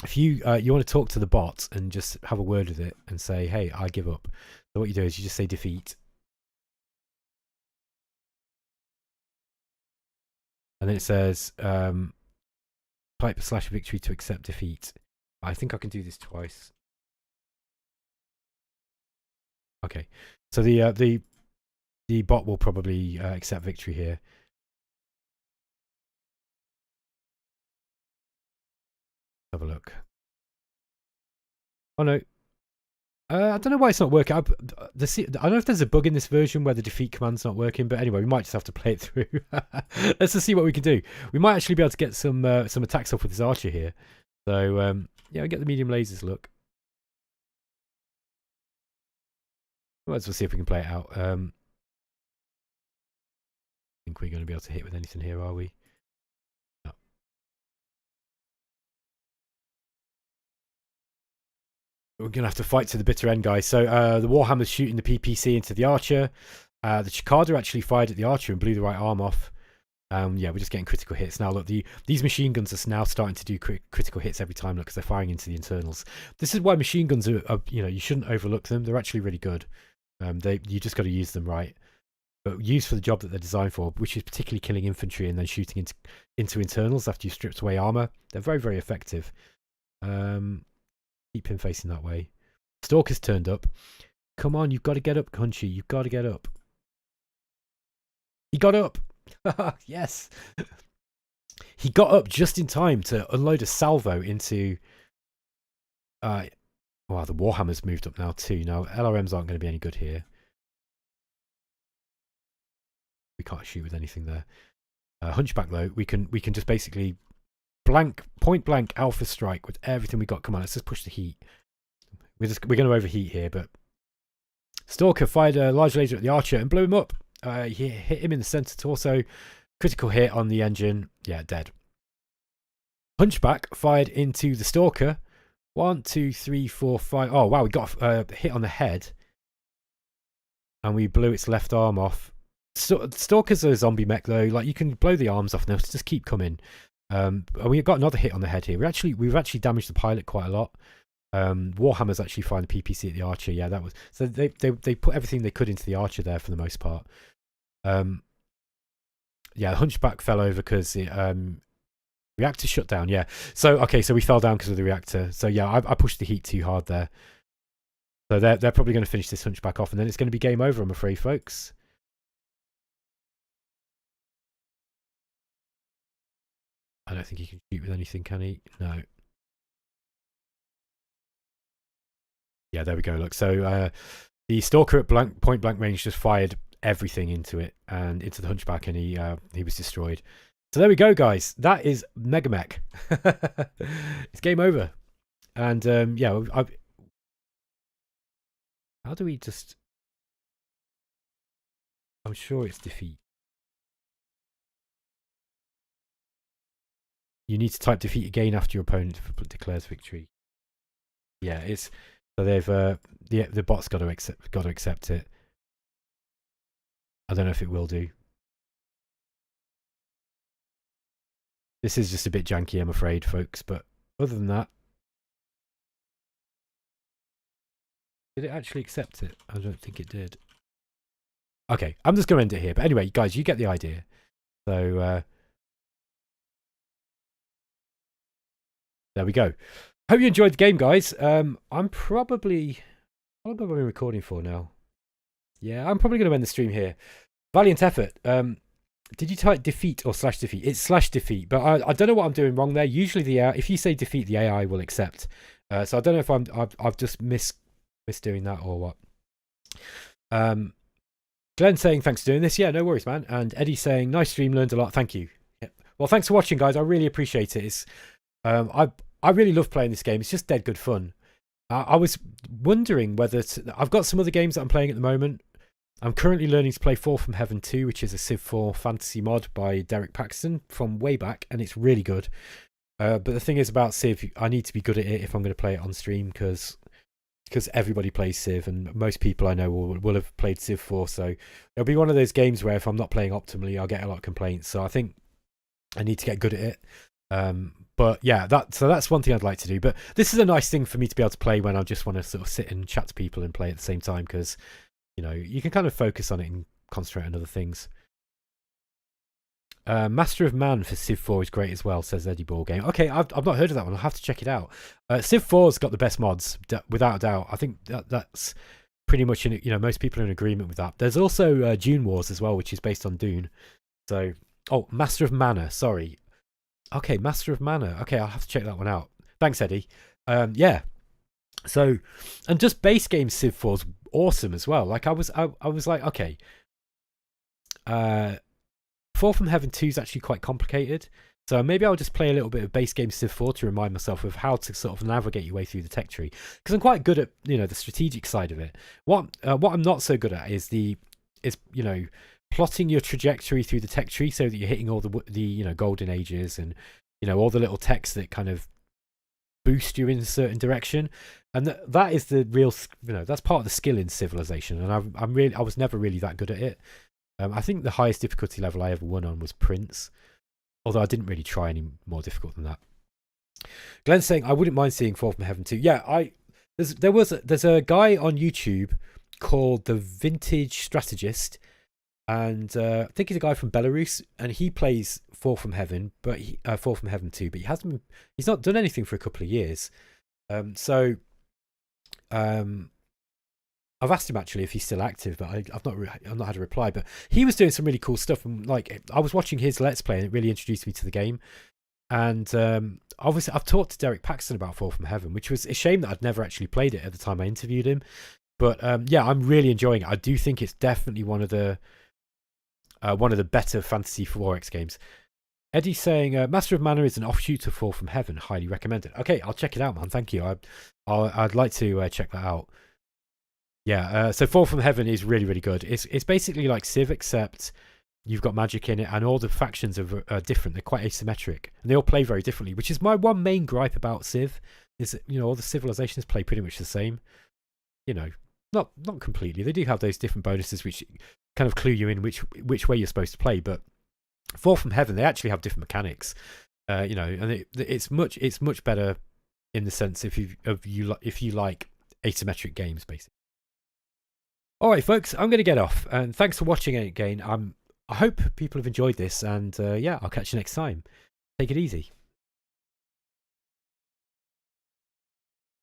If you want to talk to the bot and just have a word with it and say, hey, I give up. So what you do is you just say defeat. And then it says type /victory to accept defeat. I think I can do this twice. Okay, so the bot will probably accept victory here. Have a look. Oh no. I don't know why it's not working. I don't know if there's a bug in this version where the defeat command's not working, but anyway, we might just have to play it through. Let's just see what we can do. We might actually be able to get some attacks off with this archer here. So yeah, we get the medium lasers. Look, let's see if we can play it out. I think we're going to be able to hit with anything here, are we? No. We're going to have to fight to the bitter end, guys. So the Warhammer's shooting the PPC into the archer. The Chikada actually fired at the archer and blew the right arm off. Yeah, we're just getting critical hits. Now, look, these machine guns are now starting to do critical hits every time, look, because they're firing into the internals. This is why machine guns are, you shouldn't overlook them. They're actually really good. You just got to use them right. But used for the job that they're designed for, which is particularly killing infantry and then shooting into internals after you've stripped away armor. They're very, very effective. Keep him facing that way. Stalker's turned up. Come on, you've got to get up, Hunchy. You've got to get up. He got up. Yes. He got up just in time to unload a salvo into... wow, the Warhammer's moved up now too. Now, LRMs aren't going to be any good here. We can't shoot with anything there. Hunchback, though, we can just basically point blank alpha strike with everything we got. Come on, let's just push the heat. We're going to overheat here, but Stalker fired a large laser at the archer and blew him up. He hit him in the center torso. Critical hit on the engine. Yeah, dead. Hunchback fired into the Stalker. 1, 2, 3, 4, 5. Oh, wow, we got a hit on the head. And we blew its left arm off. Stalker's a zombie mech, though. Like, you can blow the arms off now, so just keep coming. We got another hit on the head here. We've actually damaged the pilot quite a lot. Warhammer's actually firing the PPC at the archer. Yeah, that was... So they put everything they could into the archer there for the most part. Yeah, the Hunchback fell over because the reactor shut down. Yeah. So, okay, so we fell down because of the reactor. So, yeah, I pushed the heat too hard there. So they're probably going to finish this Hunchback off, and then it's going to be game over, I'm afraid, folks. I don't think he can shoot with anything, can he? No. Yeah, there we go. Look, so the Stalker at point blank range just fired everything into it and into the Hunchback, and he was destroyed. So there we go, guys. That is MegaMek. It's game over. And yeah, how do we just... I'm sure it's defeat. You need to type defeat again after your opponent declares victory. Yeah, it's... So they've... the bot's got to accept it. I don't know if it will do. This is just a bit janky, I'm afraid, folks. But other than that... Did it actually accept it? I don't think it did. Okay, I'm just going to end it here. But anyway, guys, you get the idea. So, there we go. Hope you enjoyed the game, guys. I'm probably... How long have I been recording for now? Yeah, I'm probably going to end the stream here. Valiant effort. Did you type defeat or /defeat? It's /defeat, but I don't know what I'm doing wrong there. Usually, if you say defeat, the AI will accept. So I don't know if I've just missed doing that or what. Glenn saying thanks for doing this. Yeah, no worries, man. And Eddie saying nice stream, learned a lot. Thank you. Yeah. Well, thanks for watching, guys. I really appreciate it. It's I really love playing this game. It's just dead good fun. I was wondering whether I've got some other games that I'm playing at the moment. I'm currently learning to play Fall from Heaven 2, which is a Civ 4 fantasy mod by Derek Paxton from way back, and it's really good. But the thing is about Civ, I need to be good at it if I'm going to play it on stream, because everybody plays Civ, and most people I know will have played Civ 4, so it'll be one of those games where if I'm not playing optimally, I'll get a lot of complaints. So I think I need to get good at it. But yeah, that's one thing I'd like to do. But this is a nice thing for me to be able to play when I just want to sort of sit and chat to people and play at the same time, because you know you can kind of focus on it and concentrate on other things. Master of Man for Civ 4 is great as well, says Eddie Ball Game. Okay, I've not heard of that one. I'll have to check it out. Civ 4's got the best mods, without a doubt. I think that's pretty much most people are in agreement with that. There's also Dune Wars as well, which is based on Dune. So, Master of Mana. Sorry. Okay, Master of Mana. Okay, I'll have to check that one out. Thanks, Eddie. Yeah. So, and just base game Civ 4's awesome as well. Like I was like, okay. Fall from Heaven 2 is actually quite complicated. So maybe I'll just play a little bit of base game Civ 4 to remind myself of how to sort of navigate your way through the tech tree. Because I'm quite good at, the strategic side of it. What I'm not so good at is plotting your trajectory through the tech tree so that you're hitting all the golden ages and all the little techs that kind of boost you in a certain direction. And that is the real, that's part of the skill in Civilization. And I was never really that good at it. I think the highest difficulty level I ever won on was Prince, although I didn't really try any more difficult than that. Glenn's saying I wouldn't mind seeing Fall from Heaven 2. Yeah, there's a guy on YouTube called the Vintage Strategist, and I think he's a guy from Belarus, and he plays Fall from Heaven, Fall from Heaven 2, but he's not done anything for a couple of years. I've asked him actually if he's still active, but I've not had a reply. But he was doing some really cool stuff, and like I was watching his Let's Play, and it really introduced me to the game. And obviously, I've talked to Derek Paxton about Fall from Heaven, which was a shame that I'd never actually played it at the time I interviewed him. But yeah, I'm really enjoying it. I do think it's definitely one of the better Fantasy 4X games. Eddie's saying, Master of Mana is an offshoot of Fall from Heaven. Highly recommended. Okay, I'll check it out, man. Thank you. I'd like to check that out. Yeah, so Fall from Heaven is really, really good. It's basically like Civ, except you've got magic in it, and all the factions are different. They're quite asymmetric, and they all play very differently, which is my one main gripe about Civ, is that, all the civilizations play pretty much the same. Not completely. They do have those different bonuses which kind of clue you in which way you're supposed to play, but Fall from Heaven, they actually have different mechanics, and it's much better in the sense if you like asymmetric games, basically. All right, folks, I'm going to get off, and thanks for watching again. I hope people have enjoyed this, and yeah, I'll catch you next time. Take it easy.